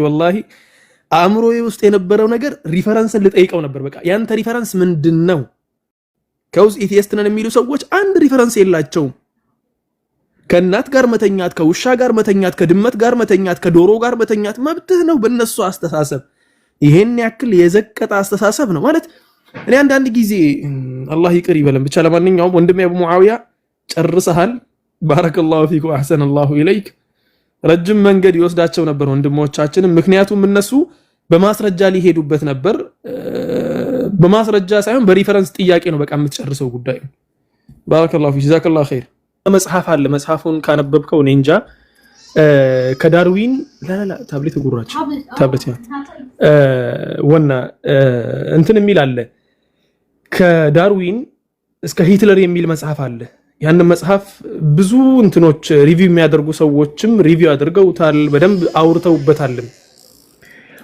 ወላሂ አእምሮዬ ውስጥ የነበረው ነገር ሪፈረንስን ልጠይቀው ነበር። በቃ ያንተ ሪፈረንስ ምንድነው? ከውስጥ ኢቲኤስት ነን የሚሉ ሰዎች አንድ ሪፈረንስ የላቸውም። ከእናት ጋር መተኛት፣ ከውሻ ጋር መተኛት፣ ከድመት ጋር መተኛት፣ ከዶሮ ጋር መተኛት መብትህ ነው በእነሱ አስተሳሰብ። ይሄን ያክል የዘቀጠ አስተሳሰብ ነው ማለት። እኔ አንዳንድ ጊዜ አላህ ይቅር ይበለን ብቻ። ለማንኛውም ወንድሜ አቡ ሙዓዊያ ጨርሰሃል፣ ባረከላሁ ፊክ ወአሕሰነላሁ ኢለይክ። ረጅም መንገድ ይወስዳቸው ነበር ወንድሞቻችንም፣ ምክንያቱም እነሱ በማስረጃ ሊሄዱበት ነበር። በማስረጃ ሳይሆን በሪፈረንስ ጥያቄ ነው በቃ የምትጨርሰው ጉዳይ። ባረከላሁ ፊክ ጀዛከላሁ ኸይር። መጽሐፍ አለ፣ መጽሐፉን ካነበብከው እኔ እንጃ። ከዳርዊን ላላ ታብሌት ጉራች ታብሌት ያ ወና እንትን የሚል አለ፣ ከዳርዊን እስከ ሂትለር የሚል መጽሐፍ አለ። ያንን መጽሐፍ ብዙ እንትኖች ሪቪው የሚያደርጉ ሰዎችም ሪቪው አድርገውታል፣ በደንብ አውርተውበታል።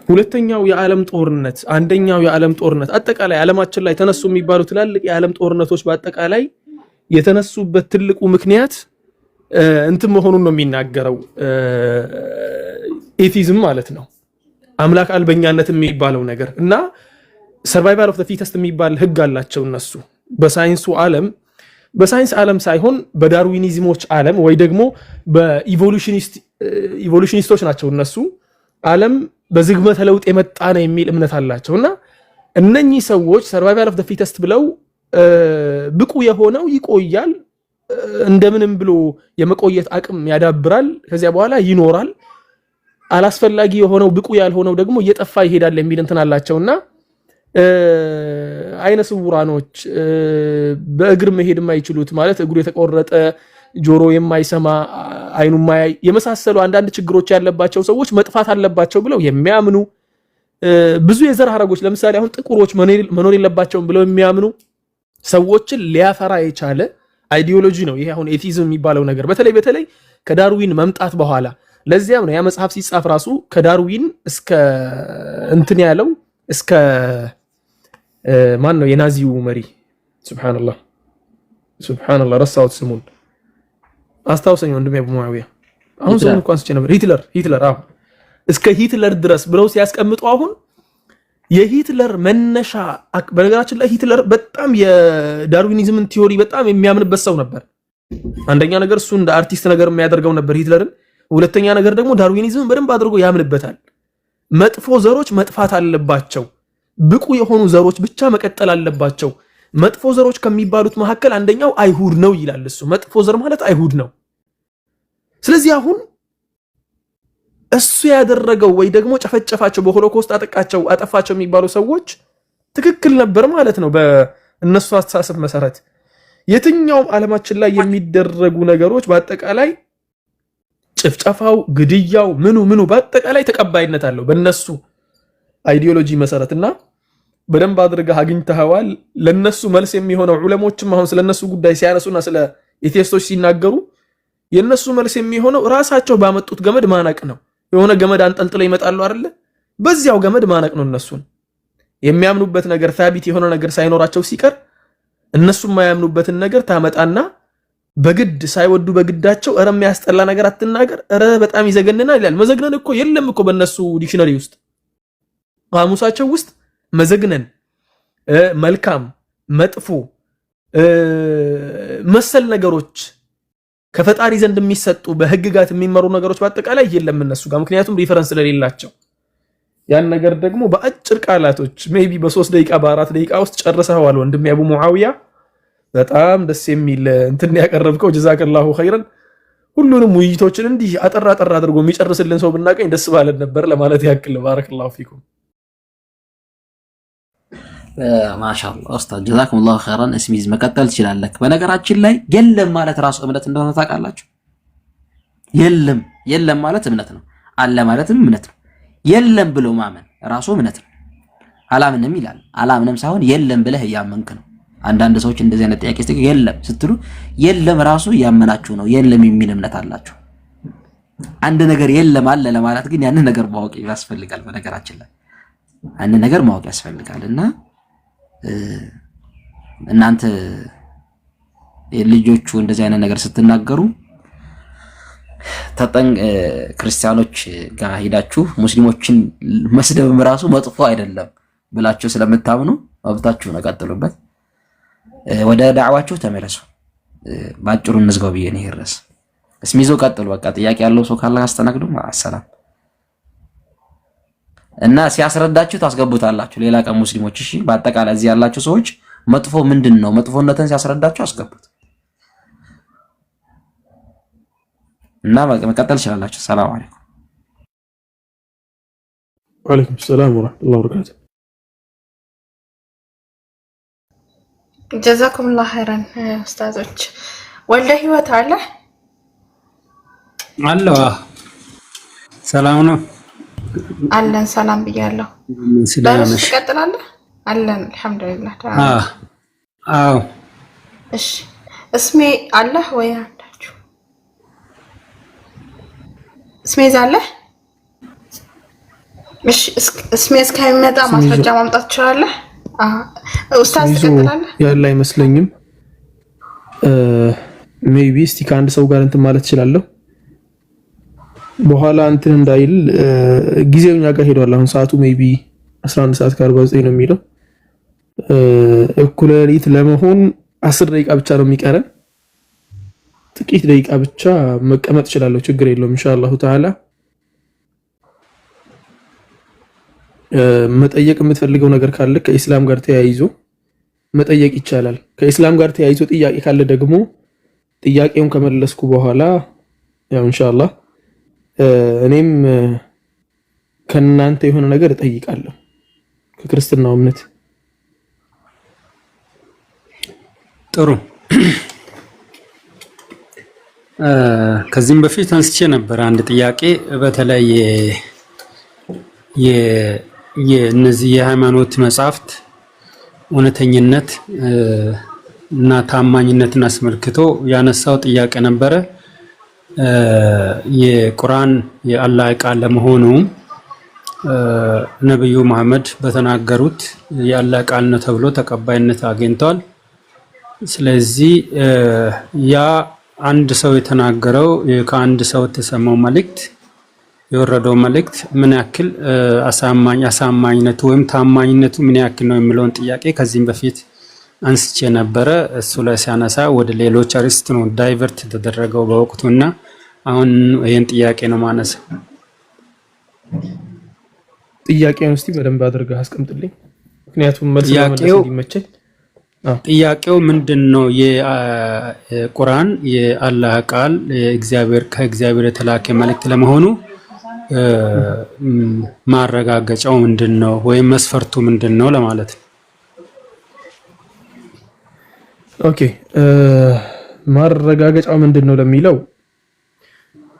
ሁለተኛው የዓለም ጦርነት፣ አንደኛው የዓለም ጦርነት፣ አጠቃላይ ዓለማችን ላይ ተነሱ የሚባሉ ትላልቅ የዓለም ጦርነቶች በአጠቃላይ የተነሱበት ትልቁ ምክንያት እንትን መሆኑን ነው የሚናገረው። ኤቲዝም ማለት ነው፣ አምላክ አልበኛነት የሚባለው ነገር እና ሰርቫይቫል ኦፍ ዘ ፊተስት የሚባል ህግ አላቸው እነሱ በሳይንሱ ዓለም። በሳይንስ ዓለም ሳይሆን በዳርዊኒዝሞች ዓለም ወይ ደግሞ በኢቮሉሽኒስቶች ናቸው እነሱ። ዓለም በዝግመተ ለውጥ የመጣ ነው የሚል እምነት አላቸው እና እነኚህ ሰዎች ሰርቫይቫል ኦፍ ዘ ፊተስት ብለው ብቁ የሆነው ይቆያል፣ እንደምንም ብሎ የመቆየት አቅም ያዳብራል፣ ከዚያ በኋላ ይኖራል። አላስፈላጊ የሆነው ብቁ ያልሆነው ደግሞ እየጠፋ ይሄዳል የሚል እንትን አላቸውና አይነ ስውራኖች፣ በእግር መሄድ የማይችሉት ማለት እግሩ የተቆረጠ፣ ጆሮ የማይሰማ፣ አይኑ የማያይ የመሳሰሉ አንዳንድ ችግሮች ያለባቸው ሰዎች መጥፋት አለባቸው ብለው የሚያምኑ ብዙ የዘር ሐረጎች ለምሳሌ አሁን ጥቁሮች መኖር የለባቸውም ብለው የሚያምኑ ሰዎችን ሊያፈራ የቻለ አይዲዮሎጂ ነው ይሄ አሁን ኤቲዝም የሚባለው ነገር። በተለይ ከዳርዊን መምጣት በኋላ ለዚያም ነው ያ መጽሐፍ ሲጻፍ ራሱ ከዳርዊን እስከ እንትን ያለው እስከ ማን ነው የናዚው መሪ ሱብሃንአላህ ረሳሁት ስሙን፣ አስታውሰኝ ወንድሜ አቡ ሙዓዊያ። አሁን ሰው እንኳን ስጨ ነበር ሂትለር እስከ ሂትለር ድረስ ብለው ሲያስቀምጡ አሁን የሂትለር መነሻ በነገራችን ላይ ሂትለር በጣም የዳርዊኒዝምን ቲዮሪ በጣም የሚያምንበት ሰው ነበር። አንደኛ ነገር እሱ እንደ አርቲስት ነገር የሚያደርገው ነበር ሂትለርን። ሁለተኛ ነገር ደግሞ ዳርዊኒዝምን በደንብ አድርጎ ያምንበታል። መጥፎ ዘሮች መጥፋት አለባቸው፣ ብቁ የሆኑ ዘሮች ብቻ መቀጠል አለባቸው። መጥፎ ዘሮች ከሚባሉት መካከል አንደኛው አይሁድ ነው ይላል እሱ። መጥፎ ዘር ማለት አይሁድ ነው። ስለዚህ አሁን እሱ ያደረገው ወይ ደግሞ ጨፈጨፋቸው፣ በሆሎኮስት አጠፋቸው የሚባሉ ሰዎች ትክክል ነበር ማለት ነው በእነሱ አስተሳሰብ መሰረት። የትኛውም ዓለማችን ላይ የሚደረጉ ነገሮች በአጠቃላይ ጭፍጨፋው፣ ግድያው፣ ምኑ በአጠቃላይ ተቀባይነት አለው በእነሱ አይዲዮሎጂ መሰረትና በደንብ አድርገህ አግኝተኸዋል። ለነሱ መልስ የሚሆነው ዑለሞችም አሁን ስለነሱ ጉዳይ ሲያነሱና ስለ ኤቲስቶች ሲናገሩ የነሱ መልስ የሚሆነው ራሳቸው ባመጡት ገመድ ማነቅ ነው። የሆነ ገመድ አንጠልጥለው ይመጣሉ አይደለ? በዚያው ገመድ ማነቅ ነው እነሱን። የሚያምኑበት ነገር ታቢት የሆነ ነገር ሳይኖራቸው ሲቀር እነሱ የማያምኑበትን ነገር ታመጣና በግድ ሳይወዱ በግዳቸው እረ የሚያስጠላ ነገር አትናገር፣ እረ በጣም ይዘገንናል ይላል። መዘግነን እኮ የለም እኮ በእነሱ ዲክሽነሪ ውስጥ ቃሙሳቸው ውስጥ መዘግነን፣ መልካም፣ መጥፎ መሰል ነገሮች ከፈጣሪ ዘንድ የሚሰጡ በህግጋት የሚመሩ ነገሮች በአጠቃላይ የለም እነሱ ጋር፣ ምክንያቱም ሪፈረንስ ስለሌላቸው። ያን ነገር ደግሞ በአጭር ቃላቶች ሜቢ በ3 ደቂቃ በ4 ደቂቃ ውስጥ ጨርሰዋል ወንድሜ አቡ ሙዓዊያ። በጣም ደስ የሚል እንትን ያቀረብከው ጀዛከላሁ ኸይረን። ሁሉንም ውይይቶችን እንዲህ አጠራ አድርጎ የሚጨርስልን ሰው ብናገኝ ደስ ባለን ነበር ለማለት ያክል። ባረከላሁ ፊኩም። ማሻአላህ ኡስታዝ ጀዛኩሙላሁ ኸይራን። እስሚዝ መቀጠል ትችላለህ። በነገራችን ላይ የለም ማለት ራሱ እምነት እንደሆነ ታውቃላችሁ። የለም ማለት እምነት ነው። አለ ማለትም እምነት ነው። የለም ብሎ ማመን ራሱ እምነት ነው። አላምንም ይላል። አላምንም ሳይሆን የለም ብለህ እያመንክ ነው። አንዳንድ ሰዎች እንደዚህ አይነት ጥያቄ ስትጠይቁ የለም ስትሉ የለም ራሱ ያመናችሁ ነው። የለም የሚል እምነት አላችሁ። አንድ ነገር የለም አለ ለማለት ግን ያንን ነገር ማወቅ ያስፈልጋል። በነገራችን ላይ አንድ ነገር ማወቅ ያስፈልጋልና እናንተ ልጆቹ እንደዚህ አይነት ነገር ስትናገሩ ክርስቲያኖች ጋር ሄዳችሁ ሙስሊሞችን መስደብም ራሱ መጥፎ አይደለም ብላችሁ ስለምታምኑ መብታችሁ ነው፣ ቀጥሉበት። ወደ ዳዕዋችሁ ተመለሱ። ባጭሩ እንዝጋው ብዬ ነው ይረስ እስሚዞ ቀጥሉ። በቃ ጥያቄ ያለው ሰው ካለ አስተናግዱ። ሰላም እና ሲያስረዳችሁ ታስገቡታላችሁ ሌላ ቀን ሙስሊሞች። እሺ በአጠቃላይ እዚህ ያላችሁ ሰዎች መጥፎ ምንድነው መጥፎነትን ሲያስረዳችሁ አስገቡት እና መቀጠል ይችላልላችሁ። ሰላም አለይኩም። ወአለይኩም ሰላም ወራህመቱላሂ ወበረካቱ። ጀዛኩሙላህ ኸይራን ኡስታዞች። ወልደ ህይወት አለ አለዋ። ሰላም ነው አለን። ሰላም ብያለሁ። ስለዚህ ትቀጥላለህ? አለን አልሐምዱሊላህ። አዎ እሺ። እስሜ አለህ ወይ አንዳችሁ? እስሜ አለ? እሺ እስሜ እስከሚመጣ ማስረጃ ማምጣት ትችላለህ? ኡስታዝ ትቀጥላለህ? ያለ አይመስለኝም። ሜይቢ እስቲ ከአንድ ሰው ጋር እንትን ማለት እችላለሁ። በኋላ እንትን እንዳይል ጊዜው እኛ ጋር ሄዷል። አሁን ሰዓቱ ሜይቢ 11 ሰዓት ከ49 ነው የሚለው። እኩለ ሌሊት ለመሆን 10 ደቂቃ ብቻ ነው የሚቀረን። ጥቂት ደቂቃ ብቻ መቀመጥ እችላለሁ፣ ችግር የለውም ኢንሻአላሁ ተዓላ። መጠየቅ የምትፈልገው ነገር ካለ ከኢስላም ጋር ተያይዞ መጠየቅ ይቻላል። ከኢስላም ጋር ተያይዞ ጥያቄ ካለ ደግሞ ጥያቄውን ከመለስኩ በኋላ ያው ኢንሻአላህ እኔም ከናንተ የሆነ ነገር እጠይቃለሁ ከክርስትናው እምነት። ጥሩ። ከዚህም በፊት አንስቼ ነበር አንድ ጥያቄ በተለይ የእነዚህ የሃይማኖት መጻሕፍት እውነተኝነት እና ታማኝነትን አስመልክቶ ያነሳው ጥያቄ ነበረ። የቁርአን የአላህ ቃል ለመሆኑ ነብዩ መሐመድ በተናገሩት የአላህ ቃል ነው ተብሎ ተቀባይነት አግኝቷል። ስለዚህ ያ አንድ ሰው የተናገረው ከአንድ ሰው የተሰማው መልእክት የወረደው መልእክት ምን ያክል አሳማኝነቱ ወይም ታማኝነቱ ምን ያክል ነው የሚለውን ጥያቄ ከዚህም በፊት አንስቼ ነበረ። እሱ ላይ ሲያነሳ ወደ ሌሎች አርስት ነው ዳይቨርት ተደረገው በወቅቱና አሁን ይሄን ጥያቄ ነው ማነሳው። ጥያቄውን እስቲ በደንብ አድርገህ አስቀምጥልኝ፣ ምክንያቱም መልስ ለመመለስ እንዲመቸኝ። ጥያቄው ምንድነው? የቁርአን የአላህ ቃል ከእግዚአብሔር የተላከ መልእክት ለመሆኑ ማረጋገጫው ምንድነው ወይም መስፈርቱ ምንድነው ለማለት ነው። ኦኬ ማረጋገጫው ምንድነው ለሚለው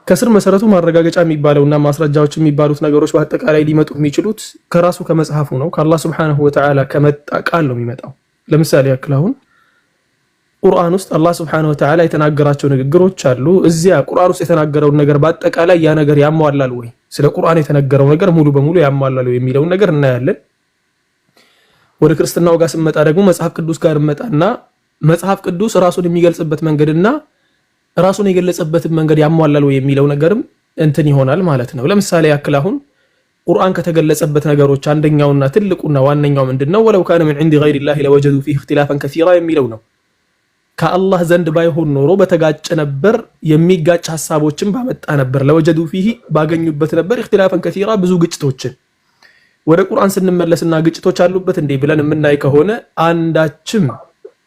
ከስር መሰረቱ ማረጋገጫ የሚባለውና ማስረጃዎች የሚባሉት ነገሮች በአጠቃላይ ሊመጡ የሚችሉት ከራሱ ከመጽሐፉ ነው። ከአላህ Subhanahu Wa Ta'ala ከመጣ ቃል ነው የሚመጣው። ለምሳሌ ያክል አሁን ቁርአን ውስጥ አላህ Subhanahu Wa Ta'ala የተናገራቸው ንግግሮች አሉ። እዚያ ቁርአን ውስጥ የተናገረው ነገር በአጠቃላይ ያ ነገር ያሟላል ወይ፣ ስለ ቁርአን የተነገረው ነገር ሙሉ በሙሉ ያሟላል ወይ የሚለው ነገር እናያለን። ወደ ክርስትናው ጋር ስንመጣ ደግሞ መጽሐፍ ቅዱስ ጋር እንመጣና መጽሐፍ ቅዱስ ራሱን የሚገልጽበት መንገድና ራሱን የገለጸበትን መንገድ ያሟላል ወይ የሚለው ነገርም እንትን ይሆናል ማለት ነው። ለምሳሌ ያክል አሁን ቁርአን ከተገለጸበት ነገሮች አንደኛውና ትልቁና ዋነኛው ምንድነው? ወለው ካነ من عند غير الله لوجدوا فيه اختلافا كثيرا የሚለው ነው። ከአላህ ዘንድ ባይሆን ኖሮ በተጋጨ ነበር፣ የሚጋጭ ሐሳቦችን ባመጣ ነበር። ለወጀዱ فيه ባገኙበት ነበር اختلافا كثيرا ብዙ ግጭቶችን። ወደ ቁርአን ስንመለስና ግጭቶች አሉበት እንዴ ብለን የምናይ ከሆነ አንዳችም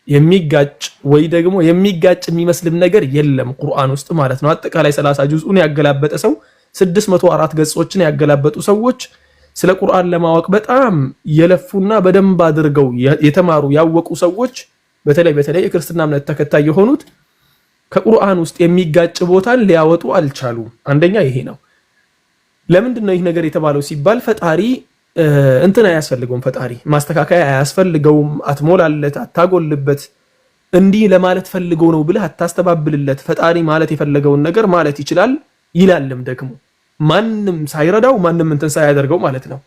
የሚጋጭ ወይ ደግሞ የሚጋጭ የሚመስልም ነገር የለም ቁርአን ውስጥ ማለት ነው። አጠቃላይ 30 ጁዝኡን ያገላበጠ ሰው 604 ገጾችን ያገላበጡ ሰዎች ስለ ቁርአን ለማወቅ በጣም የለፉና በደንብ አድርገው የተማሩ ያወቁ ሰዎች በተለይ የክርስትና እምነት ተከታይ የሆኑት ከቁርአን ውስጥ የሚጋጭ ቦታን ሊያወጡ አልቻሉም። አንደኛ ይሄ ነው። ለምንድን ነው ይህ ነገር የተባለው ሲባል ፈጣሪ እንትን አያስፈልገውም። ፈጣሪ ማስተካከያ አያስፈልገውም። አትሞላለት፣ አታጎልበት፣ እንዲህ ለማለት ፈልገው ነው ብለህ አታስተባብልለት። ፈጣሪ ማለት የፈለገውን ነገር ማለት ይችላል ይላልም ደግሞ ማንም ሳይረዳው ማንም እንትን ሳያደርገው ማለት ነው።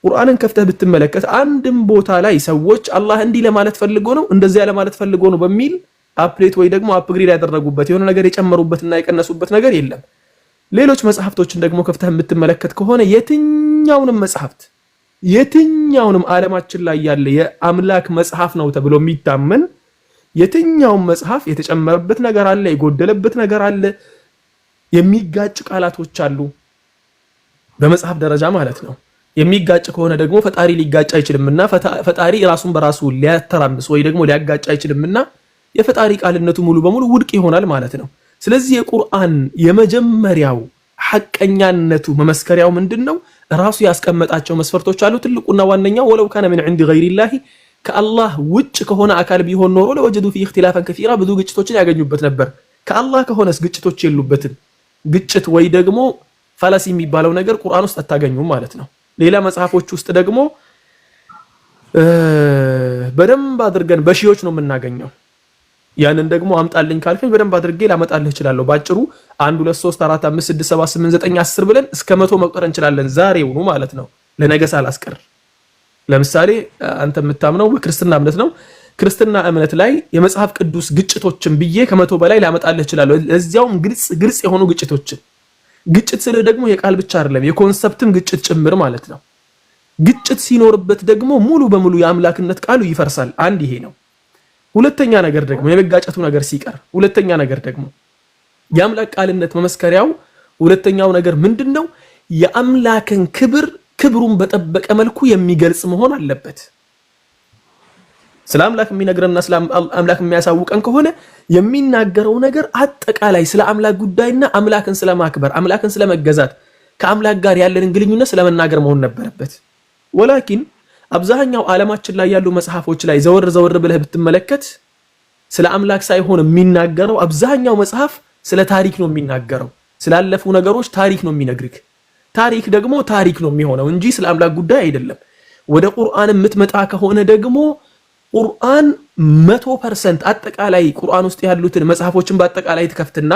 ቁርአንን ከፍተህ ብትመለከት አንድም ቦታ ላይ ሰዎች አላህ እንዲህ ለማለት ፈልጎ ነው እንደዚያ ለማለት ፈልጎ ነው በሚል አፕዴት ወይ ደግሞ አፕግሬድ ያደረጉበት የሆነ ነገር የጨመሩበትና የቀነሱበት ነገር የለም። ሌሎች መጽሐፍቶችን ደግሞ ከፍተህ የምትመለከት ከሆነ የትኛውንም መጽሐፍት የትኛውንም ዓለማችን ላይ ያለ የአምላክ መጽሐፍ ነው ተብሎ የሚታመን የትኛውም መጽሐፍ የተጨመረበት ነገር አለ፣ የጎደለበት ነገር አለ፣ የሚጋጭ ቃላቶች አሉ በመጽሐፍ ደረጃ ማለት ነው። የሚጋጭ ከሆነ ደግሞ ፈጣሪ ሊጋጭ አይችልምና ፈጣሪ ራሱን በራሱ ሊያተራምስ ወይ ደግሞ ሊያጋጭ አይችልምና የፈጣሪ ቃልነቱ ሙሉ በሙሉ ውድቅ ይሆናል ማለት ነው። ስለዚህ የቁርአን የመጀመሪያው ሐቀኛነቱ መመስከሪያው ምንድነው? ራሱ ያስቀመጣቸው መስፈርቶች አሉ። ትልቁና ዋነኛው ወለው ካነ ምን عند غير الله ከአላህ ውጭ ከሆነ አካል ቢሆን ኖሮ ለወጀዱ فيه اختلافا كثيرا ብዙ ግጭቶችን ያገኙበት ነበር። ከአላህ ከሆነስ ግጭቶች የሉበትም። ግጭት ወይ ደግሞ ፋላሲ የሚባለው ነገር ቁርአን ውስጥ አታገኙም ማለት ነው። ሌላ መጽሐፎች ውስጥ ደግሞ በደንብ አድርገን በሺዎች ነው የምናገኘው። ያንን ደግሞ አምጣልኝ ካልከኝ በደንብ አድርጌ ላመጣልህ እችላለሁ። ባጭሩ 1 2 3 4 5 6 7 8 9 10 ብለን እስከ 100 መቁጠር እንችላለን ዛሬው ነው ማለት ነው፣ ለነገ ሳላስቀር። ለምሳሌ አንተ የምታምነው በክርስትና እምነት ነው። ክርስትና እምነት ላይ የመጽሐፍ ቅዱስ ግጭቶችን ብዬ ከ100 በላይ ላመጣልህ እችላለሁ። ለዚያውም ግልጽ የሆኑ ግጭቶችን። ግጭት ስለ ደግሞ የቃል ብቻ አይደለም የኮንሰፕትም ግጭት ጭምር ማለት ነው። ግጭት ሲኖርበት ደግሞ ሙሉ በሙሉ የአምላክነት ቃሉ ይፈርሳል። አንድ ይሄ ነው። ሁለተኛ ነገር ደግሞ የመጋጨቱ ነገር ሲቀር ሁለተኛ ነገር ደግሞ የአምላክ ቃልነት መመስከሪያው ሁለተኛው ነገር ምንድነው? የአምላክን ክብሩን በጠበቀ መልኩ የሚገልጽ መሆን አለበት። ስለ አምላክ የሚነግረንና ስለ አምላክ የሚያሳውቀን ከሆነ የሚናገረው ነገር አጠቃላይ ስለ አምላክ ጉዳይና አምላክን ስለማክበር አምላክን ስለመገዛት ከአምላክ ጋር ያለንን ግንኙነት ስለመናገር መሆን ነበረበት። ወላኪን አብዛኛው ዓለማችን ላይ ያሉ መጽሐፎች ላይ ዘወር ብለህ ብትመለከት ስለ አምላክ ሳይሆን የሚናገረው አብዛኛው መጽሐፍ ስለ ታሪክ ነው የሚናገረው። ስላለፉ ነገሮች ታሪክ ነው የሚነግርህ። ታሪክ ደግሞ ታሪክ ነው የሚሆነው እንጂ ስለ አምላክ ጉዳይ አይደለም። ወደ ቁርአን የምትመጣ ከሆነ ደግሞ ቁርአን 100% አጠቃላይ ቁርአን ውስጥ ያሉትን መጽሐፎችን በአጠቃላይ ትከፍትና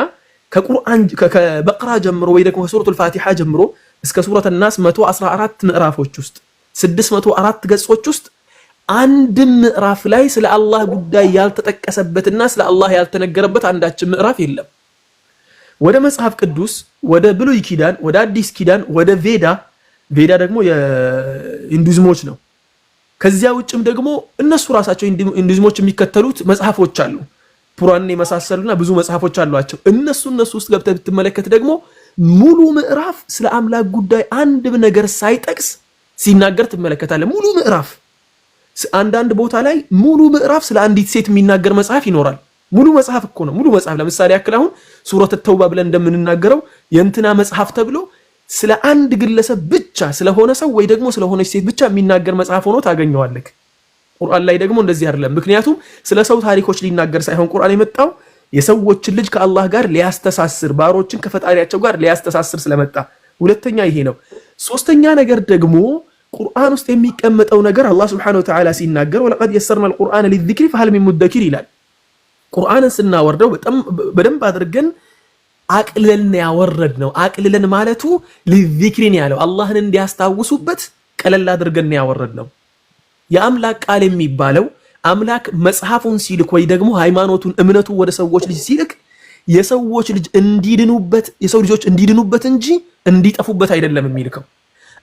ከበቅራ ጀምሮ ወይ ደግሞ ከሱረቱል ፋቲሃ ጀምሮ እስከ ሱረቱ ናስ 114 ምዕራፎች ውስጥ 604 ገጾች ውስጥ አንድ ምዕራፍ ላይ ስለ አላህ ጉዳይ ያልተጠቀሰበትና ስለ አላህ ያልተነገረበት አንዳች ምዕራፍ የለም። ወደ መጽሐፍ ቅዱስ ወደ ብሉይ ኪዳን ወደ አዲስ ኪዳን ወደ ቬዳ ደግሞ የሂንዱይዝሞች ነው። ከዚያ ውጭም ደግሞ እነሱ ራሳቸው ሂንዱይዝሞች የሚከተሉት መጽሐፎች አሉ። ፑራን የመሳሰሉና ብዙ መጽሐፎች አሏቸው። እነሱ ውስጥ ገብተህ ብትመለከት ደግሞ ሙሉ ምዕራፍ ስለ አምላክ ጉዳይ አንድ ነገር ሳይጠቅስ ሲናገር ትመለከታለህ። ሙሉ ምዕራፍ አንዳንድ ቦታ ላይ ሙሉ ምዕራፍ ስለ አንዲት ሴት የሚናገር መጽሐፍ ይኖራል። ሙሉ መጽሐፍ እኮ ነው። ሙሉ መጽሐፍ ለምሳሌ ያክል አሁን ሱረቱ ተውባ ብለን እንደምንናገረው የእንትና መጽሐፍ ተብሎ ስለ አንድ ግለሰብ ብቻ ስለሆነ ሰው ወይ ደግሞ ስለሆነች ሴት ብቻ የሚናገር መጽሐፍ ሆኖ ታገኘዋለህ። ቁርአን ላይ ደግሞ እንደዚህ አይደለም። ምክንያቱም ስለ ሰው ታሪኮች ሊናገር ሳይሆን ቁርአን የመጣው የሰዎችን ልጅ ከአላህ ጋር ሊያስተሳስር ባሮችን ከፈጣሪያቸው ጋር ሊያስተሳስር ስለመጣ ሁለተኛ ይሄ ነው። ሶስተኛ ነገር ደግሞ ቁርአን ውስጥ የሚቀመጠው ነገር አላህ Subhanahu Wa Ta'ala ሲናገር ወለቀድ የሰርና القرآن للذكر فهل من مدكر ይላል። ቁርአንን ስናወርደው በደንብ አድርገን አቅልለን ያወረድነው። አቅልለን ማለቱ ለዚክሪን ያለው አላህን እንዲያስታውሱበት ቀለል አድርገን ያወረድነው። የአምላክ ቃል የሚባለው አምላክ መጽሐፉን ሲልክ ወይ ደግሞ ሃይማኖቱን እምነቱ ወደ ሰዎች ልጅ ሲልክ የሰዎች ልጅ እንዲድኑበት የሰው ልጆች እንዲድኑበት እንጂ እንዲጠፉበት አይደለም የሚልከው።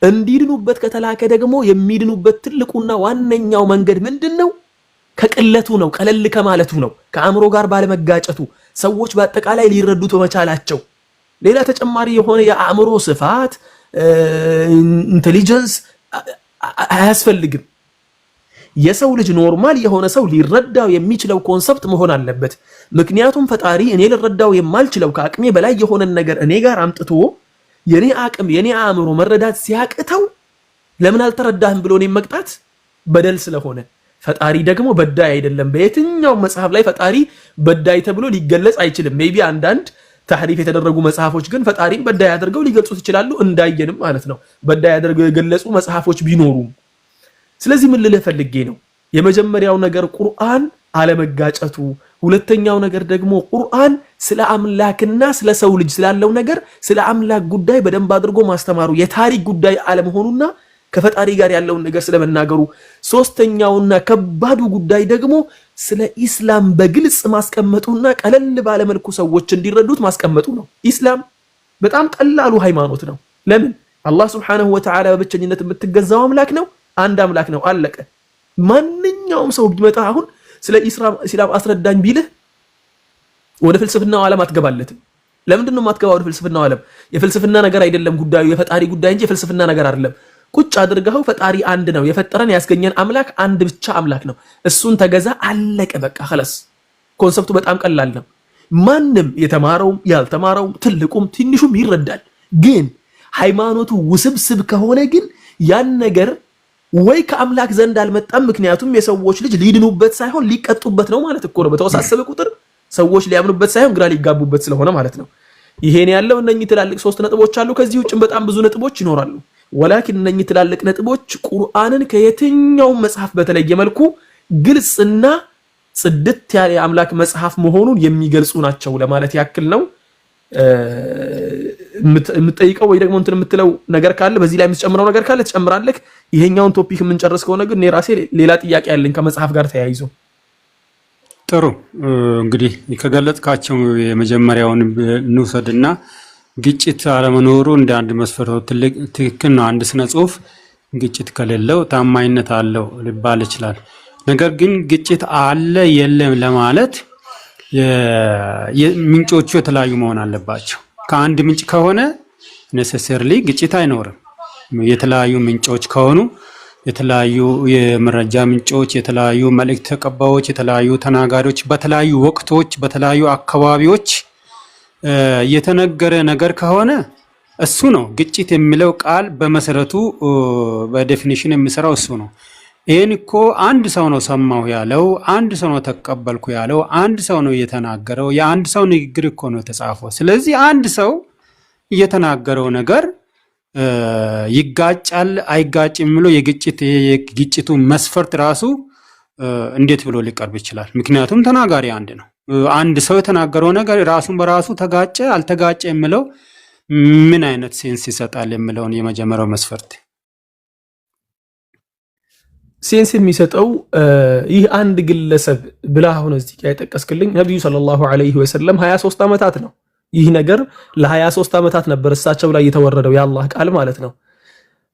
እንዲድኑበት ከተላከ ደግሞ የሚድኑበት ትልቁና ዋነኛው መንገድ ምንድነው? ከቅለቱ ነው፣ ቀለል ከማለቱ ነው፣ ከአእምሮ ጋር ባለመጋጨቱ ሰዎች በአጠቃላይ ሊረዱት በመቻላቸው። ሌላ ተጨማሪ የሆነ የአእምሮ ስፋት ኢንተሊጀንስ አያስፈልግም። የሰው ልጅ ኖርማል የሆነ ሰው ሊረዳው የሚችለው ኮንሰፕት መሆን አለበት። ምክንያቱም ፈጣሪ እኔ ልረዳው የማልችለው ከአቅሜ በላይ የሆነ ነገር እኔ ጋር አምጥቶ የኔ አቅም የኔ አእምሮ መረዳት ሲያቅተው ለምን አልተረዳህም ብሎ እኔን መቅጣት በደል ስለሆነ፣ ፈጣሪ ደግሞ በዳይ አይደለም። በየትኛው መጽሐፍ ላይ ፈጣሪ በዳይ ተብሎ ሊገለጽ አይችልም። ሜቢ አንዳንድ ታህሪፍ የተደረጉ መጽሐፎች ግን ፈጣሪን በዳይ አድርገው ሊገልጹት ይችላሉ። እንዳየንም ማለት ነው በዳይ አድርገው የገለጹ መጽሐፎች ቢኖሩም። ስለዚህ ምን ልልህ ፈልጌ ነው፣ የመጀመሪያው ነገር ቁርአን አለመጋጨቱ፣ ሁለተኛው ነገር ደግሞ ቁርአን ስለ አምላክና ስለ ሰው ልጅ ስላለው ነገር ስለ አምላክ ጉዳይ በደንብ አድርጎ ማስተማሩ፣ የታሪክ ጉዳይ አለመሆኑና ከፈጣሪ ጋር ያለውን ነገር ስለመናገሩ፣ ሶስተኛውና ከባዱ ጉዳይ ደግሞ ስለ ኢስላም በግልጽ ማስቀመጡና ቀለል ባለ መልኩ ሰዎች እንዲረዱት ማስቀመጡ ነው። ኢስላም በጣም ቀላሉ ሃይማኖት ነው። ለምን አላህ Subhanahu Wa Ta'ala በብቸኝነት የምትገዛው አምላክ ነው፣ አንድ አምላክ ነው፣ አለቀ። ማንኛውም ሰው ቢመጣ አሁን ስለ ኢስላም አስረዳኝ ቢልህ ወደ ፍልስፍናው ዓለም አትገባለትም። ለምንድን ነው የማትገባው ወደ ፍልስፍናው ዓለም? የፍልስፍና ነገር አይደለም ጉዳዩ፣ የፈጣሪ ጉዳይ እንጂ የፍልስፍና ነገር አይደለም። ቁጭ አድርገው ፈጣሪ አንድ ነው፣ የፈጠረን ያስገኘን አምላክ አንድ ብቻ አምላክ ነው፣ እሱን ተገዛ፣ አለቀ በቃ خلاص። ኮንሰፕቱ በጣም ቀላል ነው። ማንም የተማረውም ያልተማረውም ትልቁም ትንሹም ይረዳል። ግን ሃይማኖቱ ውስብስብ ከሆነ ግን ያን ነገር ወይ ከአምላክ ዘንድ አልመጣም፣ ምክንያቱም የሰዎች ልጅ ሊድኑበት ሳይሆን ሊቀጡበት ነው ማለት እኮ ነው። በተወሳሰበ ቁጥር ሰዎች ሊያምኑበት ሳይሆን ግራ ሊጋቡበት ስለሆነ ማለት ነው። ይሄን ያለው እነኚህ ትላልቅ 3 ነጥቦች አሉ። ከዚህ ውጭም በጣም ብዙ ነጥቦች ይኖራሉ። ወላኪን እነኚህ ትላልቅ ነጥቦች ቁርአንን ከየትኛው መጽሐፍ በተለየ መልኩ ግልጽና ጽድት ያለ አምላክ መጽሐፍ መሆኑን የሚገልጹ ናቸው ለማለት ያክል ነው። የምትጠይቀው ወይ ደግሞ እንትን የምትለው ነገር ካለ በዚህ ላይ የምትጨምረው ነገር ካለ ትጨምራለህ። ይሄኛውን ቶፒክ የምንጨርስ ከሆነ ግን እኔ ራሴ ሌላ ጥያቄ ያለኝ ከመጽሐፍ ጋር ተያይዞ። ጥሩ እንግዲህ ከገለጽካቸው የመጀመሪያውን እንውሰድና ግጭት አለመኖሩ እንደ አንድ መስፈርት ትክክል ነው። አንድ ስነ ጽሁፍ ግጭት ከሌለው ታማኝነት አለው ሊባል ይችላል። ነገር ግን ግጭት አለ የለም ለማለት ምንጮቹ የተለያዩ መሆን አለባቸው። ከአንድ ምንጭ ከሆነ ኔሴሰርሊ ግጭት አይኖርም። የተለያዩ ምንጮች ከሆኑ የተለያዩ የመረጃ ምንጮች፣ የተለያዩ መልእክት ተቀባዮች፣ የተለያዩ ተናጋሪዎች በተለያዩ ወቅቶች በተለያዩ አካባቢዎች የተነገረ ነገር ከሆነ እሱ ነው ግጭት የሚለው ቃል በመሰረቱ በዴፊኒሽን የሚሰራው እሱ ነው። ይሄን እኮ አንድ ሰው ነው ሰማሁ ያለው፣ አንድ ሰው ነው ተቀበልኩ ያለው፣ አንድ ሰው ነው እየተናገረው፣ የአንድ ሰው ንግግር እኮ ነው የተጻፈው። ስለዚህ አንድ ሰው እየተናገረው ነገር ይጋጫል አይጋጭ የሚለው የግጭቱ መስፈርት ራሱ እንዴት ብሎ ሊቀርብ ይችላል? ምክንያቱም ተናጋሪ አንድ ነው። አንድ ሰው የተናገረው ነገር ራሱን በራሱ ተጋጨ አልተጋጨ የሚለው ምን አይነት ሴንስ ይሰጣል የሚለውን የመጀመሪያው መስፈርት ሴንስ የሚሰጠው ይህ አንድ ግለሰብ ብላ አሁን እዚህ ጋር የጠቀስክልኝ ነብዩ ሰለላሁ ዐለይሂ ወሰለም 23 ዓመታት ነው። ይህ ነገር ለ23 ዓመታት ነበር እሳቸው ላይ የተወረደው የአላህ ቃል ማለት ነው።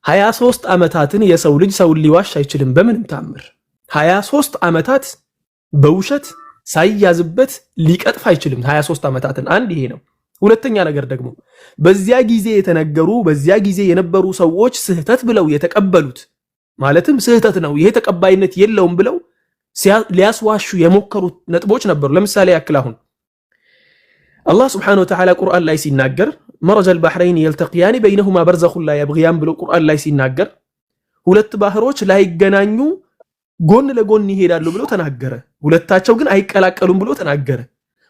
23 ዓመታትን የሰው ልጅ ሰውን ሊዋሽ አይችልም በምንም ታምር። 23 ዓመታት በውሸት ሳይያዝበት ሊቀጥፍ አይችልም 23 ዓመታትን። አንድ ይሄ ነው። ሁለተኛ ነገር ደግሞ በዚያ ጊዜ የተነገሩ በዚያ ጊዜ የነበሩ ሰዎች ስህተት ብለው የተቀበሉት ማለትም ስህተት ነው ይሄ ተቀባይነት የለውም ብለው ሊያስዋሹ የሞከሩት ነጥቦች ነበሩ። ለምሳሌ ያክል አሁን አላህ Subhanahu Wa Ta'ala ቁርአን ላይ ሲናገር መረጀል ባህረይን يلتقيان بينهما برزخ لا يبغيان ብሎ ቁርአን ላይ ሲናገር ሁለት ባህሮች ላይገናኙ ጎን ለጎን ይሄዳሉ ብሎ ተናገረ። ሁለታቸው ግን አይቀላቀሉም ብሎ ተናገረ።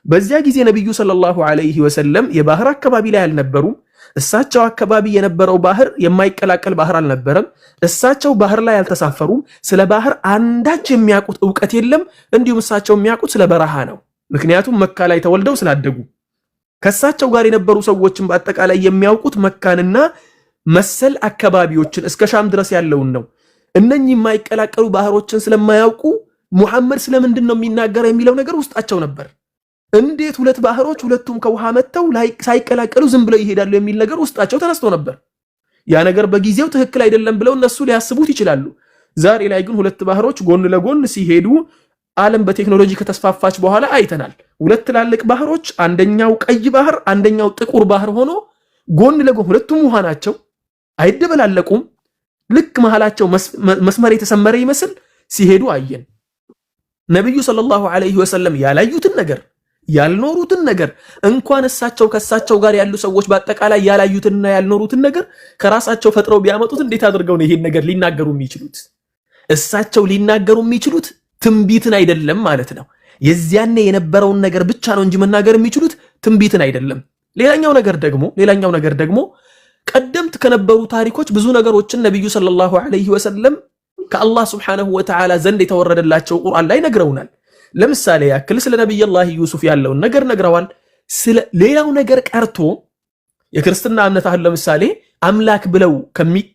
በዚያ ጊዜ ነብዩ ሰለላሁ ዐለይሂ ወሰለም የባህር አካባቢ ላይ አልነበሩም። እሳቸው አካባቢ የነበረው ባህር የማይቀላቀል ባህር አልነበረም። እሳቸው ባህር ላይ አልተሳፈሩም። ስለ ባህር አንዳች የሚያውቁት ዕውቀት የለም። እንዲሁም እሳቸው የሚያውቁት ስለ በረሃ ነው። ምክንያቱም መካ ላይ ተወልደው ስላደጉ ከእሳቸው ጋር የነበሩ ሰዎችን በአጠቃላይ የሚያውቁት መካንና መሰል አካባቢዎችን እስከ ሻም ድረስ ያለውን ነው። እነኚህ የማይቀላቀሉ ባህሮችን ስለማያውቁ ሙሐመድ ስለምንድን ነው የሚናገረው የሚለው ነገር ውስጣቸው ነበር። እንዴት ሁለት ባህሮች ሁለቱም ከውሃ መተው ሳይቀላቀሉ ዝም ብለው ይሄዳሉ የሚል ነገር ውስጣቸው ተነስቶ ነበር። ያ ነገር በጊዜው ትክክል አይደለም ብለው እነሱ ሊያስቡት ይችላሉ። ዛሬ ላይ ግን ሁለት ባህሮች ጎን ለጎን ሲሄዱ ዓለም በቴክኖሎጂ ከተስፋፋች በኋላ አይተናል። ሁለት ትላልቅ ባህሮች አንደኛው ቀይ ባህር አንደኛው ጥቁር ባህር ሆኖ ጎን ለጎን ሁለቱም ውሃ ናቸው፣ አይደበላለቁም። ልክ መሃላቸው መስመር የተሰመረ ይመስል ሲሄዱ አየን። ነብዩ ሰለላሁ ዐለይሂ ወሰለም ያላዩትን ነገር ያልኖሩትን ነገር እንኳን እሳቸው ከእሳቸው ጋር ያሉ ሰዎች በአጠቃላይ ያላዩትንና ያልኖሩትን ነገር ከራሳቸው ፈጥረው ቢያመጡት እንዴት አድርገው ነው ይሄን ነገር ሊናገሩ የሚችሉት? እሳቸው ሊናገሩ የሚችሉት ትንቢትን አይደለም ማለት ነው። የዚያኔ የነበረውን ነገር ብቻ ነው እንጂ መናገር የሚችሉት ትንቢትን አይደለም። ሌላኛው ነገር ደግሞ ቀደምት ከነበሩ ታሪኮች ብዙ ነገሮችን ነብዩ ሰለላሁ ዐለይሂ ወሰለም ከአላህ Subhanahu Wa Ta'ala ዘንድ የተወረደላቸው ቁርአን ላይ ነግረውናል። ለምሳሌ ያክል ስለ ነብዩላህ ዩሱፍ ያለውን ነገር ነግረዋል። ስለ ሌላው ነገር ቀርቶ የክርስትና እምነት አሁን ለምሳሌ አምላክ ብለው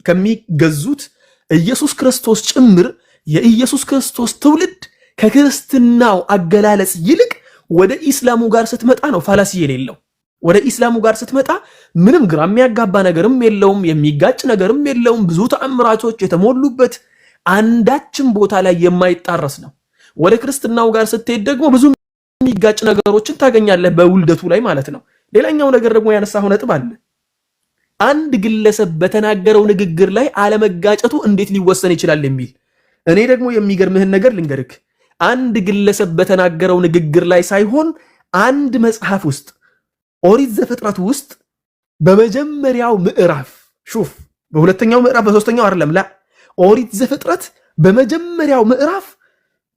ከሚገዙት ኢየሱስ ክርስቶስ ጭምር የኢየሱስ ክርስቶስ ትውልድ ከክርስትናው አገላለጽ ይልቅ ወደ ኢስላሙ ጋር ስትመጣ ነው ፋላሲ የሌለው። ወደ ኢስላሙ ጋር ስትመጣ ምንም ግራ የሚያጋባ ነገርም የለውም፣ የሚጋጭ ነገርም የለውም። ብዙ ተአምራቶች የተሞሉበት አንዳችም ቦታ ላይ የማይጣረስ ነው። ወደ ክርስትናው ጋር ስትሄድ ደግሞ ብዙ የሚጋጭ ነገሮችን ታገኛለህ በውልደቱ ላይ ማለት ነው። ሌላኛው ነገር ደግሞ ያነሳው ነጥብ አለ። አንድ ግለሰብ በተናገረው ንግግር ላይ አለመጋጨቱ እንዴት ሊወሰን ይችላል የሚል። እኔ ደግሞ የሚገርምህን ነገር ልንገርክ። አንድ ግለሰብ በተናገረው ንግግር ላይ ሳይሆን አንድ መጽሐፍ ውስጥ ኦሪት ዘፍጥረት ውስጥ በመጀመሪያው ምዕራፍ ሹፍ፣ በሁለተኛው ምዕራፍ በሶስተኛው አይደለም ላ ኦሪት ዘፍጥረት በመጀመሪያው ምዕራፍ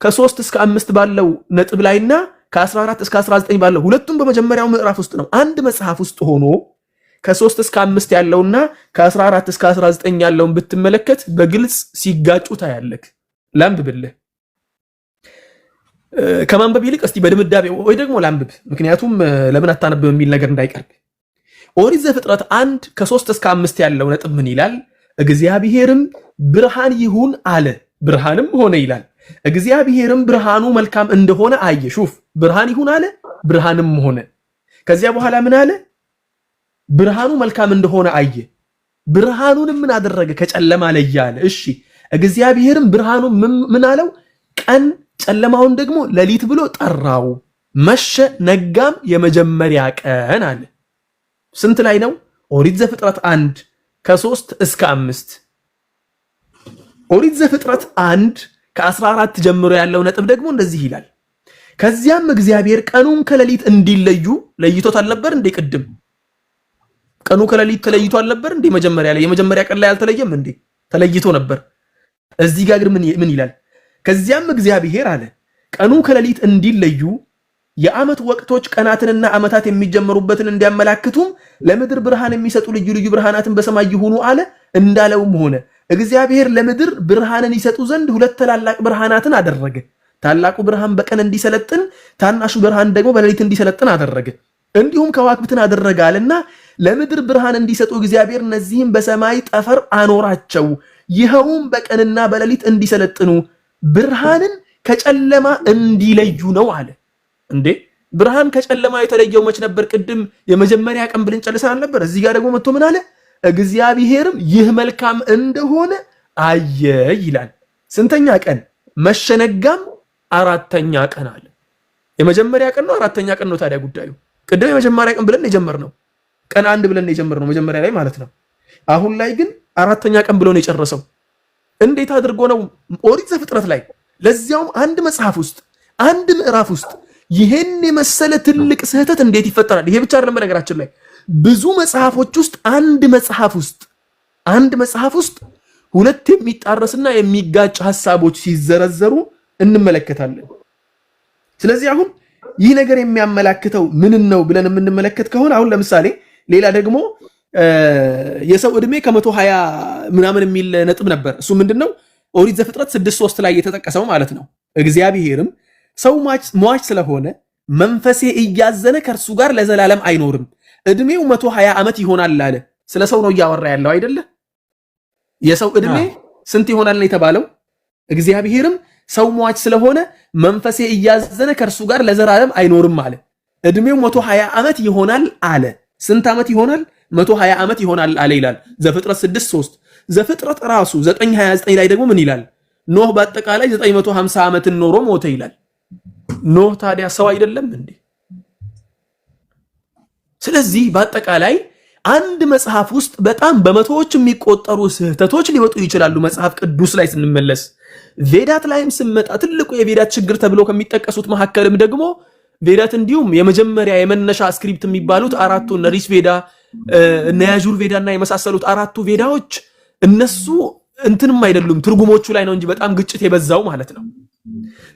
ከ3 እስከ 5 ባለው ነጥብ ላይና ከ14 እስከ 19 ባለው ሁለቱም በመጀመሪያው ምዕራፍ ውስጥ ነው። አንድ መጽሐፍ ውስጥ ሆኖ ከ3 እስከ 5 ያለውና ከ14 እስከ 19 ያለውን ብትመለከት በግልጽ ሲጋጩ ታያለክ። ላንብብልህ ከማንበብ ይልቅ እስቲ በድምዳቤ ወይ ደግሞ ላንብብ፣ ምክንያቱም ለምን አታነብብ የሚል ነገር እንዳይቀርብ። ኦሪት ዘፍጥረት 1 ከ3 እስከ 5 ያለው ነጥብ ምን ይላል? እግዚአብሔርም ብርሃን ይሁን አለ፣ ብርሃንም ሆነ ይላል። እግዚአብሔርም ብርሃኑ መልካም እንደሆነ አየ። ሹፍ፣ ብርሃን ይሁን አለ፣ ብርሃንም ሆነ። ከዚያ በኋላ ምን አለ? ብርሃኑ መልካም እንደሆነ አየ። ብርሃኑንም ምን አደረገ? ከጨለማ ለየ አለ። እሺ፣ እግዚአብሔርም ብርሃኑ ምን አለው? ቀን፣ ጨለማውን ደግሞ ሌሊት ብሎ ጠራው። መሸ ነጋም፣ የመጀመሪያ ቀን አለ። ስንት ላይ ነው? ኦሪት ዘፍጥረት 1 ከ3 እስከ 5። ኦሪት ዘፍጥረት 1 ከ14 ጀምሮ ያለው ነጥብ ደግሞ እንደዚህ ይላል። ከዚያም እግዚአብሔር ቀኑን ከሌሊት እንዲለዩ ለይቶት አልነበር እንዴ? ቅድም ቀኑ ከሌሊት ተለይቶ አልነበር እንዴ? መጀመሪያ ላይ የመጀመሪያ ቀን ላይ አልተለየም እንዴ? ተለይቶ ነበር። እዚህ ጋር ምን ይላል? ከዚያም እግዚአብሔር አለ ቀኑ ከሌሊት እንዲለዩ የዓመት ወቅቶች ቀናትንና ዓመታት የሚጀመሩበትን እንዲያመላክቱም ለምድር ብርሃን የሚሰጡ ልዩ ልዩ ብርሃናትን በሰማይ ይሁኑ አለ። እንዳለውም ሆነ። እግዚአብሔር ለምድር ብርሃንን ይሰጡ ዘንድ 2 ታላላቅ ብርሃናትን አደረገ። ታላቁ ብርሃን በቀን እንዲሰለጥን፣ ታናሹ ብርሃን ደግሞ በሌሊት እንዲሰለጥን አደረገ። እንዲሁም ከዋክብትን አደረገ አለና ለምድር ብርሃን እንዲሰጡ እግዚአብሔር እነዚህም በሰማይ ጠፈር አኖራቸው። ይኸውም በቀንና በሌሊት እንዲሰለጥኑ ብርሃንን ከጨለማ እንዲለዩ ነው አለ። እንዴ ብርሃን ከጨለማ የተለየው መች ነበር? ቅድም የመጀመሪያ ቀን ብለን ጨርሰናል ነበር። እዚህ ጋር ደግሞ መጥቶ ምን አለ? እግዚአብሔርም ይህ መልካም እንደሆነ አየ ይላል። ስንተኛ ቀን? መሸነጋም 4ኛ ቀን አለ። የመጀመሪያ ቀን ነው 4ኛ ቀን ነው ታዲያ ጉዳዩ? ቅድም የመጀመሪያ ቀን ብለን የጀመርነው ቀን 1 ብለን የጀመርነው መጀመሪያ ላይ ማለት ነው። አሁን ላይ ግን 4ኛ ቀን ብሎ ነው የጨረሰው። እንዴት አድርጎ ነው? ኦሪት ዘፍጥረት ላይ ለዚያውም አንድ መጽሐፍ ውስጥ አንድ ምዕራፍ ውስጥ ይሄን የመሰለ ትልቅ ስህተት እንዴት ይፈጠራል? ይሄ ብቻ አይደለም። በነገራችን ላይ ብዙ መጽሐፎች ውስጥ አንድ መጽሐፍ ውስጥ 2 የሚጣረስና የሚጋጭ ሐሳቦች ሲዘረዘሩ እንመለከታለን። ስለዚህ አሁን ይህ ነገር የሚያመላክተው ምን ነው ብለን የምንመለከት ከሆነ አሁን ለምሳሌ ሌላ ደግሞ የሰው ዕድሜ ከ120 ምናምን የሚል ነጥብ ነበር። እሱ ምንድነው? ኦሪት ዘፍጥረት 6:3 ላይ የተጠቀሰው ማለት ነው። እግዚአብሔርም ሰው ሟች ስለሆነ መንፈሴ እያዘነ ከእርሱ ጋር ለዘላለም አይኖርም፣ ዕድሜው 120 ዓመት ይሆናል አለ። ስለ ሰው ነው እያወራ ያለው አይደለ? የሰው ዕድሜ ስንት ይሆናል ነው የተባለው? እግዚአብሔርም ሰው ሟች ስለሆነ መንፈሴ እያዘነ ከእርሱ ጋር ለዘላለም አይኖርም አለ። ዕድሜው 120 ዓመት ይሆናል አለ። ስንት ዓመት ይሆናል? 120 ዓመት ይሆናል አለ ይላል ዘፍጥረት 6:3። ዘፍጥረት ራሱ 9:29 ላይ ደግሞ ምን ይላል? ኖህ በአጠቃላይ 950 ዓመትን ኖሮ ሞተ ይላል። ኖህ ታዲያ ሰው አይደለም እንዴ? ስለዚህ በአጠቃላይ አንድ መጽሐፍ ውስጥ በጣም በመቶዎች የሚቆጠሩ ስህተቶች ሊወጡ ይችላሉ። መጽሐፍ ቅዱስ ላይ ስንመለስ ቬዳት ላይም ስንመጣ ትልቁ የቬዳት ችግር ተብሎ ከሚጠቀሱት መካከልም ደግሞ ቬዳት እንዲሁም የመጀመሪያ የመነሻ ስክሪፕት የሚባሉት 4ቱ እነ ሪሽ ቬዳ እነ ያዡር ቬዳ እና የመሳሰሉት 4ቱ ቬዳዎች እነሱ እንትንም አይደሉም፣ ትርጉሞቹ ላይ ነው እንጂ በጣም ግጭት የበዛው ማለት ነው።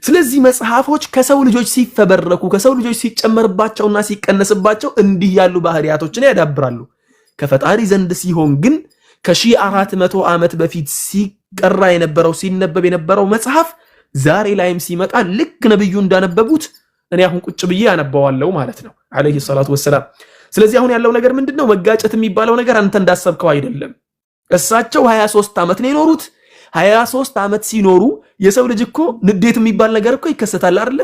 ስለዚህ መጽሐፎች ከሰው ልጆች ሲፈበረኩ ከሰው ልጆች ሲጨመርባቸውና ሲቀነስባቸው እንዲህ ያሉ ባህሪያቶችን ያዳብራሉ። ከፈጣሪ ዘንድ ሲሆን ግን ከ1400 ዓመት በፊት ሲቀራ የነበረው ሲነበብ የነበረው መጽሐፍ ዛሬ ላይም ሲመጣ ልክ ነብዩ እንዳነበቡት እኔ አሁን ቁጭ ብዬ ያነባዋለሁ ማለት ነው አለይሂ ሰላቱ ወሰላም። ስለዚህ አሁን ያለው ነገር ምንድነው? መጋጨት የሚባለው ነገር አንተ እንዳሰብከው አይደለም። እሳቸው 23 ዓመት ነው የኖሩት። 23 ዓመት ሲኖሩ የሰው ልጅ እኮ ንዴት የሚባል ነገር እኮ ይከሰታል አይደለ?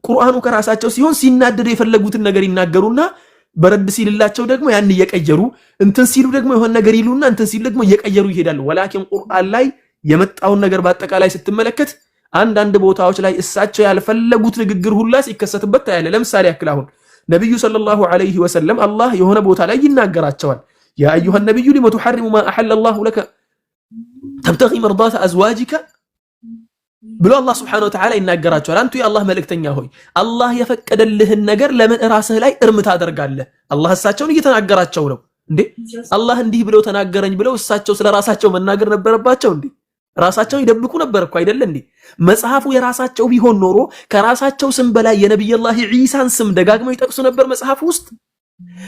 ቁርአኑ ከራሳቸው ሲሆን ሲናደዱ የፈለጉትን ነገር ይናገሩና በረድ ሲልላቸው ደግሞ ያን እየቀየሩ እንትን ሲሉ ደግሞ የሆነ ነገር ይሉና እንትን ሲሉ ደግሞ እየቀየሩ ይሄዳሉ። ወላኪን ቁርአን ላይ የመጣውን ነገር በአጠቃላይ ስትመለከት አንዳንድ ቦታዎች ላይ እሳቸው ያልፈለጉት ንግግር ሁላ ሲከሰትበት ታያለ። ለምሳሌ ያክል አሁን ነብዩ ሰለላሁ ዐለይሂ ወሰለም አላህ የሆነ ቦታ ላይ ይናገራቸዋል። ያ አዩሃ ነብዩ ሊመ ቱሐሪሙ ማ አሐለ አላሁ ለከ ተብተጊ መርዳተ አዝዋጅከ ብሎ አላህ ሱብሓነሁ ወተዓላ ይናገራቸዋል። አንቱ የአላህ መልእክተኛ ሆይ አላህ የፈቀደልህን ነገር ለምን ራስህ ላይ እርም ታደርጋለህ? አላህ እሳቸውን እየተናገራቸው ነው እንዴ። አላህ እንዲህ ብለው ተናገረኝ ብለው እሳቸው ስለራሳቸው መናገር ነበረባቸው እንዴ? ራሳቸውን ይደብቁ ነበር እኮ አይደለ እንዴ? መጽሐፉ የራሳቸው ቢሆን ኖሮ ከራሳቸው ስም በላይ የነብዩላህ ዒሳን ስም ደጋግመው ይጠቅሱ ነበር መጽሐፉ ውስጥ።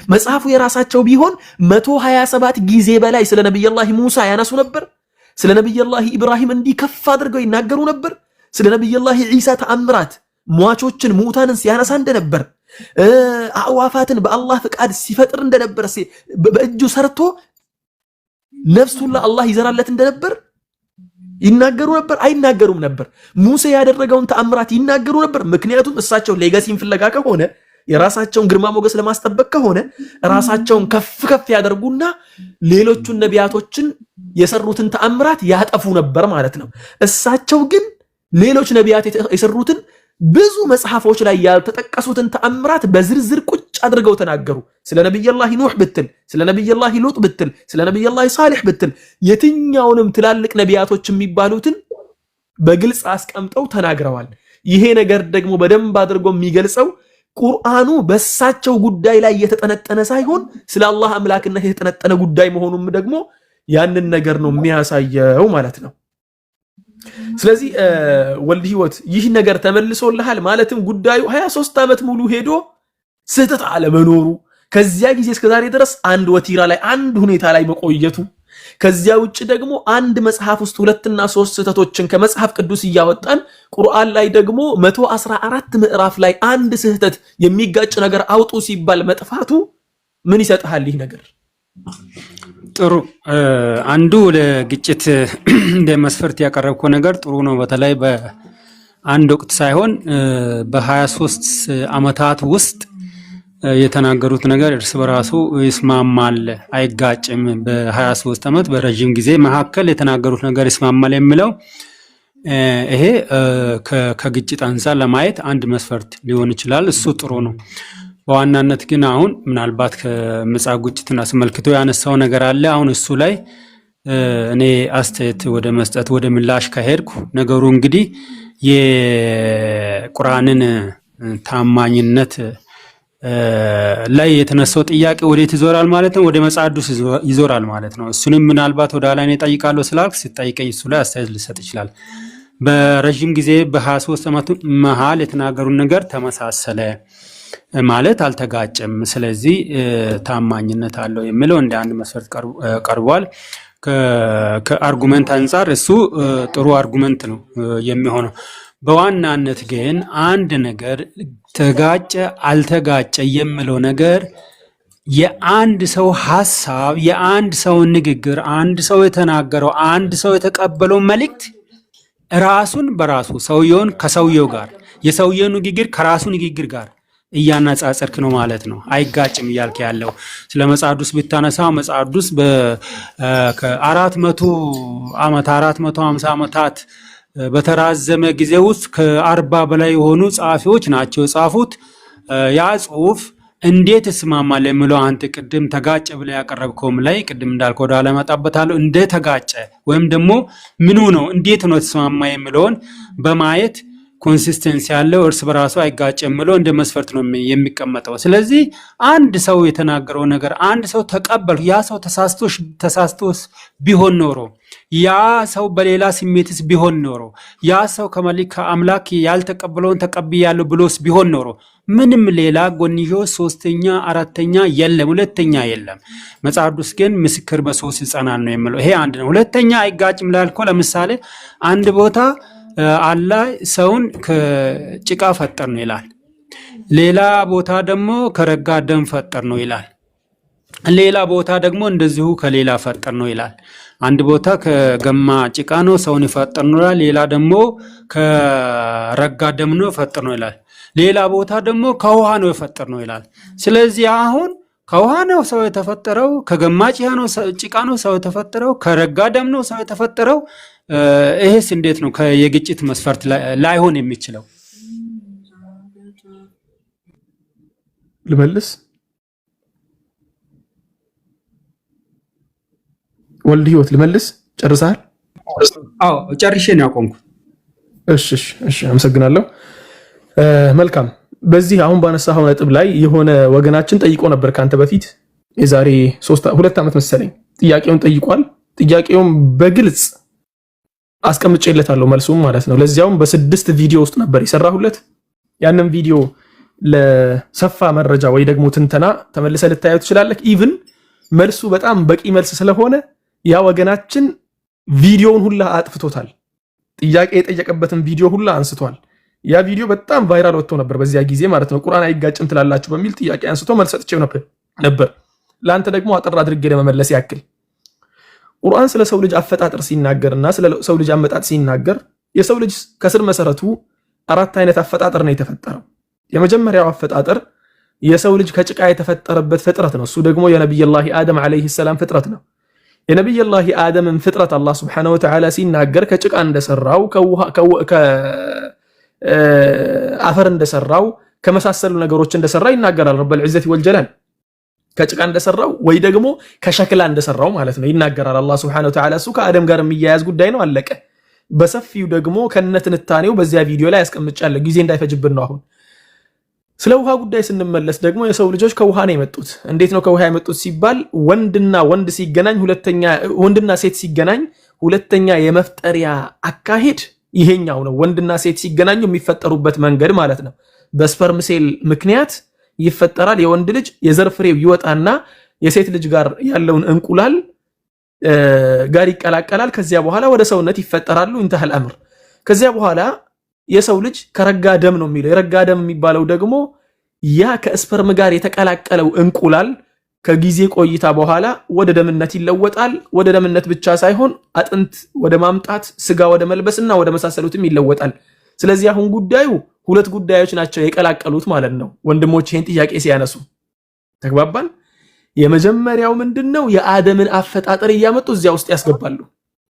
መጽሐፉ የራሳቸው ቢሆን 127 ጊዜ በላይ ስለ ነብዩላህ ሙሳ ያነሱ ነበር። ስለ ነብዩላህ ኢብራሂም እንዲህ ከፍ አድርገው ይናገሩ ነበር። ስለ ነብዩላህ ዒሳ ተአምራት ሟቾችን ሙታንን ሲያነሳ እንደነበር፣ አዕዋፋትን በአላህ ፍቃድ ሲፈጥር እንደነበር፣ በእጁ ሰርቶ ነፍሱን ለአላህ ይዘራለት እንደነበር ይናገሩ ነበር? አይናገሩም ነበር? ሙሴ ያደረገውን ተአምራት ይናገሩ ነበር? ምክንያቱም እሳቸው ሌጋሲን ፍለጋ ከሆነ የራሳቸውን ግርማ ሞገስ ለማስጠበቅ ከሆነ ራሳቸውን ከፍ ከፍ ያደርጉና ሌሎቹን ነቢያቶችን የሰሩትን ተአምራት ያጠፉ ነበር ማለት ነው። እሳቸው ግን ሌሎች ነቢያት የሰሩትን ብዙ መጽሐፎች ላይ ያልተጠቀሱትን ተአምራት በዝርዝር ቁጭ አድርገው ተናገሩ። ስለ ነብዩላህ ኑህ ብትል፣ ስለ ነብዩላህ ሉጥ ብትል፣ ስለ ነብዩላህ ሳሊህ ብትል የትኛውንም ትላልቅ ነቢያቶች የሚባሉትን በግልጽ አስቀምጠው ተናግረዋል። ይሄ ነገር ደግሞ በደንብ አድርጎ የሚገልጸው ቁርአኑ በሳቸው ጉዳይ ላይ የተጠነጠነ ሳይሆን ስለ አላህ አምላክነት የተጠነጠነ ጉዳይ መሆኑም ደግሞ ያንን ነገር ነው የሚያሳየው ማለት ነው። ስለዚህ ወልድ ህይወት ይህ ነገር ተመልሶልሃል ማለትም ጉዳዩ 23 ዓመት ሙሉ ሄዶ ስህተት አለመኖሩ ከዚያ ጊዜ እስከ ዛሬ ድረስ አንድ ወቲራ ላይ አንድ ሁኔታ ላይ መቆየቱ ከዚያ ውጭ ደግሞ አንድ መጽሐፍ ውስጥ 2 እና 3 ስህተቶችን ከመጽሐፍ ቅዱስ እያወጣን ቁርአን ላይ ደግሞ 114 ምዕራፍ ላይ አንድ ስህተት የሚጋጭ ነገር አውጡ ሲባል መጥፋቱ ምን ይሰጣል? ይህ ነገር ጥሩ አንዱ ለግጭት እንደ መስፈርት ያቀረብከው ነገር ጥሩ ነው። በተለይ በአንድ ወቅት ሳይሆን በ23 ዓመታት ውስጥ የተናገሩት ነገር እርስ በራሱ ይስማማል፣ አይጋጭም። በ23 ዓመት በረጅም ጊዜ መካከል የተናገሩት ነገር ይስማማል የሚለው ይሄ ከግጭት አንፃር ለማየት አንድ መስፈርት ሊሆን ይችላል። እሱ ጥሩ ነው። በዋናነት ግን አሁን ምናልባት ከምጽአት ግጭትን አስመልክቶ ያነሳው ነገር አለ። አሁን እሱ ላይ እኔ አስተያየት ወደ መስጠት ወደ ምላሽ ከሄድኩ ነገሩ እንግዲህ የቁርአንን ታማኝነት ላይ የተነሳው ጥያቄ ወዴት ይዞራል ማለት ነው? ወደ መጽሐፍ ቅዱስ ይዞራል ማለት ነው። እሱንም ምናልባት ወደ ኋላ እኔ እጠይቃለሁ ስላልክ ሲጠይቀኝ እሱ ላይ አስተያየት ልሰጥ ይችላል። በረጅም ጊዜ በ23 ዓመት መሃል የተናገሩን ነገር ተመሳሰለ ማለት አልተጋጨም። ስለዚህ ታማኝነት አለው የሚለው እንደ አንድ መስፈርት ቀርቧል። ከአርጉመንት አንፃር እሱ ጥሩ አርጉመንት ነው የሚሆነው። በዋናነት ግን አንድ ነገር ተጋጨ አልተጋጨ የሚለው ነገር የአንድ ሰው ሐሳብ፣ የአንድ ሰው ንግግር፣ አንድ ሰው የተናገረው፣ አንድ ሰው የተቀበለው መልእክት ራሱን በራሱ ሰውየውን ከሰውየው ጋር የሰውየው ንግግር ከራሱ ንግግር ጋር እያነጻጸርክ ነው ማለት ነው። አይጋጭም እያልክ ያለው ስለ መጽሐፍ ቅዱስ ብታነሳ መጽሐፍ ቅዱስ ከ400 ዓመት 450 ዓመታት በተራዘመ ጊዜ ውስጥ ከ40 በላይ የሆኑ ጸሐፊዎች ናቸው የጻፉት። ያ ጽሁፍ እንዴት እስማማል የሚለው አንተ ቅድም ተጋጨ ብለህ ያቀረብከውም ላይ ቅድም እንዳልከው ወደ አለማጣበታለሁ እንደ ተጋጨ ወይም ደግሞ ምኑ ነው እንዴት ነው ተስማማ የሚለውን በማየት ኮንሲስተንሲ ያለው እርስ በራሱ አይጋጭ የሚለው እንደ መስፈርት ነው የሚቀመጠው። ስለዚህ አንድ ሰው የተናገረው ነገር አንድ ሰው ተቀበል ያ ሰው ተሳስቶስ ቢሆን ኖሮ ያ ሰው በሌላ ስሜትስ ቢሆን ኖሮ ያ ሰው ከአምላክ ያልተቀበለውን ተቀብያለሁ ብሎስ ቢሆን ኖሮ ምንም ሌላ ጎንዮሽ ሶስተኛ አራተኛ የለም፣ ሁለተኛ የለም። መጽሐፍ ቅዱስ ግን ምስክር በሶስት ይጸናል ነው የሚለው። ይሄ አንድ ነው። ሁለተኛ አይጋጭም ላልከው ለምሳሌ አንድ ቦታ አላህ ሰውን ከጭቃ ፈጠር ነው ይላል። ሌላ ቦታ ደግሞ ከረጋ ደም ፈጠር ነው ይላል። ሌላ ቦታ ደግሞ እንደዚሁ ከሌላ ፈጠር ነው ይላል። አንድ ቦታ ከገማ ጭቃ ነው ሰውን ፈጠር ነው ይላል። ሌላ ደግሞ ከረጋ ደም ነው ፈጠር ነው ይላል። ሌላ ቦታ ደግሞ ከውሃ ነው የፈጠርነው ይላል። ስለዚህ አሁን ከውሃ ነው ሰው የተፈጠረው፣ ከገማጭ ጭቃ ነው ሰው የተፈጠረው፣ ከረጋ ደም ነው ሰው የተፈጠረው። ይሄስ እንዴት ነው የግጭት መስፈርት ላይሆን የሚችለው? ልመልስ። ወልድ ህይወት ልመልስ። ጨርሰሃል? አዎ ጨርሼ ነው ያቆምኩት። እሺ አመሰግናለሁ። መልካም። በዚህ አሁን ባነሳው ነጥብ ላይ የሆነ ወገናችን ጠይቆ ነበር ካንተ በፊት የዛሬ 2 ዓመት መሰለኝ። ጥያቄውን ጠይቋል። ጥያቄውን በግልጽ አስቀምጬለታለሁ መልሱም ማለት ነው። ለዚያውም በ6 ቪዲዮ ውስጥ ነበር የሰራሁለት። ያንን ቪዲዮ ለሰፋ መረጃ ወይ ደግሞ ትንተና ተመልሰ ልታየው ትችላለህ። ኢቭን መልሱ በጣም በቂ መልስ ስለሆነ ያ ወገናችን ቪዲዮውን ሁላ አጥፍቶታል። ጥያቄ የጠየቀበትን ቪዲዮ ሁላ አንስቷል። ያ ቪዲዮ በጣም ቫይራል ወጥቶ ነበር በዚያ ጊዜ ማለት ነው። ቁርአን አይጋጭም ትላላችሁ በሚል ጥያቄ አንስቶ መልስ ሰጥቼው ነበር። ለአንተ ደግሞ አጥር አድርጌ ለመመለስ ያክል ቁርአን ስለ ሰው ልጅ አፈጣጠር ሲናገርና ስለ ሰው ልጅ አመጣጥ ሲናገር የሰው ልጅ ከስር መሰረቱ 4 አይነት አፈጣጠር ነው የተፈጠረው። የመጀመሪያው አፈጣጠር የሰው ልጅ ከጭቃ የተፈጠረበት ፍጥረት ነው። እሱ ደግሞ የነብዩላህ አደም አለይሂ ሰላም ፍጥረት ነው። የነብዩላህ አደምን ፍጥረት አላህ Subhanahu Wa Ta'ala ሲናገር ከጭቃ እንደሰራው አፈር እንደሰራው ከመሳሰሉ ነገሮች እንደሰራ ይናገራል። ረብል ዒዘቲ ወልጀላል ከጭቃ እንደሰራው ወይ ደግሞ ከሸክላ እንደሰራው ማለት ነው ይናገራል አላህ Subhanahu Wa Ta'ala። እሱ ከአደም ጋር የሚያያዝ ጉዳይ ነው፣ አለቀ። በሰፊው ደግሞ ከነትንታኔው በዚያ ቪዲዮ ላይ ያስቀምጫለሁ ጊዜ እንዳይፈጅብን ነው። አሁን ስለ ውሃ ጉዳይ ስንመለስ ደግሞ የሰው ልጆች ከውሃ ነው የመጡት። እንዴት ነው ከውሃ የመጡት ሲባል ወንድና ሴት ሲገናኝ ሁለተኛ የመፍጠሪያ አካሄድ ይሄኛው ነው። ወንድና ሴት ሲገናኙ የሚፈጠሩበት መንገድ ማለት ነው። በስፐርም ሴል ምክንያት ይፈጠራል። የወንድ ልጅ የዘር ፍሬው ይወጣና የሴት ልጅ ጋር ያለውን እንቁላል ጋር ይቀላቀላል። ከዚያ በኋላ ወደ ሰውነት ይፈጠራሉ። እንተሃል አምር። ከዚያ በኋላ የሰው ልጅ ከረጋ ደም ነው የሚለው። የረጋ ደም የሚባለው ደግሞ ያ ከስፐርም ጋር የተቀላቀለው እንቁላል ከጊዜ ቆይታ በኋላ ወደ ደምነት ይለወጣል። ወደ ደምነት ብቻ ሳይሆን አጥንት ወደ ማምጣት፣ ስጋ ወደ መልበስና ወደ መሳሰሉትም ይለወጣል። ስለዚህ አሁን ጉዳዩ 2 ጉዳዮች ናቸው የቀላቀሉት ማለት ነው። ወንድሞች ይሄን ጥያቄ ሲያነሱ ተግባባን። የመጀመሪያው ምንድነው? የአደምን አፈጣጠር እያመጡ እዚያ ውስጥ ያስገባሉ።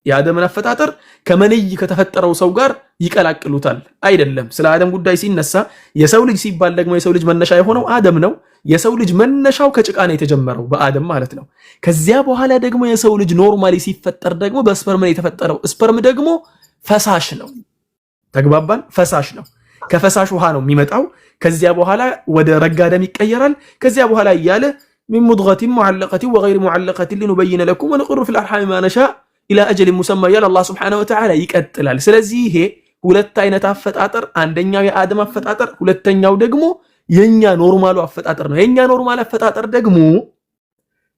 የአደምን አፈጣጠር ከመንይ ከተፈጠረው ሰው ጋር ይቀላቅሉታል። አይደለም። ስለ አደም ጉዳይ ሲነሳ የሰው ልጅ ሲባል ደግሞ የሰው ልጅ መነሻ የሆነው አደም ነው። የሰው ልጅ መነሻው ከጭቃ ነው የተጀመረው በአደም ማለት ነው። ከዚያ በኋላ ደግሞ የሰው ልጅ ኖርማሊ ሲፈጠር ደግሞ በስፐርም ነው የተፈጠረው። ስፐርም ደግሞ ፈሳሽ ነው። ተግባባን? ፈሳሽ ነው። ከፈሳሽ ውሃ ነው የሚመጣው። ከዚያ በኋላ ወደ ረጋ ደም ይቀየራል። ከዚያ በኋላ እያለ ሚን ሙድገቲን ሙዓለቀቲን ወገይሪ ሙዓለቀቲን ሊኑበይነ ለኩም ወነቅሩ ፊል አርሐሚ ማ ነሻእ ኢላ አጀል ሙሰማ እያለ አላህ Subhanahu Wa Ta'ala ይቀጥላል። ስለዚህ ይሄ 2 አይነት አፈጣጠር፣ አንደኛው የአደም አፈጣጠር፣ ሁለተኛው ደግሞ የኛ ኖርማሉ አፈጣጠር ነው። የኛ ኖርማል አፈጣጠር ደግሞ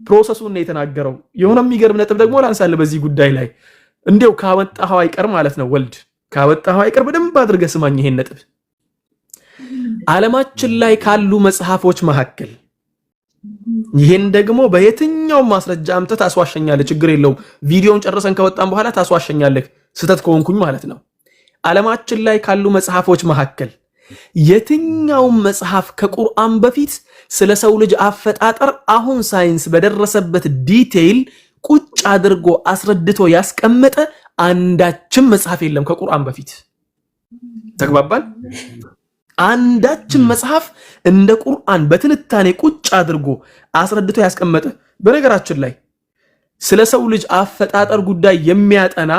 ፕሮሰሱን ነው የተናገረው። የሆነ የሚገርም ነጥብ ደግሞ ላንሳልህ በዚህ ጉዳይ ላይ እንዴው ካወጣኸው አይቀር ማለት ነው። ወልድ ካወጣኸው አይቀር በደንብ አድርገህ ስማኝ ይሄን ነጥብ። ዓለማችን ላይ ካሉ መጽሐፎች መካከል ይሄን ደግሞ በየትኛው ማስረጃ አምጥተህ ታስዋሸኛለህ፣ ችግር የለውም። ቪዲዮውን ጨርሰን ከወጣን በኋላ ታስዋሸኛለህ ስተት ከሆንኩኝ ማለት ነው። ዓለማችን ላይ ካሉ መጽሐፎች መካከል የትኛው መጽሐፍ ከቁርአን በፊት ስለ ሰው ልጅ አፈጣጠር አሁን ሳይንስ በደረሰበት ዲቴይል ቁጭ አድርጎ አስረድቶ ያስቀመጠ አንዳችም መጽሐፍ የለም ከቁርአን በፊት። ተግባባን? አንዳችም መጽሐፍ እንደ ቁርአን በትንታኔ ቁጭ አድርጎ አስረድቶ ያስቀመጠ። በነገራችን ላይ ስለ ሰው ልጅ አፈጣጠር ጉዳይ የሚያጠና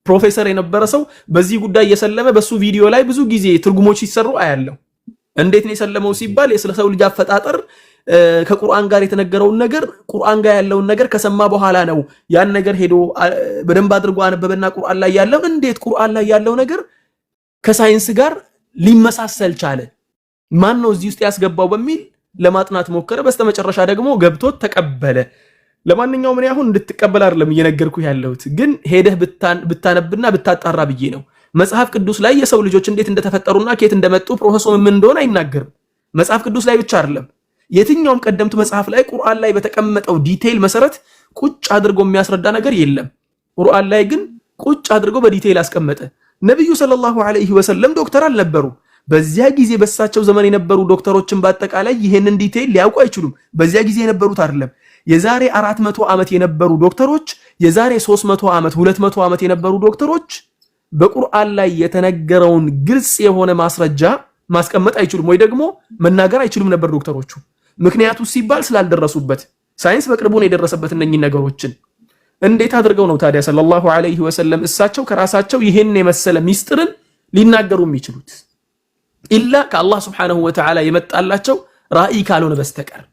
ፕሮፌሰር የነበረ ሰው በዚህ ጉዳይ የሰለመ በሱ ቪዲዮ ላይ ብዙ ጊዜ ትርጉሞች ሲሰሩ አያለው። እንዴት ነው የሰለመው ሲባል ስለ ሰው ልጅ አፈጣጠር ከቁርአን ጋር የተነገረውን ነገር ቁርአን ጋር ያለውን ነገር ከሰማ በኋላ ነው ያን ነገር ሄዶ በደንብ አድርጎ አነበበና ቁርአን ላይ ያለው እንዴት ቁርአን ላይ ያለው ነገር ከሳይንስ ጋር ሊመሳሰል ቻለ፣ ማን ነው እዚህ ውስጥ ያስገባው በሚል ለማጥናት ሞከረ። በስተመጨረሻ ደግሞ ገብቶት ተቀበለ። ለማንኛውም እኔ አሁን እንድትቀበል አይደለም እየነገርኩ ያለሁት፣ ግን ሄደህ ብታነብና ብታጣራ ብዬ ነው። መጽሐፍ ቅዱስ ላይ የሰው ልጆች እንዴት እንደተፈጠሩና ከየት እንደመጡ ፕሮሰሱ ምን እንደሆነ አይናገርም። መጽሐፍ ቅዱስ ላይ ብቻ አይደለም፣ የትኛውም ቀደምት መጽሐፍ ላይ ቁርአን ላይ በተቀመጠው ዲቴይል መሰረት ቁጭ አድርጎ የሚያስረዳ ነገር የለም። ቁርአን ላይ ግን ቁጭ አድርጎ በዲቴይል አስቀመጠ። ነብዩ ሰለላሁ ዐለይሂ ወሰለም ዶክተር አልነበሩ። በዚያ ጊዜ በሳቸው ዘመን የነበሩ ዶክተሮችን በአጠቃላይ ይሄንን ዲቴል ሊያውቁ አይችሉም። በዚያ ጊዜ የነበሩት አይደለም የዛሬ 400 ዓመት የነበሩ ዶክተሮች የዛሬ 300 ዓመት 200 ዓመት የነበሩ ዶክተሮች በቁርአን ላይ የተነገረውን ግልጽ የሆነ ማስረጃ ማስቀመጥ አይችሉም ወይ ደግሞ መናገር አይችሉም ነበር ዶክተሮቹ። ምክንያቱ ሲባል ስላልደረሱበት ሳይንስ በቅርቡ ነው የደረሰበት እነኚህ ነገሮችን። እንዴት አድርገው ነው ታዲያ ሰለላሁ ዐለይሂ ወሰለም እሳቸው ከራሳቸው ይሄን የመሰለ ሚስጥርን ሊናገሩ የሚችሉት? ኢላ ከአላህ ሱብሓነሁ ወተዓላ የመጣላቸው ራእይ ካልሆነ በስተቀር።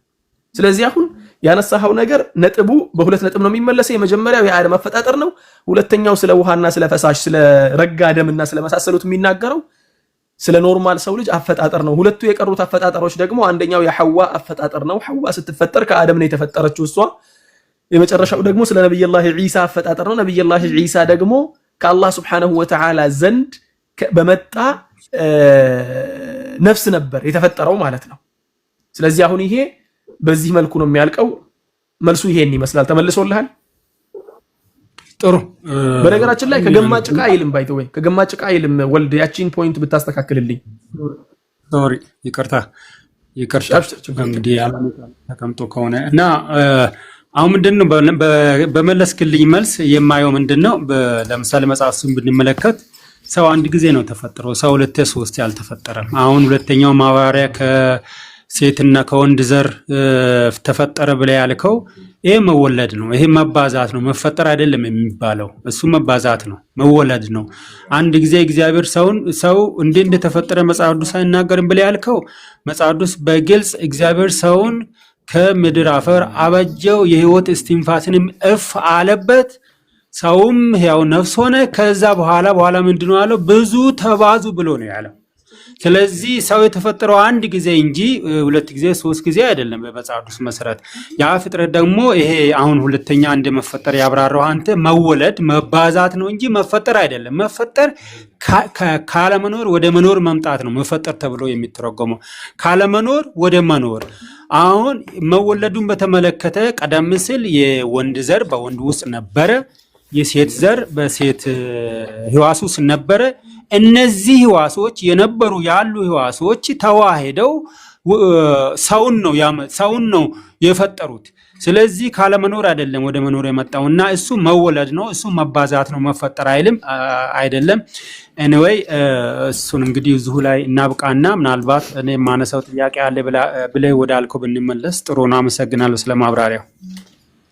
ስለዚህ አሁን ያነሳው ነገር ነጥቡ በሁለት ነጥብ ነው የሚመለሰው። የመጀመሪያው የአደም አፈጣጠር ነው። ሁለተኛው ስለ ውሃና ስለ ፈሳሽ ስለ ረጋ ደምና ስለ መሳሰሉት የሚናገረው ስለ ኖርማል ሰው ልጅ አፈጣጠር ነው። ሁለቱ የቀሩት አፈጣጠሮች ደግሞ አንደኛው የሐዋ አፈጣጠር ነው። ሐዋ ስትፈጠር ከአደም ነው የተፈጠረችው እሷ። የመጨረሻው ደግሞ ስለ ነብዩላህ ዒሳ አፈጣጠር ነው። ነብዩላህ ዒሳ ደግሞ ከአላህ ሱብሓነሁ ወተዓላ ዘንድ በመጣ ነፍስ ነበር የተፈጠረው ማለት ነው። ስለዚህ አሁን ይሄ በዚህ መልኩ ነው የሚያልቀው። መልሱ ይሄን ይመስላል። ተመልሶልሃል? ጥሩ። በነገራችን ላይ ከገማጭ ቃ አይልም ባይተወይ ከገማጭ ቃ አይልም። ወልድ ያቺን ፖይንት ብታስተካክልልኝ። ሶሪ ይቅርታ። እንግዲህ ተቀምጦ ከሆነ እና አሁን ምንድነው በመለስክልኝ መልስ የማየው ምንድነው ለምሳሌ መጽሐፍን ብንመለከት ሰው አንድ ጊዜ ነው ተፈጠረው። ሰው ሁለቴ ሶስቴ አልተፈጠረም። አሁን ሁለተኛው ማባሪያ ከሴትና ከወንድ ዘር ተፈጠረ ብለህ ያልከው ይሄ መወለድ ነው። ይሄ መባዛት ነው። መፈጠር አይደለም የሚባለው። እሱ መባዛት ነው፣ መወለድ ነው። አንድ ጊዜ እግዚአብሔር ሰው እንዴት እንደተፈጠረ መጽሐፍ ቅዱስ አይናገርም ብለህ ያልከው መጽሐፍ ቅዱስ በግልጽ እግዚአብሔር ሰውን ከምድር አፈር አበጀው፣ የህይወት እስትንፋስንም እፍ አለበት፣ ሰውም ሕያው ነፍስ ሆነ። ከዛ በኋላ ምንድነው ያለው? ብዙ ተባዙ ብሎ ነው ያለው። ስለዚህ ሰው የተፈጠረው አንድ ጊዜ እንጂ ሁለት ጊዜ ሶስት ጊዜ አይደለም በመጽሐፍ ቅዱስ መሰረት። ያ ፍጥረት ደግሞ ይሄ አሁን ሁለተኛ እንደመፈጠር ያብራራው አንተ መወለድ መባዛት ነው እንጂ መፈጠር አይደለም። መፈጠር ካለመኖር ወደ መኖር መምጣት ነው መፈጠር ተብሎ የሚተረጎመው፣ ካለመኖር ወደ መኖር። አሁን መወለዱን በተመለከተ ቀደም ሲል የወንድ ዘር በወንድ ውስጥ ነበረ፣ የሴት ዘር በሴት ህዋስ ውስጥ ነበረ። እነዚህ ህዋሶች የነበሩ ያሉ ህዋሶች ተዋህደው ሰውን ነው የፈጠሩት። ስለዚህ ካለመኖር አይደለም ወደ መኖር የመጣውና እሱ መወለድ ነው፣ እሱ መባዛት ነው፣ መፈጠር አይደለም። ኤኒዌይ እሱን እንግዲህ እዚሁ ላይ እናብቃና ምናልባት እኔ የማነሳው ጥያቄ አለ ብለህ ወደ አልከው ብንመለስ ጥሩ ነው። አመሰግናለሁ ስለማብራሪያው።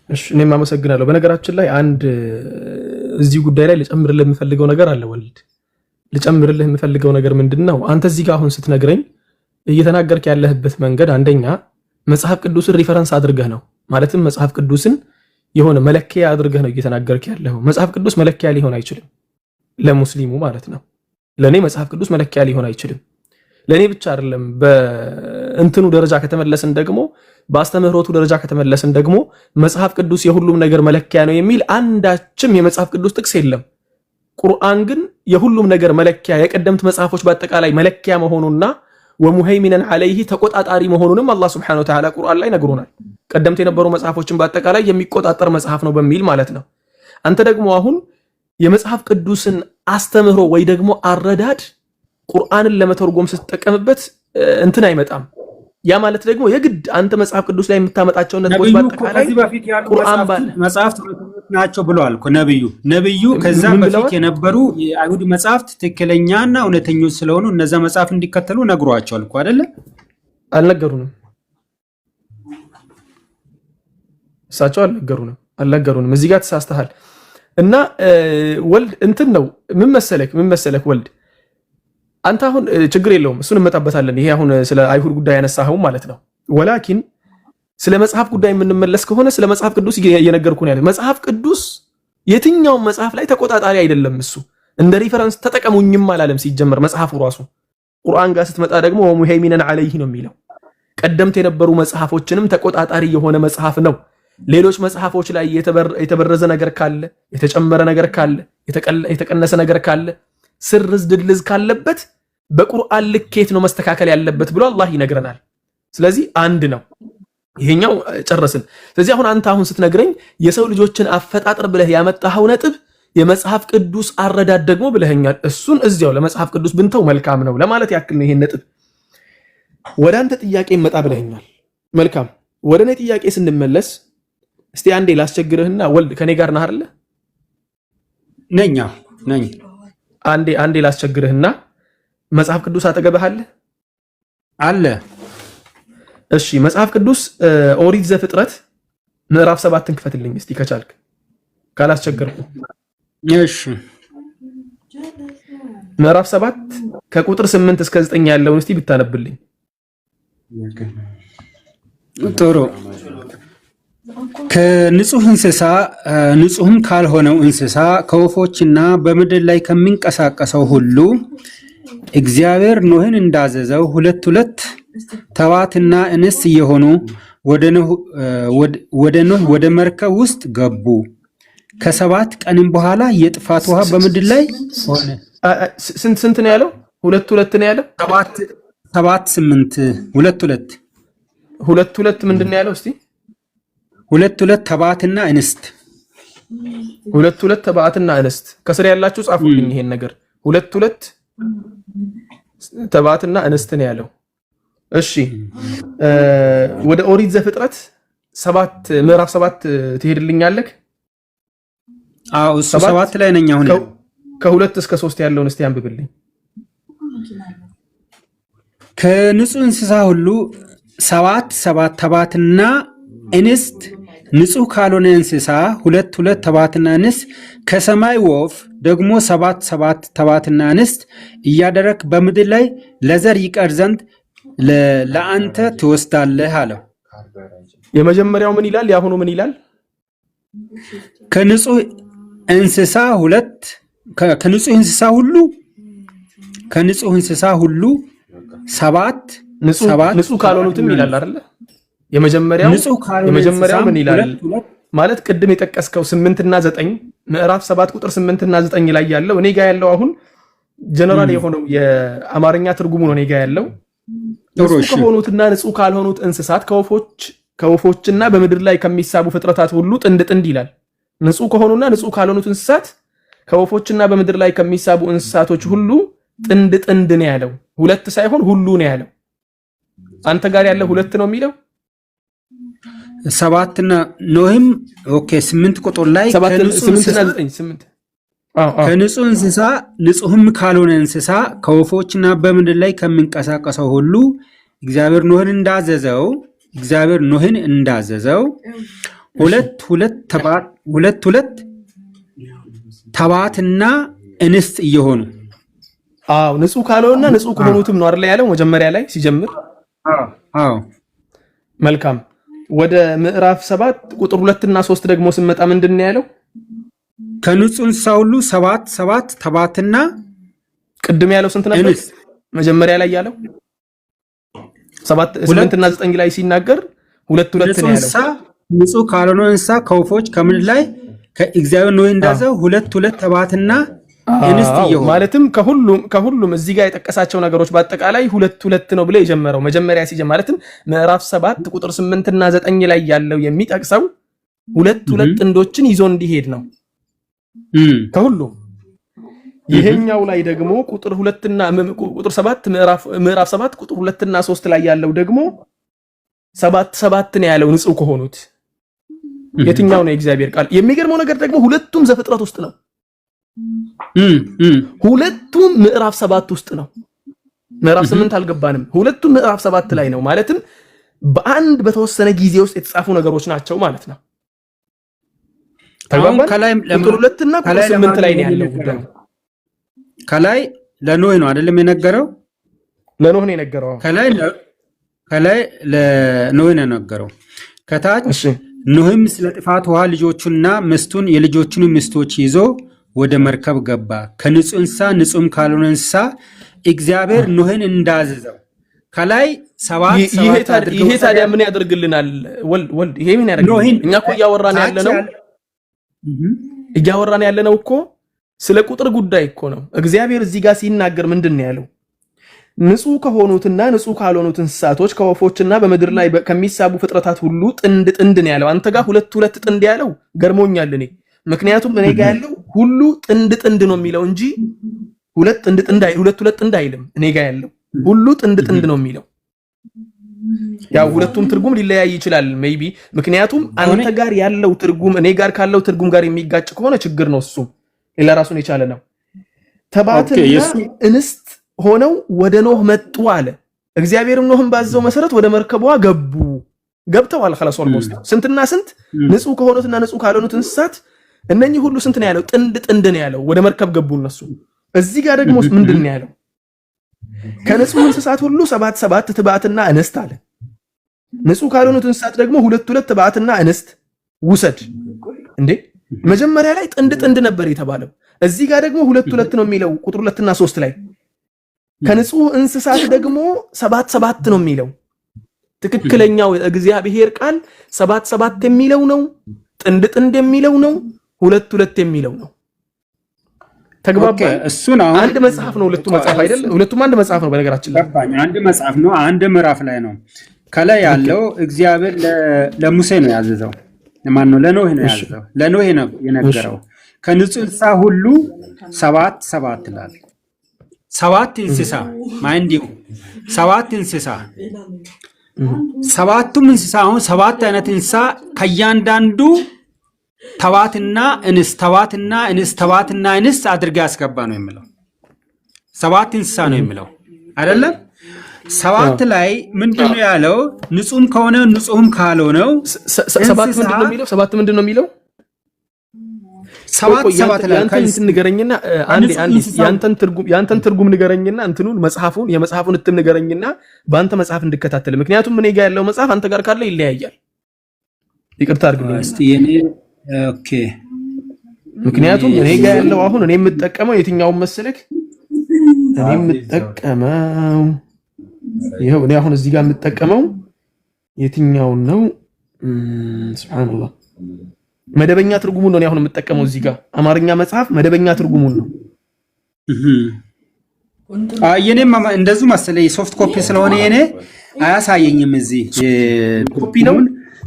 እሺ እኔም አመሰግናለሁ። በነገራችን ላይ አንድ እዚህ ጉዳይ ላይ ልጨምርልህ የምፈልገው ነገር አለ ወልድ። ልጨምርልህ የምፈልገው ነገር ምንድነው? አንተ እዚህ ጋር አሁን ስትነግረኝ እየተናገርክ ያለህበት መንገድ አንደኛ መጽሐፍ ቅዱስን ሪፈረንስ አድርገህ ነው። ማለትም መጽሐፍ ቅዱስን የሆነ መለኪያ አድርገህ ነው እየተናገርክ ያለኸው። መጽሐፍ ቅዱስ መለኪያ ሊሆን አይችልም ለሙስሊሙ ማለት ነው። ለኔ መጽሐፍ ቅዱስ መለኪያ ሊሆን አይችልም። ለኔ ብቻ አይደለም፣ በእንትኑ ደረጃ ከተመለስን ደግሞ በአስተምህሮቱ ደረጃ ከተመለስን ደግሞ መጽሐፍ ቅዱስ የሁሉም ነገር መለኪያ ነው የሚል አንዳችም የመጽሐፍ ቅዱስ ጥቅስ የለም። ቁርአን ግን የሁሉም ነገር መለኪያ የቀደምት መጽሐፎች በአጠቃላይ መለኪያ መሆኑና ወሙሃይሚነን ዐለይሂ ተቆጣጣሪ መሆኑንም አላህ ሱብሓነሁ ወተዓላ ቁርአን ላይ ነግሮናል። ቀደምት የነበሩ መጽሐፎችን በአጠቃላይ የሚቆጣጠር መጽሐፍ ነው በሚል ማለት ነው። አንተ ደግሞ አሁን የመጽሐፍ ቅዱስን አስተምህሮ ወይ ደግሞ አረዳድ ቁርአንን ለመተርጎም ስትጠቀምበት እንትን አይመጣም። ያ ማለት ደግሞ የግድ አንተ መጽሐፍ ቅዱስ ላይ የምታመጣቸው ነጥቦች በአጠቃላይ ቁርአን ባለ መጽሐፍት ናቸው ብለዋል እኮ ነብዩ። ከዛ በፊት የነበሩ የአይሁድ መጽሐፍት ትክክለኛና እውነተኞች ስለሆኑ እነዛ መጽሐፍ እንዲከተሉ ነግሯቸዋል እኮ አይደለ? አልነገሩንም። እሳቸው አልነገሩንም። እዚህ ጋር ተሳስተሃል። እና ወልድ እንትን ነው ምን መሰለክ ወልድ አንተ አሁን ችግር የለውም እሱን እንመጣበታለን። ይሄ አሁን ስለ አይሁድ ጉዳይ ያነሳኸው ማለት ነው። ወላኪን ስለ መጽሐፍ ጉዳይ የምንመለስ ከሆነ ስለ መጽሐፍ ቅዱስ እየነገርኩ ነው ያለው። መጽሐፍ ቅዱስ የትኛውም መጽሐፍ ላይ ተቆጣጣሪ አይደለም። እሱ እንደ ሪፈረንስ ተጠቀሙኝም አላለም ሲጀመር መጽሐፉ ራሱ። ቁርአን ጋር ስትመጣ ደግሞ ወሙሃይሚነን ዐለይሂ ነው የሚለው። ቀደምት የነበሩ መጽሐፎችንም ተቆጣጣሪ የሆነ መጽሐፍ ነው። ሌሎች መጽሐፎች ላይ የተበረዘ ነገር ካለ፣ የተጨመረ ነገር ካለ፣ የተቀነሰ ነገር ካለ፣ ስርዝ ድልዝ ካለበት በቁርአን ልኬት ነው መስተካከል ያለበት ብሎ አላህ ይነግረናል። ስለዚህ አንድ ነው። ይሄኛው ጨረስን። ስለዚህ አንተ አሁን ስትነግረኝ የሰው ልጆችን አፈጣጠር ብለህ ያመጣኸው ነጥብ የመጽሐፍ ቅዱስ አረዳድ ደግሞ ብለኸኛል። እሱን እዚያው ለመጽሐፍ ቅዱስ ብንተው መልካም ነው ለማለት ያክል ነው። ይሄን ነጥብ ወደ አንተ ጥያቄ መጣ ብለኸኛል። መልካም ወደ እኔ ጥያቄ ስንመለስ እስቲ አንዴ ላስቸግርህና ወልድ ከኔ ጋር ነህ አይደለ? ነኝ። አንዴ ላስቸግርህና መጽሐፍ ቅዱስ አጠገብህ አለ? እሺ መጽሐፍ ቅዱስ ኦሪት ዘፍጥረት ምዕራፍ 7ን ክፈትልኝ እስቲ ከቻልክ ካላስቸገርኩ። እሺ ምዕራፍ 7 ከቁጥር 8 እስከ 9 ያለውን እስቲ ብታነብልኝ። ጥሩ። ከንጹህ እንስሳ ንጹህም ካልሆነው እንስሳ ከወፎችና በምድር ላይ ከሚንቀሳቀሰው ሁሉ እግዚአብሔር ኖህን እንዳዘዘው ሁለት ተባትና እንስት እየሆኑ ወደ ኖህ ወደ መርከብ ውስጥ ገቡ። ከ7 ቀንም በኋላ የጥፋት ውሃ በምድር ላይ ሆነ። ስንት ነው ያለው? ሁለት ነው ያለው? 7 8 ሁለት ምንድን ነው ያለው? እስቲ ሁለት ተባትና እንስት ሁለት ተባትና እንስት ከስር ያላችሁ ጻፉልኝ ይሄን ነገር። ሁለት ተባትና እንስት ነው ያለው። እሺ ወደ ኦሪት ዘፍጥረት 7 ምዕራፍ 7 ትሄድልኛለህ? አዎ እሱ 7 ላይ ነኝ አሁን። ከ2 እስከ 3 ያለውን እስቲ አንብብልኝ። ከንጹህ እንስሳ ሁሉ 7 ተባትና እንስት፣ ንጹህ ካልሆነ እንስሳ ሁለት ተባትና እንስት፣ ከሰማይ ወፍ ደግሞ 7 ተባትና እንስት እያደረክ በምድር ላይ ለዘር ይቀር ዘንድ ለአንተ ትወስዳለህ አለው። የመጀመሪያው ምን ይላል? ያሁኑ ምን ይላል? ከንጹህ እንስሳ ሁሉ 7 ንጹህ ካልሆኑትም ይላል አይደለ? የመጀመሪያው ምን ይላል ማለት ቅድም የጠቀስከው 8 እና 9 ምዕራፍ 7 ቁጥር 8 እና 9 ላይ ያለው እኔ ጋር ያለው አሁን ጀነራል የሆነው የአማርኛ ትርጉሙ ነው እኔ ጋር ያለው። ንጹህ ከሆኑትና ንጹህ ካልሆኑት እንስሳት ከወፎችና በምድር ላይ ከሚሳቡ ፍጥረታት ሁሉ ጥንድ ይላል። ንጹህ ከሆኑና ንጹህ ካልሆኑት እንስሳት ከወፎችና በምድር ላይ ከሚሳቡ እንስሳቶች ሁሉ ጥንድ ነው ያለው። ሁለት ሳይሆን ሁሉ ነው ያለው። አንተ ጋር ያለው 2 ነው የሚለው 7 እና ኖህም 8 ቁጥር ላይ ከንጹህ እንስሳ ንጹህም ካልሆነ እንስሳ ከወፎችና በምድር ላይ ከሚንቀሳቀሰው ሁሉ እግዚአብሔር ኖህን እንዳዘዘው ሁለት ተባትና እንስት እየሆኑ ንጹህ ካልሆነና ንጹህ ከሆኑትም ነው አይደል ያለው መጀመሪያ ላይ ሲጀምር። መልካም ወደ ምዕራፍ 7 ቁጥር 2 እና 3 ደግሞ ስንመጣ ምንድን ነው ያለው? ከንጹህ እንስሳ ሁሉ 7 ተባትና ቅድም ያለው ስንት ነበር? መጀመሪያ ላይ ያለው 8 እና 9 ላይ ሲናገር 2 ነው ያለው። ንጹህ ካልሆነ እንስሳ ከወፎች ከምድር ላይ ከእግዚአብሔር ኖህ እንዳዘዘው ሁለት ተባትና እንስት እየሆኑ ማለትም ከሁሉም እዚህ ጋር የጠቀሳቸው ነገሮች በአጠቃላይ 2 ነው ብለ የጀመረው መጀመሪያ ሲጀምር ማለትም ምዕራፍ 7 ቁጥር 8 እና 9 ላይ ያለው የሚጠቅሰው 2 ጥንዶችን ይዞ እንዲሄድ ነው ከሁሉም። ይሄኛው ላይ ደግሞ ቁጥር 2 እና ቁጥር 7 ምዕራፍ 7 ቁጥር 2 እና 3 ላይ ያለው ደግሞ 7 ነው ያለው ንጹህ ከሆኑት። የትኛው ነው የእግዚአብሔር ቃል? የሚገርመው ነገር ደግሞ ሁለቱም ዘፍጥረት ውስጥ ነው። ሁለቱም ምዕራፍ 7 ውስጥ ነው። ምዕራፍ 8 አልገባንም። ሁለቱም ምዕራፍ 7 ላይ ነው። ማለትም በአንድ በተወሰነ ጊዜ ውስጥ የተጻፉ ነገሮች ናቸው ማለት ነው። ተግባባን? ቁጥር 2 እና ቁጥር 8 ላይ ነው ያለው ጉዳይ። ከላይ ለኖህ ነው አይደለም የነገረው? ለኖህ ነው የነገረው። ከላይ ለኖህ ነው የነገረው። ከታች ኖህም ስለ ጥፋት ውሃ ልጆቹና ሚስቱን የልጆቹን ሚስቶች ይዞ ወደ መርከብ ገባ። ከንጹህ እንስሳ ንጹህም ካልሆነ እንስሳ እግዚአብሔር ኖህን እንዳዘዘው። ከላይ 7 ይሄ ታዲያ ምን ያደርግልናል? ወልድ ይሄ ምን ያደርግልናል? እኛ እኮ እያወራን ያለነው እኮ ስለ ቁጥር ጉዳይ እኮ ነው። እግዚአብሔር እዚህ ጋር ሲናገር ምንድን ነው ያለው? ንጹህ ከሆኑትና ንጹህ ካልሆኑት እንስሳቶች ከወፎችና በምድር ላይ ከሚሳቡ ፍጥረታት ሁሉ ጥንድ ነው ያለው። አንተ ጋር 2 ጥንድ ያለው ገርሞኛል እኔ። ምክንያቱም እኔ ጋር ያለው ሁሉ ጥንድ ጥንድ ነው የሚለው እንጂ ሁለት ጥንድ አይልም። እኔ ጋር ያለው ሁሉ ጥንድ ጥንድ ነው የሚለው። ያው ሁለቱም ትርጉም ሊለያይ ይችላል ሜይቢ። ምክንያቱም አንተ ጋር ያለው ትርጉም እኔ ጋር ካለው ትርጉም ጋር የሚጋጭ ከሆነ ችግር ነው። እሱ ሌላ ራሱን የቻለ ነው። ተባትና እንስት ሆነው ወደ ኖህ መጡ አለ። እግዚአብሔርም ኖህን ባዘው መሰረት ወደ መርከቧ ገብተዋል። خلاص ኦልሞስት ስንትና ስንት ንጹህ ከሆኑትና ንጹህ ካልሆኑት እንስሳት እነኚህ ሁሉ ስንት ነው ያለው? ጥንድ ጥንድ ነው ያለው። ወደ መርከብ ገቡ እነሱ። እዚህ ጋር ደግሞ ምንድን ነው ያለው? ከንጹህ እንስሳት ሁሉ 7 ትባትና እንስት አለ። ንጹህ ካልሆኑት እንስሳት ደግሞ 2 ትባትና እንስት ውሰድ። እንዴ መጀመሪያ ላይ ጥንድ ጥንድ ነበር የተባለው። እዚህ ጋር ደግሞ 2 ነው የሚለው ቁጥር 2 እና 3 ላይ። ከንጹህ እንስሳት ደግሞ 7 ነው የሚለው። ትክክለኛው እግዚአብሔር ቃል 7 የሚለው ነው፣ ጥንድ ጥንድ የሚለው ነው፣ 2 የሚለው ነው። ተግባባ። እሱን አንድ መጽሐፍ ነው። ሁለቱም መጽሐፍ አይደል? ሁለቱም አንድ መጽሐፍ ነው። በነገራችን ላይ አንድ መጽሐፍ ነው። አንድ ምዕራፍ ላይ ነው። ከላይ ያለው እግዚአብሔር ለሙሴ ነው ያዘዘው። ለማን ነው? ለኖህ ነው ያዘዘው። ለኖህ ነው የነገረው። ከንጹህ እንስሳ ሁሉ 7 ይላል። 7 እንስሳ ማንዲው 7 እንስሳ 7ቱም እንስሳ አሁን 7 አይነት እንስሳ ከእያንዳንዱ ተባትና እንስት አድርጋ ያስገባ ነው የሚለው። 7 እንስሳ ነው የሚለው አይደለም። 7 ላይ ምንድነው ያለው? ንጹህም ከሆነ ንጹህም ካልሆነው 7 ምንድነው የሚለው? 7 ምንድነው የሚለው? 7 ላይ ያንተን ንገረኝና ያንተን ትርጉም ንገረኝና እንትኑን የመጽሐፉን እትም ንገረኝና በአንተ መጽሐፍ እንድከታተል። ምክንያቱም እኔ ጋር ያለው መጽሐፍ አንተ ጋር ካለ ይለያያል። ይቅርታ አድርግልኝ እስቲ የኔ ኦኬ። ምክንያቱም እኔ ጋር ያለው አሁን እኔ የምጠቀመው የትኛውን መሰለክ? እኔ የምጠቀመው ይሄው እኔ አሁን እዚህ ጋር የምጠቀመው የትኛውን ነው? ሱብሃንአላህ መደበኛ ትርጉሙን ነው አሁን የምጠቀመው እዚህ ጋር አማርኛ መጽሐፍ መደበኛ ትርጉሙን ነው። የኔም እንደዚሁ መሰለኝ ሶፍት ኮፒ ስለሆነ የኔ አያሳየኝም። እዚህ ኮፒ ነው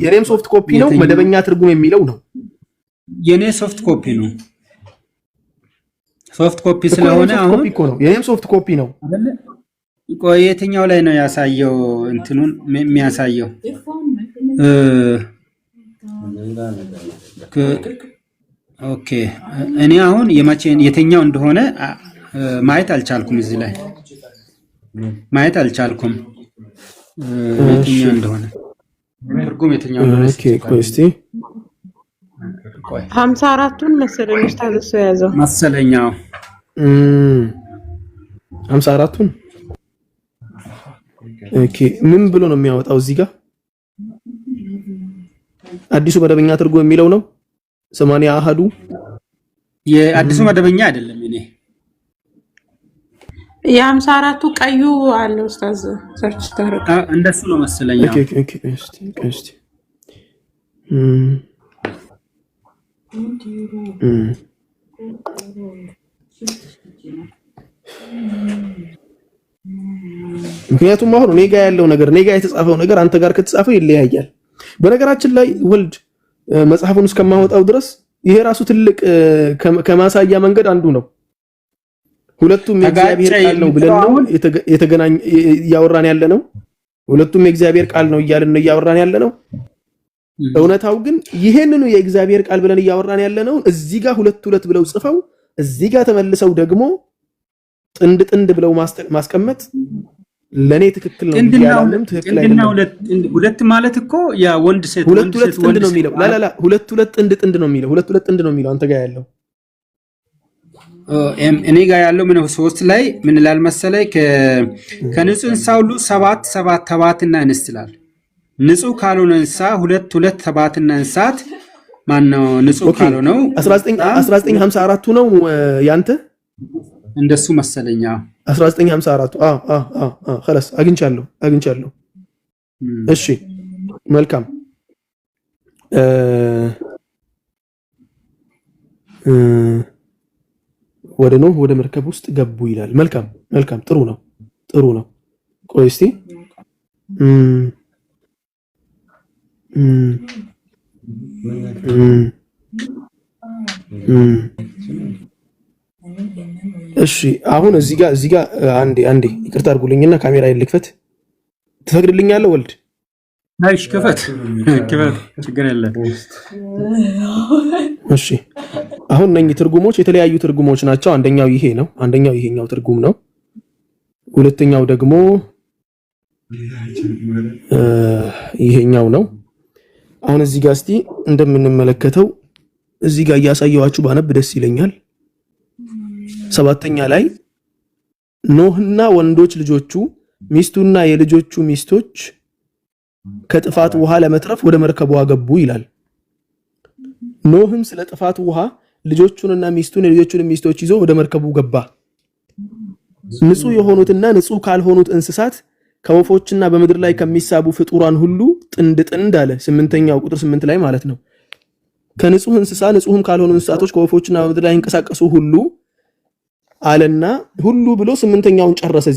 የኔም ሶፍት ኮፒ ነው። መደበኛ ትርጉም የሚለው ነው የኔ ሶፍት ኮፒ ነው። ሶፍት ኮፒ ስለሆነ አሁን ኮፒ ነው የኔም ሶፍት ኮፒ ነው። ቆይ የትኛው ላይ ነው ያሳየው? እንትኑን የሚያሳየው ኦኬ። እኔ አሁን የትኛው እንደሆነ ማየት አልቻልኩም። እዚህ ላይ ማየት አልቻልኩም የትኛው እንደሆነ ትርጉም የትኛው እንደሆነ። ኦኬ ቆይ እስቲ 54ቱን መሰለኝ ኡስታዝ ያዘው መሰለኛው 54ቱን። ኦኬ ምን ብሎ ነው የሚያወጣው እዚህ ጋር? አዲሱ መደበኛ ትርጉም የሚለው ነው 80 አሃዱ። የአዲሱ መደበኛ አይደለም። እኔ የ54ቱ ቀዩ አለ ኡስታዝ ሰርች ታረጋ እንደሱ ነው መሰለኝ። ኦኬ ኦኬ እስቲ ምክንያቱም አሁን እኔ ጋር ያለው ነገር እኔ ጋር የተጻፈው ነገር አንተ ጋር ከተጻፈው ይለያያል። በነገራችን ላይ ወልድ መጽሐፉን እስከማወጣው ድረስ ይሄ ራሱ ትልቅ ከማሳያ መንገድ አንዱ ነው። ሁለቱም የእግዚአብሔር ቃል ነው ብለን ነው የተገናኘ ያወራን ያለ ነው። ሁለቱም የእግዚአብሔር ቃል ነው እያልን ነው ያወራን ያለ ነው። እውነታው ግን ይሄንኑ የእግዚአብሔር ቃል ብለን ያወራን ያለ ነው። እዚህ ጋር 2 ብለው ጽፈው እዚህ ጋር ተመልሰው ደግሞ ጥንድ ብለው ማስቀመጥ ለኔ ትክክል ነው ያላለም ትክክል አይደለም። ሁለት ማለት እኮ ያ ወንድ ሴት ጥንድ ነው የሚለው። ላላ 2 ጥንድ ነው የሚለው። 2 ጥንድ ነው የሚለው አንተ ጋር ያለው። እኔ ጋር ያለው ምን 3 ላይ ምን ይላል መሰለኝ? ከንጹህ እንስሳ ሁሉ 7 ተባትና እንስት ይላል። ንጹህ ካልሆነ እንስሳ 2 ተባትና እንስሳት ማነው? ንጹህ ካልሆነው 1954 ነው ያንተ እንደሱ መሰለኛ 1954 خلاص አግኝቻለሁ። እሺ መልካም ወደ መርከብ ውስጥ ገቡ ይላል። መልካም ጥሩ ነው። ቆይ እስቲ እሺ አሁን እዚህ ጋር አንዴ ይቅርታ አድርጉልኝና ካሜራ ልክፈት። ትፈቅድልኛለህ ወልድ? አይሽ ክፈት ችግር የለም። እሺ አሁን እነኚህ ትርጉሞች የተለያዩ ትርጉሞች ናቸው። አንደኛው ይሄ ነው፣ አንደኛው ይሄኛው ትርጉም ነው። ሁለተኛው ደግሞ ይሄኛው ነው። አሁን እዚህ ጋር እስቲ እንደምንመለከተው እዚህ ጋር እያሳየዋችሁ ባነብ ደስ ይለኛል። 7ኛ ላይ ኖህና ወንዶች ልጆቹ ሚስቱና የልጆቹ ሚስቶች ከጥፋት ውሃ ለመትረፍ ወደ መርከቧ ገቡ ይላል። ኖህም ስለ ጥፋት ውሃ ልጆቹንና ሚስቱን የልጆቹን ሚስቶች ይዞ ወደ መርከቡ ገባ። ንጹህ የሆኑትና ንጹህ ካልሆኑት እንስሳት ከወፎችና በምድር ላይ ከሚሳቡ ፍጡራን ሁሉ ጥንድ ጥንድ አለ። 8ኛው ቁጥር 8 ላይ ማለት ነው። ከንጹህ እንስሳ ንጹህም ካልሆኑ እንስሳቶች ከወፎችና በምድር ላይ እንቀሳቀሱ ሁሉ አለና ሁሉ ብሎ 8ኛውን ጨረሰ።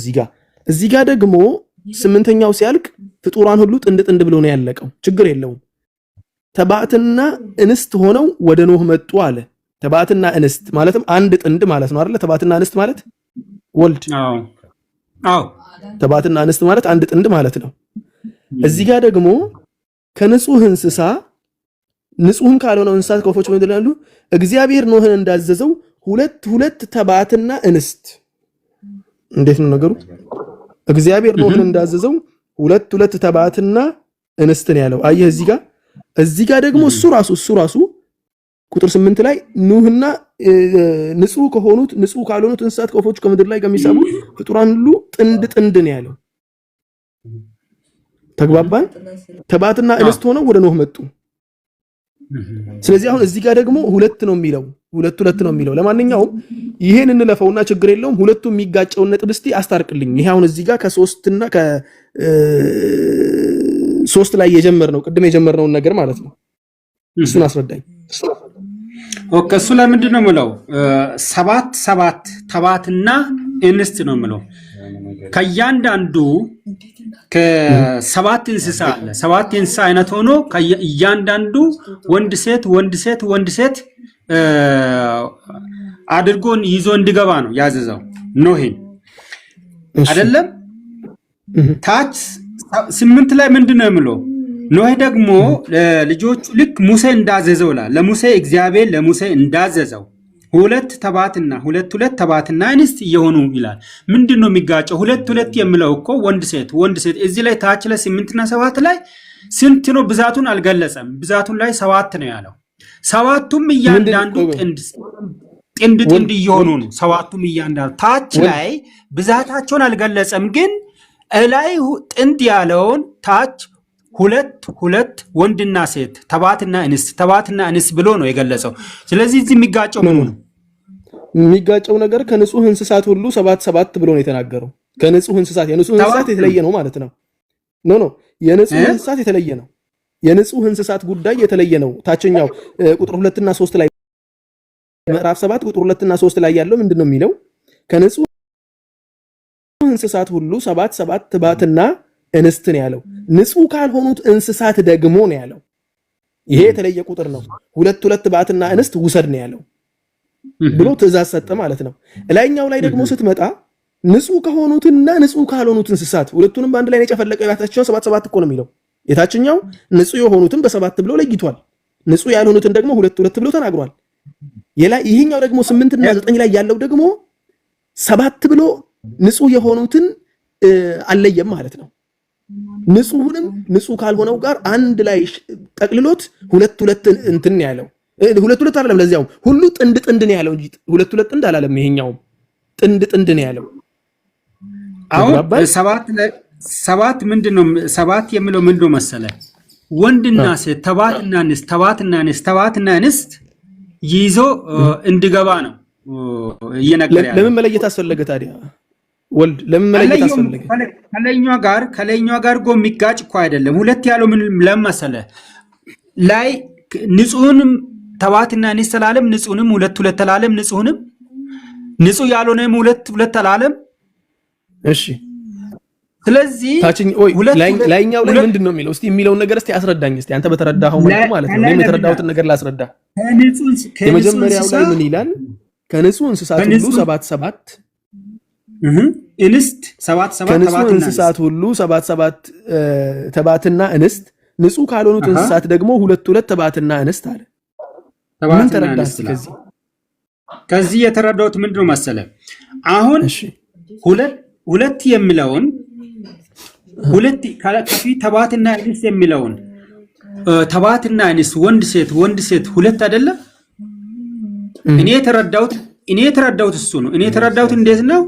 እዚህ ጋር ደግሞ 8ኛው ሲያልቅ ፍጡራን ሁሉ ጥንድ ጥንድ ብሎ ነው ያለቀው። ችግር የለውም። ተባዕትና እንስት ሆነው ወደ ኖህ መጡ አለ። ተባዕትና እንስት ማለትም አንድ ጥንድ ማለት ነው አይደል? ተባዕትና እንስት ማለት ወልድ። አዎ ተባዕትና እንስት ማለት አንድ ጥንድ ማለት ነው። እዚህ ጋር ደግሞ ከንጹህ እንስሳ ንጹህም ካልሆነው እንስሳት ከወፎች በምድር ያሉ እግዚአብሔር ኖህን እንዳዘዘው ሁለት ተባዕትና እንስት። እንዴት ነው ነገሩ? እግዚአብሔር ኖህን እንዳዘዘው ሁለት ተባዕትና እንስት ነው ያለው። አየህ እዚህ ጋር ደግሞ እሱ ራሱ ቁጥር 8 ላይ ኑህና ንጹህ ከሆኑት ንጹህ ካልሆኑት እንስሳት ከወፎች ከምድር ላይ ከሚሳቡ ፍጡራን ሁሉ ጥንድ ጥንድ ነው ያለው። ተግባባን? ተባዕትና እንስት ሆነው ወደ ኖህ መጡ። ስለዚህ አሁን እዚህ ጋር ደግሞ ሁለት ነው የሚለው። ለማንኛውም ይሄን እንለፈውና ችግር የለውም። ሁለቱ የሚጋጨውን ነጥብ እስቲ አስታርቅልኝ። ይሄ አሁን እዚህ ጋር ከ3 ላይ የጀመርነው ቅድም የጀመርነውን ነገር ማለት ነው። እሱን አስረዳኝ። ኦኬ እሱ ለምንድን ነው የምለው? 7 ተባዕትና እንስት ነው የምለው። ከእያንዳንዱ ከ7 እንስሳ አለ። 7 እንስሳ አይነት ሆኖ እያንዳንዱ ወንድ ሴት አድርጎን ይዞ እንዲገባ ነው ያዘዘው ኖህን አይደለም። ታች 8 ላይ ምንድን ነው የምለው? ኖህ ደግሞ ልጆቹ ልክ ሙሴ እንዳዘዘው ለሙሴ እግዚአብሔር ለሙሴ እንዳዘዘው ሁለት ተባዕትና እንስት እየሆኑ ይላል። ምንድን ነው የሚጋጨው? ሁለት የሚለው እኮ ወንድ ሴት። እዚህ ላይ ታች ላይ 8 እና 7 ላይ ስንት ነው ብዛቱን አልገለጸም። ብዛቱን ላይ 7 ነው ያለው። 7ቱም እያንዳንዱ ጥንድ እየሆኑ ነው። 7ቱም እያንዳንዱ ታች ላይ ብዛታቸውን አልገለጸም። ግን እላይ ጥንድ ያለውን ታች ሁለት ወንድና ሴት ተባዕትና እንስት ብሎ ነው የገለጸው። ስለዚህ እዚህ የሚጋጨው ምኑ ነው? የሚጋጨው ነገር ከንጹህ እንስሳት ሁሉ 7 ብሎ ነው የተናገረው። ከንጹህ እንስሳት የንጹህ እንስሳት የተለየ ነው ማለት ነው። የንጹህ እንስሳት የተለየ ነው። የንጹህ እንስሳት ጉዳይ የተለየ ነው። ታችኛው ቁጥር 2 እና 3 ላይ ምዕራፍ 7 ቁጥር 2 እና 3 ላይ ያለው ምንድነው የሚለው? ከንጹህ እንስሳት ሁሉ 7 ተባዕትና እንስት ነው ያለው። ንጹህ ካልሆኑት እንስሳት ደግሞ ነው ያለው። ይሄ የተለየ ቁጥር ነው። ሁለት ተባዕትና እንስት ውሰድ ነው ያለው ብሎ ትእዛዝ ሰጠ ማለት ነው። ላይኛው ላይ ደግሞ ስትመጣ ንጹህ ከሆኑትና ንጹህ ካልሆኑት እንስሳት ሁለቱንም በአንድ ላይ ነው የጨፈለቀው። ያታቸው 7 እኮ ነው የሚለው። የታችኛው ንጹህ የሆኑትን በ7 ብሎ ለይቷል። ንጹህ ያልሆኑትን ደግሞ ሁለት ብሎ ተናግሯል። ይሄኛው ደግሞ 8 እና 9 ላይ ያለው ደግሞ 7 ብሎ ንጹህ የሆኑትን አልለየም ማለት ነው። ንጹህንም ንጹህ ካልሆነው ጋር አንድ ላይ ጠቅልሎት ሁለት እንትን ያለው ሁለት አይደለም። ለዚያው ሁሉ ጥንድ ነው ያለው እንጂ ሁለት ጥንድ አላለም። ይሄኛው ጥንድ ነው ያለው። አሁን 7 ምንድነው? 7 የሚለው ምንድነው መሰለ? ወንድና ሴት ተባዕትና እንስት ይዞ እንዲገባ ነው እየነገረ ያለው። ለምን መለየት አስፈለገ ታዲያ? ወልድ ለምን መለየት አስፈለገ? ከላይኛው ጋር የሚጋጭ እኮ አይደለም። ሁለት ያለው ምን ለመሰለ ላይ ንጹህንም ተባዕትና እንስት ተላለም፣ ንጹህንም ሁለት ተላለም፣ ንጹህ ያልሆነም ሁለት ተላለም። እሺ ስለዚህ ላይኛው ላይ ምንድነው የሚለው? እስቲ የሚለውን ነገር እስቲ አስረዳኝ። እስቲ አንተ በተረዳኸው መልኩ ማለት ነው። እኔ የተረዳሁትን ነገር ላስረዳ። የመጀመሪያው ላይ ምን ይላል? ከንጹህ እንስሳት ሁሉ 77 እንስት 77 ከንጹህ እንስሳት ሁሉ 77 ተባትና እንስት፣ ንጹህ ካልሆኑት እንስሳት ደግሞ 2 ተባትና እንስት አለ። ምን ተረዳህ? ከዚህ የተረዳሁት ምንድነው መሰለ? አሁን ሁለት የሚለውን ሁለት ከፊት ተባትና እንስት የሚለውን ተባትና እንስት ወንድ ሴት ሁለት አይደለም። እኔ የተረዳሁት እሱ ነው። እኔ የተረዳሁት እንዴት ነው?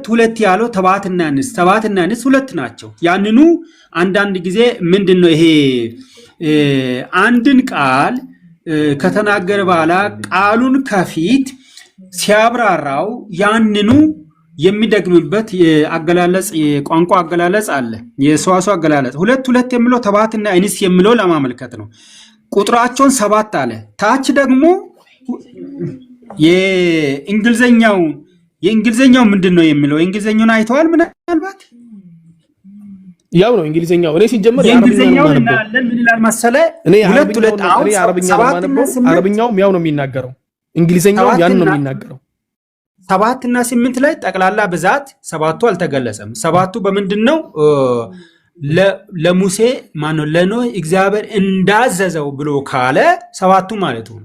ሁለት ያለው ተባትና እንስት ሁለት ናቸው። ያንኑ አንዳንድ ጊዜ ምንድነው ይሄ አንድን ቃል ከተናገረ በኋላ ቃሉን ከፊት ሲያብራራው ያንኑ የሚደግምበት የአገላለጽ የቋንቋ አገላለጽ አለ። የሰዋሰው አገላለጽ ሁለት የሚለው ተባትና እንስት የሚለው ለማመልከት ነው። ቁጥራቸውን 7 አለ። ታች ደግሞ የእንግሊዘኛው ምንድነው የሚለው? የእንግሊዘኛውን አይተዋል ምናልባት? ያው ነው እንግሊዘኛው። እኔ ሲጀመር የእንግሊዘኛው እናያለን። ምን ይላል መሰለ? አረብኛውም ያው ነው የሚናገረው፣ እንግሊዘኛው ያን ነው የሚናገረው። 7 እና 8 ላይ ጠቅላላ ብዛት 7ቱ አልተገለጸም። 7ቱ በምንድነው? ለሙሴ ማነው ለኖህ እግዚአብሔር እንዳዘዘው ብሎ ካለ 7ቱ ማለት ነው።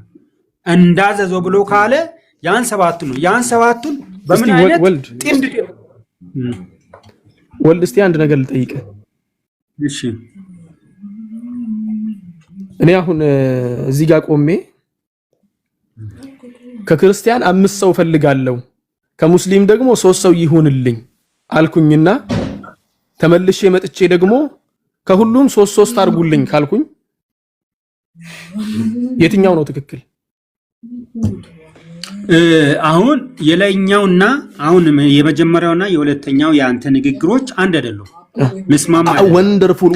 እንዳዘዘው ብሎ ካለ ያን 7ቱ ነው። ያን 7ቱን በምን አይነት ጥንድ ወልድ እስቲ አንድ ነገር ልጠይቅህ። እሺ እኔ አሁን እዚህ ጋር ቆሜ ከክርስቲያን 5 ሰው ፈልጋለሁ ከሙስሊም ደግሞ 3 ሰው ይሁንልኝ አልኩኝና ተመልሼ መጥቼ ደግሞ ከሁሉም 3 አርጉልኝ ካልኩኝ የትኛው ነው ትክክል? አሁን የላይኛውና አሁን የመጀመሪያውና የሁለተኛው የአንተ ንግግሮች አንድ አይደሉም። መስማማ ወንደርፉል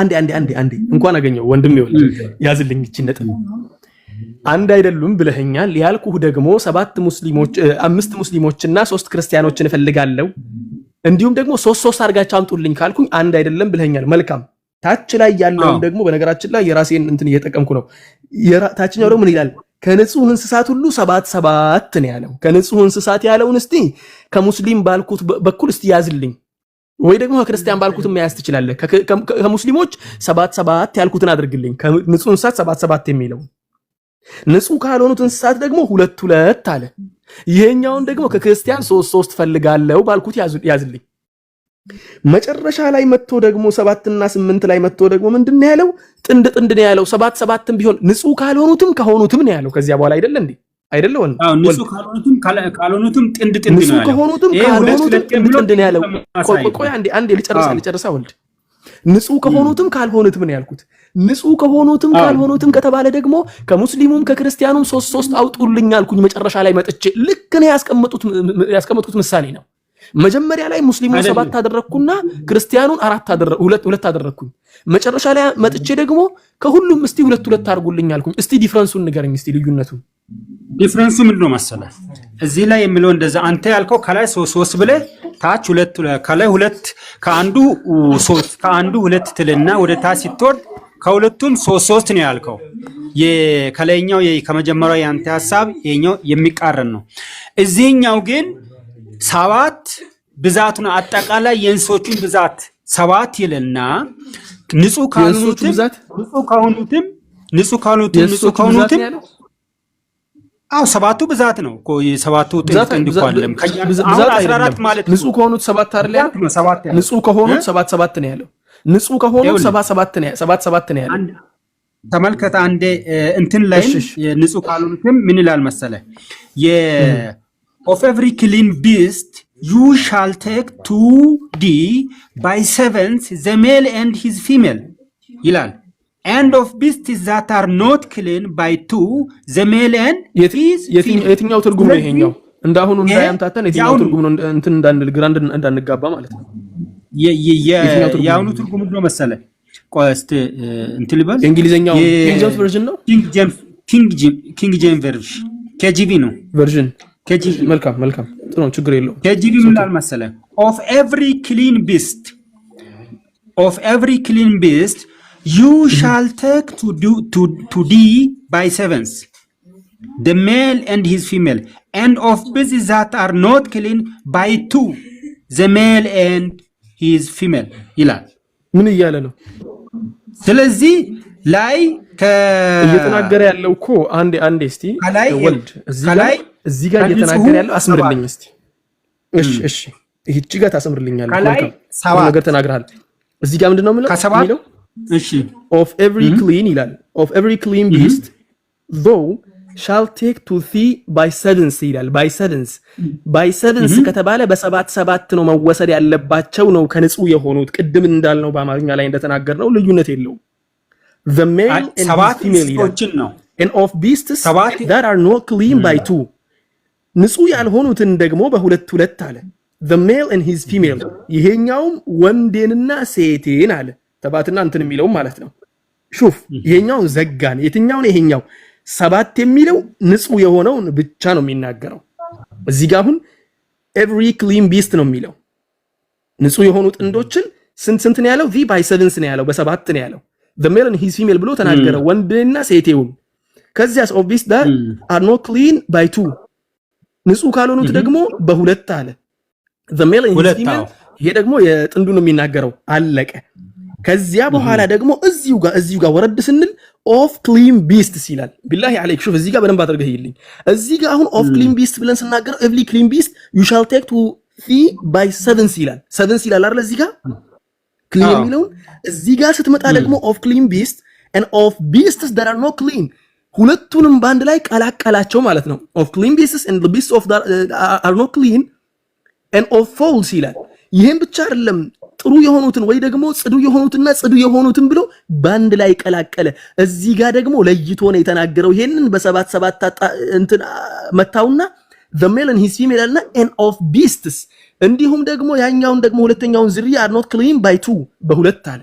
አንዴ እንኳን አገኘው ወንድም ይወል ያዝልኝ እቺ ነጥብ አንድ አይደሉም ብለህኛል። ያልኩህ ደግሞ 5 ሙስሊሞችና 3 ክርስቲያኖችን እፈልጋለሁ እንዲሁም ደግሞ 3 አርጋቸው አምጡልኝ ካልኩኝ አንድ አይደለም ብለህኛል። መልካም። ታች ላይ ያለውን ደግሞ በነገራችን ላይ የራሴን እንትን እየተጠቀምኩ ነው። ታችኛው ደግሞ ምን ይላል? ከንጹህ እንስሳት ሁሉ 77 ነው ያለው። ከንጹህ እንስሳት ያለውን እስቲ ከሙስሊም ባልኩት በኩል እስቲ ያዝልኝ፣ ወይ ደግሞ ከክርስቲያን ባልኩት መያዝ ትችላለህ። ከሙስሊሞች 77 ያልኩትን አድርግልኝ፣ ከንጹህ እንስሳት 77 የሚለው ንጹህ ካልሆኑት እንስሳት ደግሞ 2 አለ። ይሄኛውን ደግሞ ከክርስቲያን 3 ፈልጋለሁ ባልኩት ያዝልኝ። መጨረሻ ላይ መጥቶ ደግሞ 7 እና 8 ላይ መጥቶ ደግሞ ምንድነው ያለው? ጥንድ ነው ያለው። 7 ቢሆን ንጹህ ካልሆኑትም ከሆኑትም ነው ያለው። ከዚያ በኋላ አይደለ እንዴ? አይደለ ወን ንጹህ ካልሆኑትም ጥንድ ነው ያለው። ንጹህ ከሆኑትም ጥንድ ነው ያለው። ቆይ አንዴ ልጨርሳ ወልድ። ንጹህ ከሆኑትም ካልሆኑትም ነው ያልኩት። ንጹህ ከሆኑትም ካልሆኑትም ከተባለ ደግሞ ከሙስሊሙም ከክርስቲያኑም 3 አውጡልኝ አልኩኝ። መጨረሻ ላይ መጥቼ ልክ ነው ያስቀመጡት ምሳሌ ነው። መጀመሪያ ላይ ሙስሊሙን 7 አደረኩና ክርስቲያኑን 2 አደረኩኝ። መጨረሻ ላይ መጥቼ ደግሞ ከሁሉም እስቲ 2 አርጉልኝ አልኩኝ። እስቲ ዲፍረንሱን ንገረኝ፣ እስቲ ልዩነቱን። ዲፍረንሱ ምንድነው መሰለህ? እዚህ ላይ የሚለው እንደዛ አንተ ያልከው ከላይ 3 ብለህ ታች 2 ከላይ 2 ከአንዱ 3 ከአንዱ 2 ትልና ወደ ታች ስትወርድ ከሁለቱም 3 ነው ያልከው። ከላይኛው ከመጀመሪያው ያንተ ሐሳብ የኛው የሚቃረን ነው። እዚህኛው ግን 7 ብዛቱ ነው። አጠቃላይ የእንስሶቹን ብዛት 7 ይልና ንጹህ ካልሆኑትም 7ቱ ብዛት ነው እኮ የ7ቱ ጥንት እንዲቋለም አሁን 14 ማለት ነው። ንጹህ ከሆኑት 7 አይደል? ንጹህ ከሆኑት 7 ነው ያለው። ንጹህ ከሆኑት 77 ነው ያለው። ተመልከተ አንዴ እንትን ላይ ንጹህ ካልሆኑትም ምን ይላል መሰለ? of every clean beast you shall take 2d by 7 the male and his female ይላል። and of beasts that are not clean by 2 the male and his female። የትኛው ትርጉም ነው ይሄኛው? እንዳሁኑ እንዳያምታተን የትኛው ትርጉም ነው? እንትን እንዳንጋባ ማለት ነው። የአሁኑ ትርጉም ነው መሰለ? ቆይ እስቲ እንትን ልበል። እንግሊዘኛው ኪንግ ቨርዥን ነው። ኪንግ ጄምስ ቨርዥን KJV ነው ቨርዥን። KJV። መልካም ነው ችግር የለውም ከጂቢ ምን ላል መሰለህ of every clean beast you shall take to thee by sevens the male and his female and of beasts that are not clean by two the male and his female ይላል ምን እያለ ነው ስለዚህ ላይ እየተናገረ ያለው እኮ አንዴ እስቲ ወልድ እዚህ ጋር እየተናገረ ያለው አስምርልኝ እስቲ እሺ ይህቺ ጋር ታስምርልኛለህ ነገር ተናግረሃል እዚህ ጋር ምንድነው የሚለው እሺ of every clean ይላል of every clean beast though shall take to thee by sevens ይላል by sevens ከተባለ በ7 ነው መወሰድ ያለባቸው ነው ከንጹህ የሆኑት ቅድም እንዳልነው በአማርኛ ላይ እንደተናገርነው ልዩነት የለውም the male and female ነው and of beasts that are not clean by two ንጹህ ያልሆኑትን ደግሞ በሁለት አለ the male and his female ይሄኛውም ወንዴንና ሴቴን አለ ተባትና እንትን የሚለው ማለት ነው ሹፍ ይሄኛው ዘጋን የትኛው ነው ይሄኛው 7 የሚለው ንጹህ የሆነውን ብቻ ነው የሚናገረው እዚህ ጋር አሁን every clean beast ነው የሚለው ንጹህ የሆኑ ጥንዶችን ስንት ነው ያለው by 7 ነው ያለው በ7 ነው ያለው the male and his female ብሎ ተናገረ ወንድና ሴቴውን ከዚያስ of beasts that are not clean by two ንጹህ ካልሆኑት ደግሞ በሁለት አለ the male and his female ይሄ ደግሞ የጥንዱ ነው የሚናገረው አለቀ ከዚያ በኋላ ደግሞ እዚሁ ጋር ወረድ ስንል of clean beasts ይላል ቢላሂ አለይክ ሹፍ እዚህ ጋር በደንብ አድርገህ ይልኝ እዚህ ጋር አሁን of clean beast ብለን ስናገረው every clean beast you shall take to thee by sevens ይላል አይደል እዚህ ጋር clean የሚለውን እዚህ ጋር ስትመጣ ደግሞ of clean beast and of beasts that are not clean ሁለቱንም ባንድ ላይ ቀላቀላቸው ማለት ነው of clean beasts and the beasts of that are not clean and of fowls ይላል ይሄን ብቻ አይደለም ጥሩ የሆኑትን ወይ ደግሞ ጽዱ የሆኑትና ጽዱ የሆኑትን ብሎ ባንድ ላይ ቀላቀለ እዚህ ጋር ደግሞ ለይቶ ነው የተናገረው ይሄንን በ7 እንትን መታውና the male and his female and of beasts እንዲሁም ደግሞ ያኛውን ደግሞ ሁለተኛውን ዝርያ are not clean by two በሁለት አለ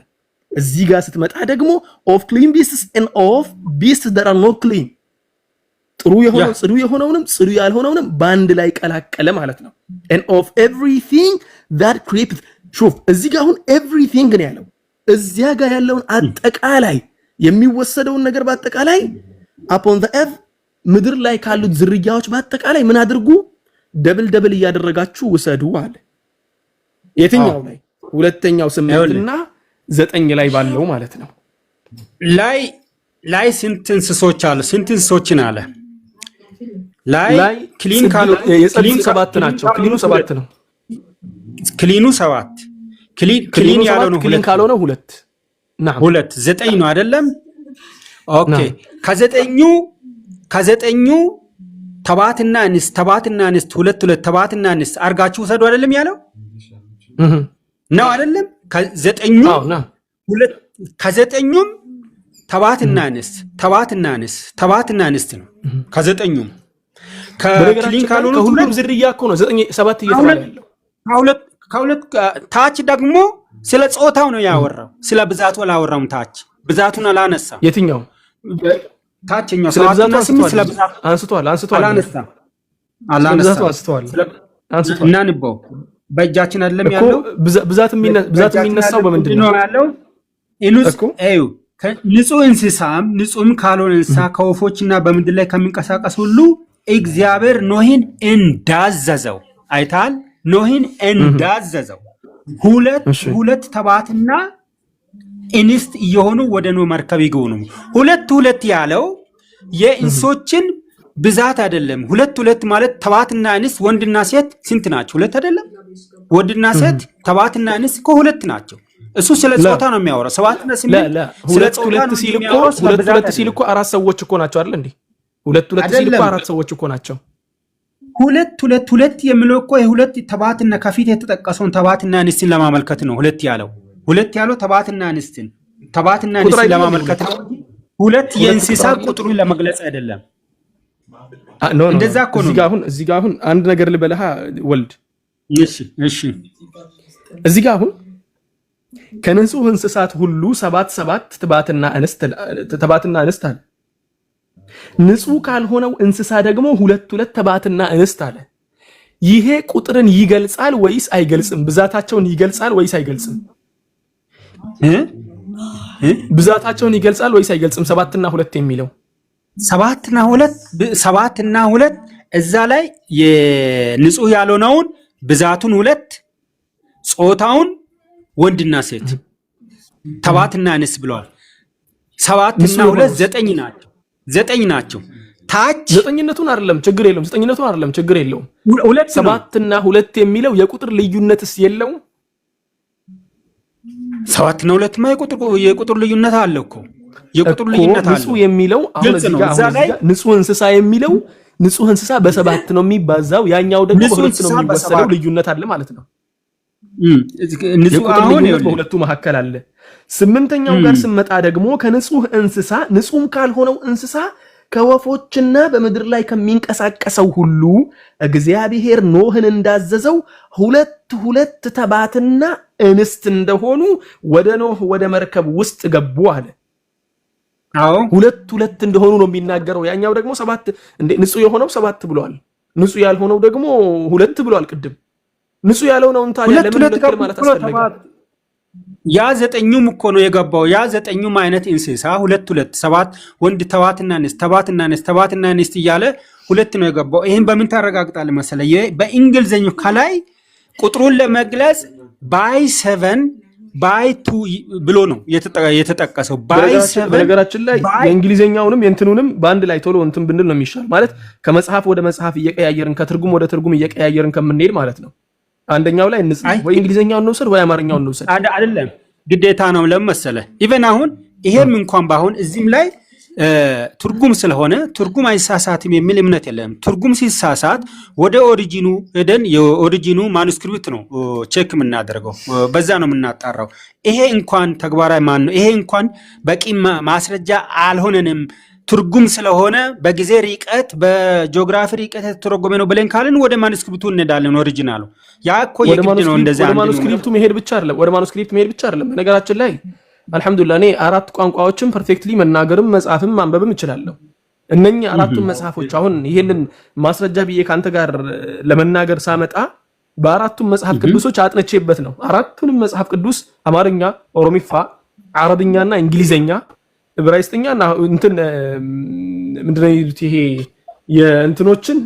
እዚህ ጋር ስትመጣ ደግሞ of clean beasts and of beasts that are not clean ጥሩ የሆነው ጽዱ የሆነውንም ጽዱ ያልሆነውንም ባንድ ላይ ቀላቀለ ማለት ነው and of everything that creepeth ሹፍ እዚህ ጋር አሁን everything ነው ያለው እዚያ ጋር ያለውን አጠቃላይ የሚወሰደውን ነገር በአጠቃላይ upon the earth ምድር ላይ ካሉት ዝርያዎች በአጠቃላይ ምን አድርጉ ደብል እያደረጋችሁ ውሰዱ አለ የትኛው ላይ ሁለተኛው 8 እና 9 ላይ ባለው ማለት ነው ላይ ስንት እንስሶች አሉ ስንት እንስሶችን አለ ላይ ክሊን ካሉ ክሊን 7 ናቸው ክሊኑ 7 ነው ክሊኑ 7 ክሊን ያለው ነው ክሊን ካልሆነ 2 ናም 2 9 ነው አይደለም ኦኬ ከዘጠኙ ተባትና እንስት ሁለት ተባትና እንስት አርጋችሁ ወሰዱ አይደለም ያለው ነው አይደለም ከዘጠኙም ተባትና እንስት ነው ከዘጠኙም ከክሊን ካልሆነ ሁሉም ዝርያ እኮ ነው 7 እየተባለ ያለው ከሁለት ታች ደግሞ ስለ ጾታው ነው ያወራው ስለ ብዛቱ አላወራም ታች ብዛቱን አላነሳ የትኛው ታችኛው ስለ ብዛቱ አንስቷል አንስቷል እናንበው በእጃችን አይደለም ያለው ብዛት የሚነሳው በምንድን ነው ያለው ንጹህ እንስሳም ንጹህም ካልሆነ እንስሳ ከወፎችና በምድር ላይ ከሚንቀሳቀስ ሁሉ እግዚአብሔር ኖህን እንዳዘዘው አይታል ኖህን እንዳዘዘው ሁለት ተባትና እንስት እየሆኑ ወደ ኖህ መርከብ ይገቡ ነው ሁለት ያለው የእንስሶችን ብዛት አይደለም ሁለት ማለት ተባትና እንስት ወንድና ሴት ስንት ናቸው ሁለት አይደለም ወንድና ሴት ተባትና እንስት ሁለት ናቸው እሱ ስለ ጾታ ነው የሚያወራው 7 እና 8 ስለ ጾታ ሲል እኮ አራት ሰዎች እኮ ናቸው አይደል እንዴ ሁለት ሲል እኮ አራት ሰዎች እኮ ናቸው ሁለት የሚለው እኮ የሁለት ተባትና ከፊት የተጠቀሰውን ተባትና እንስትን ለማመልከት ነው ሁለት ያለው ተባትና እንስትን ለማመልከት ነው ሁለት የእንስሳ ቁጥሩን ለመግለጽ አይደለም እንደዛ እኮ ነው እዚህ ጋር አሁን አንድ ነገር ልበልሃ ወልድ እሺ እዚህ ጋር አሁን ከንጹህ እንስሳት ሁሉ 7 ተባትና እንስት አለ ንጹህ ካልሆነው እንስሳ ደግሞ ሁለት ተባትና እንስት አለ ይሄ ቁጥርን ይገልጻል ወይስ አይገልጽም? ብዛታቸውን ይገልጻል ወይስ አይገልጽም? ብዛታቸውን ይገልጻል ወይስ አይገልጽም? 7 እና 2 የሚለው 7 እና 2 እዛ ላይ የንጹህ ያልሆነውን ብዛቱን 2 ጾታውን ወንድና ሴት ተባትና እንስ ብለዋል። 7 እና 2 9 ናቸው። ታች ዘጠኝነቱን አይደለም ችግር የለውም። ዘጠኝነቱን አይደለም ችግር የለውም። 7 እና 2 የሚለው የቁጥር ልዩነትስ የለውም? 7 እና 2 ማ የቁጥር ልዩነት አለው እኮ የቁጥር ልዩነት አለው። ንጹህ የሚለው አሁን እዚህ ጋር ንጹህ እንስሳ የሚለው ንጹህ እንስሳ በ7 ነው የሚባዛው፣ ያኛው ደግሞ በ2 ነው የሚወሰደው። ልዩነት አለ ማለት ነው። ንጹህ አሁን በሁለቱ መካከል አለ። 8ኛው ጋር ስመጣ ደግሞ ከንጹህ እንስሳ ንጹህም ካልሆነው እንስሳ ከወፎችና በምድር ላይ ከሚንቀሳቀሰው ሁሉ እግዚአብሔር ኖህን እንዳዘዘው 2 ተባትና እንስት እንደሆኑ ወደ ኖህ ወደ መርከብ ውስጥ ገቡ አለ። አዎ 2 እንደሆኑ ነው የሚናገረው። ያኛው ደግሞ 7 እንዴ ንጹህ የሆነው 7 ብሏል፣ ንጹህ ያልሆነው ደግሞ 2 ብሏል። ቅድም ንጹህ ያልሆነው ታዲያ ለምን 2 ማለት አስፈለገ? ያ 9ኙም እኮ ነው የገባው። ያ 9ኙም አይነት እንስሳ 2 7 ወንድ ተባትና እንስት እያለ 2 ነው የገባው። ይሄን በምን ታረጋግጣለህ መሰለህ? በእንግሊዘኛው ከላይ ቁጥሩን ለመግለጽ by 7 by 2 ብሎ ነው የተጠቀሰው። by 7 በነገራችን ላይ የእንግሊዘኛውንም የእንትኑንም በአንድ ላይ ቶሎ እንትን ብንል ነው የሚሻል። ማለት ከመጽሐፍ ወደ መጽሐፍ እየቀያየርን ከትርጉም ወደ ትርጉም እየቀያየርን ከምንሄድ ማለት ነው። አንደኛው ላይ ወይ እንግሊዘኛውን ነው ወይ አማርኛውን ነው አይደለም፣ ግዴታ ነው። ለምን መሰለህ? ኢቨን አሁን ይሄም እንኳን ባሁን እዚህም ላይ ትርጉም ስለሆነ ትርጉም አይሳሳትም የሚል እምነት የለም። ትርጉም ሲሳሳት ወደ ኦሪጂኑ ሄደን የኦሪጂኑ ማኑስክሪፕት ነው ቼክ የምናደርገው፣ በዛ ነው የምናጣራው። ይሄ እንኳን ተግባራዊ ማን ነው? ይሄ እንኳን በቂ ማስረጃ አልሆነንም። ትርጉም ስለሆነ በጊዜ ርቀት በጂኦግራፊ ርቀት የተተረጎመ ነው ብለን ካልን ወደ ማኑስክሪፕቱ እንሄዳለን። ኦሪጂናሉ ያ እኮ የግድ ነው። እንደዛ ወደ ማኑስክሪፕቱ መሄድ ብቻ አይደለም። በነገራችን ላይ አልহামዱሊላህ እኔ 4 ቋንቋዎችን ፐርፌክትሊ መናገርም መጻፍም ማንበብም እችላለሁ። እነኚህ 4ቱም መጽሐፎች አሁን ይሄንን ማስረጃ ብዬ ካንተ ጋር ለመናገር ሳመጣ በ4ቱም መጽሐፍ ቅዱሶች አጥንቼበት ነው። 4ቱንም መጽሐፍ ቅዱስ አማርኛ፣ ኦሮሚፋ፣ አረብኛና እንግሊዘኛ ዕብራይስጥኛና እንትን ምንድነው ይሉት ይሄ የእንትኖችን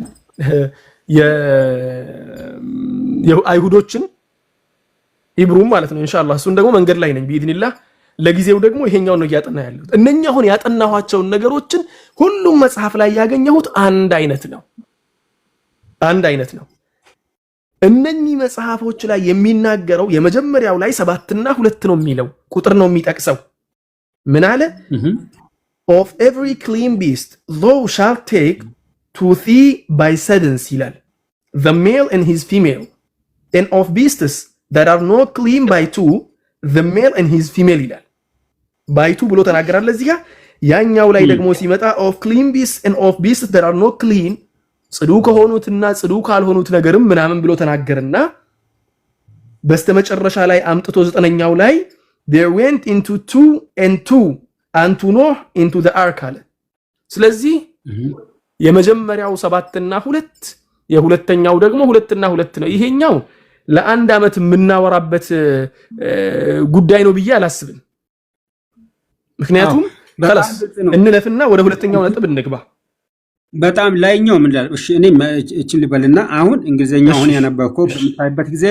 የአይሁዶችን ኢብሩም ማለት ነው ኢንሻአላህ። እሱን ደግሞ መንገድ ላይ ነኝ ቢኢዝኒላህ። ለጊዜው ደግሞ ይሄኛው ነው ያጠና ያለሁት። እነኛ አሁን ያጠናኋቸው ነገሮችን ሁሉም መጽሐፍ ላይ ያገኘሁት አንድ አይነት ነው። እነኚህ መጽሐፎች ላይ የሚናገረው የመጀመሪያው ላይ 7 እና 2 ነው የሚለው ቁጥር ነው የሚጠቅሰው። ምን አለ? of every clean beast thou shalt take to thee by sevens ይላል። the male and his female, and of beasts that are not clean by 2 the male and his female ይላል። by 2 ብሎ ተናገራለ እዚህ ጋር። ያኛው ላይ ደግሞ ሲመጣ of clean beasts and of beasts that are not clean ጽዱ ከሆኑትና ጽዱ ካልሆኑት ነገርም ምናምን ብሎ ተናገርና በስተመጨረሻ ላይ አምጥቶ 9ኛው ላይ there went into 2 and 2 and to Noah into the ark አለ። ስለዚህ የመጀመሪያው 7 እና 2 የሁለተኛው ደግሞ 2 እና 2 ነው። ይሄኛው ለአንድ አመት የምናወራበት ጉዳይ ነው ብዬ አላስብም። ምክንያቱም خلاص እንለፍና ወደ ሁለተኛው ነጥብ እንግባ። በጣም ላይኛው ምን ይላል? እሺ እኔ እቺን ልበልና አሁን እንግሊዘኛውን ያነበብከው በምታይበት ጊዜ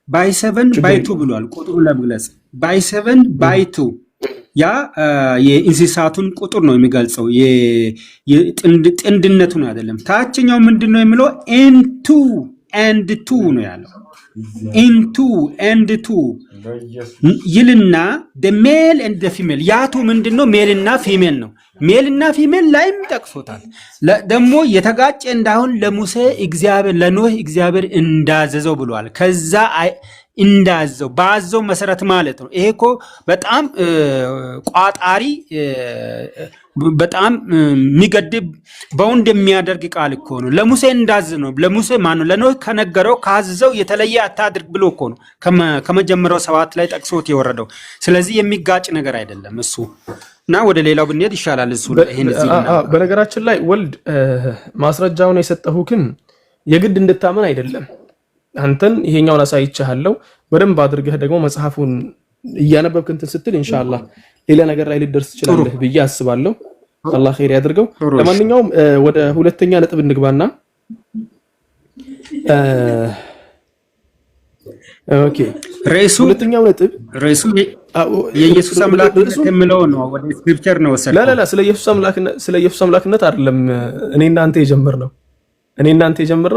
by 7 by 2 ብሏል። ቁጥሩን ለመግለጽ by 7 by 2 ያ የኢንሲሳቱን ቁጥር ነው የሚገልጸው፣ የጥንድነቱን አይደለም። ታችኛው ምንድነው የሚለው? into and 2 ነው ያለው። into and 2 ይልና the male and the female ያቱ ምንድነው? ሜልና ፊሜል ነው። ሜልና ፊሜል ላይም ጠቅሶታል። ደግሞ የተጋጨ እንዳሁን ለሙሴ እግዚአብሔር ለኖህ እግዚአብሔር እንዳዘዘው ብሏል። ከዛ እንዳዘው ባዘው መሰረት ማለት ነው። ይሄ እኮ በጣም ቋጣሪ በጣም የሚገድብ በወንድ የሚያደርግ ቃል እኮ ነው። ለሙሴ እንዳዘ ነው። ለሙሴ ማነው ለኖህ ከነገረው ካዘዘው የተለየ አታድርግ ብሎ እኮ ነው ከመጀመሪያው 7 ላይ ጠቅሶት የወረደው። ስለዚህ የሚጋጭ ነገር አይደለም እሱ እና ወደ ሌላው ብንሄድ ይሻላል። እሱ ይሄን እዚህ በነገራችን ላይ ወልድ ማስረጃውን የሰጠሁክን የግድ እንድታመን አይደለም። አንተን ይሄኛውን አሳይቻለሁ በደንብ አድርገህ ደግሞ መጽሐፉን እያነበብክ እንትን ስትል ኢንሻአላህ ሌላ ነገር ላይ ልደርስ ትችላለህ ብዬ አስባለሁ። አላህ ኸይር ያድርገው። ለማንኛውም ወደ ሁለተኛ ነጥብ እንግባና ኦኬ ርዕሱ ሁለተኛው ነጥብ ርዕሱ የኢየሱስ አምላክነት የሚለው ነው። ወደ ስክሪፕቸር ነው ወሰደ። ላ ስለ ኢየሱስ አምላክነት አይደለም እኔ እናንተ የጀመርነው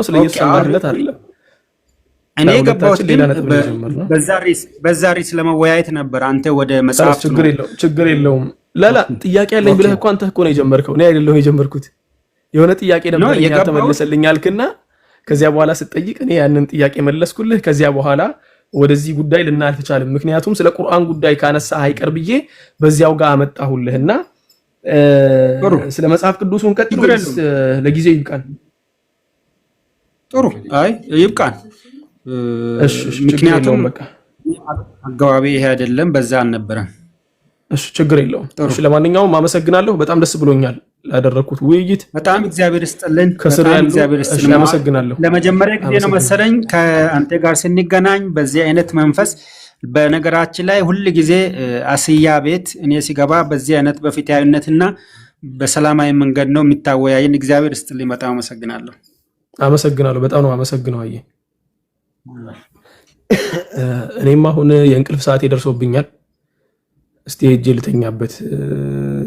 ስለ ኢየሱስ አምላክነት አይደለም። እኔ ገባሁት በዛ ርዕስ ለመወያየት ነበር። አንተ ወደ መጽሐፍ ችግር የለውም። ላላ ጥያቄ ያለኝ ብለህ እኮ አንተ እኮ ነው የጀመርከው፣ እኔ አይደለሁም የጀመርኩት። የሆነ ጥያቄ ነበር ያ ተመለሰልኝ አልክና ከዚያ በኋላ ስትጠይቅ እኔ ያንን ጥያቄ መለስኩልህ። ከዚያ በኋላ ወደዚህ ጉዳይ ልናልፍ ቻልን። ምክንያቱም ስለ ቁርአን ጉዳይ ካነሳ አይቀር ብዬ በዚያው ጋር አመጣሁልህና ስለ መጽሐፍ ቅዱሱን ቀጥሎስ ለጊዜው ይብቃን። ጥሩ አይ ይብቃን። ምክንያቱም በቃ አገባቢ ይሄ አይደለም፣ በዛ አልነበረም። እሺ ችግር የለውም። እሺ ለማንኛውም አመሰግናለሁ። በጣም ደስ ብሎኛል ላደረኩት ውይይት። በጣም እግዚአብሔር ይስጥልን። አመሰግናለሁ። ለመጀመሪያ ጊዜ ነው መሰለኝ ከአንተ ጋር ስንገናኝ በዚህ አይነት መንፈስ። በነገራችን ላይ ሁል ጊዜ አስያ ቤት እኔ ሲገባ በዚህ አይነት በፍትሃዊነትና በሰላማዊ መንገድ ነው የሚታወያየን። እግዚአብሔር ይስጥልኝ። በጣም አመሰግናለሁ። በጣም ነው አመሰግነው። አየ እኔም አሁን የእንቅልፍ ሰዓት ደርሶብኛል። እስቲ ሄጄ ልተኛበት።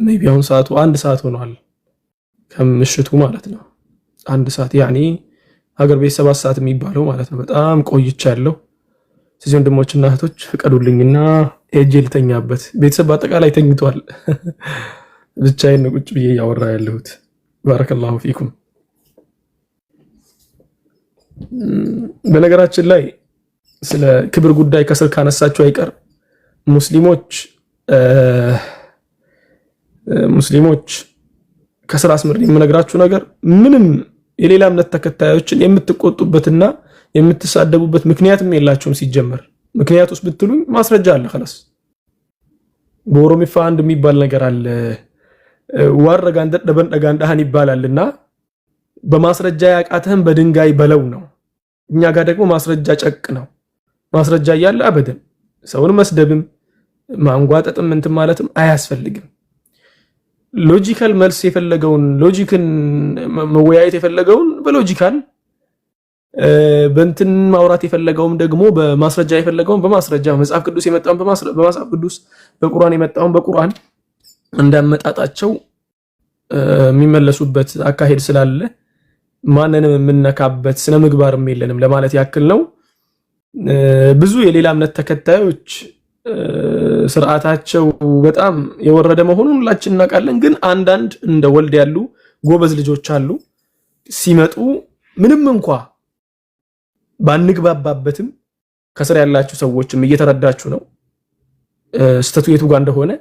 ሜቢ አሁን ሰዓቱ 1 ሰዓት ሆኗል ከምሽቱ ማለት ነው። 1 ሰዓት ያኒ ሀገር ቤት 7 ሰዓት የሚባለው ማለት ነው። በጣም ቆይቻለሁ። ስለዚህ ወንድሞችና እህቶች ፍቀዱልኝና ሄጄ ልተኛበት። ቤተሰብ በአጠቃላይ ተኝቷል። ብቻዬን ነው ቁጭ ብዬ ያወራ ያለሁት። ባረከላሁ ፊኩም። በነገራችን ላይ ስለ ክብር ጉዳይ ከስር ካነሳችሁ አይቀር ሙስሊሞች ከስራ አስመር የምነግራችሁ ነገር ምንም የሌላ እምነት ተከታዮችን የምትቆጡበትና የምትሳደቡበት ምክንያትም የላችሁም። ሲጀመር ምክንያቱስ ብትሉኝ ማስረጃ አለ። خلاص በኦሮሚፋ አንድ የሚባል ነገር አለ። ዋረጋን ደበን ደጋንዳህን ይባላልና በማስረጃ ያቃተህም በድንጋይ በለው ነው። እኛ ጋር ደግሞ ማስረጃ ጨቅ ነው። ማስረጃ እያለ አበደን ሰውን መስደብም ማንጓጠጥም እንትን ማለትም አያስፈልግም። ሎጂካል መልስ የፈለገውን ሎጂክን መወያየት የፈለገውን በሎጂካል በእንትን ማውራት የፈለገውም ደግሞ በማስረጃ የፈለገውን በማስረጃ መጽሐፍ ቅዱስ የመጣውን በመጽሐፍ ቅዱስ በቁርአን የመጣውን በቁርአን እንዳመጣጣቸው የሚመለሱበት አካሄድ ስላለ ማንንም የምንነካበት ስነ ምግባርም የለንም ለማለት ያክል ነው። ብዙ የሌላ እምነት ተከታዮች ስርዓታቸው በጣም የወረደ መሆኑን ሁላችን እናውቃለን። ግን አንዳንድ እንደ ወልድ ያሉ ጎበዝ ልጆች አሉ። ሲመጡ ምንም እንኳ ባንግባባበትም ከስር ያላችሁ ሰዎችም እየተረዳችሁ ነው ስተቱ የቱ ጋር እንደሆነ።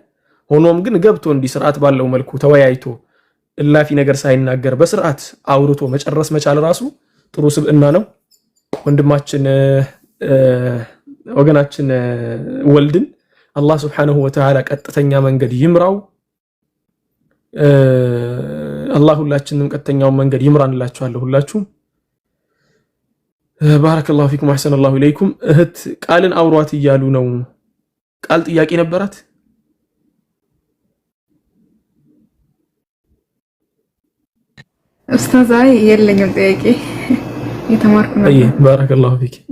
ሆኖም ግን ገብቶ እንዲህ ስርዓት ባለው መልኩ ተወያይቶ እላፊ ነገር ሳይናገር በስርዓት አውርቶ መጨረስ መቻል ራሱ ጥሩ ስብዕና ነው። ወንድማችን ወገናችን ወልድን አላህ Subhanahu Wa Ta'ala ቀጥተኛ መንገድ ይምራው። አላህ ሁላችንም ቀጥተኛውን መንገድ ይምራንላችኋለሁ ሁላችሁ። ባረከላሁ ፊኩም ወአህሰነላሁ ኢለይኩም። እህት ቃልን አውሯት እያሉ ነው። ቃል ጥያቄ ነበራት። ኡስታዛይ የለኝም ጥያቄ የተማርኩ ነው።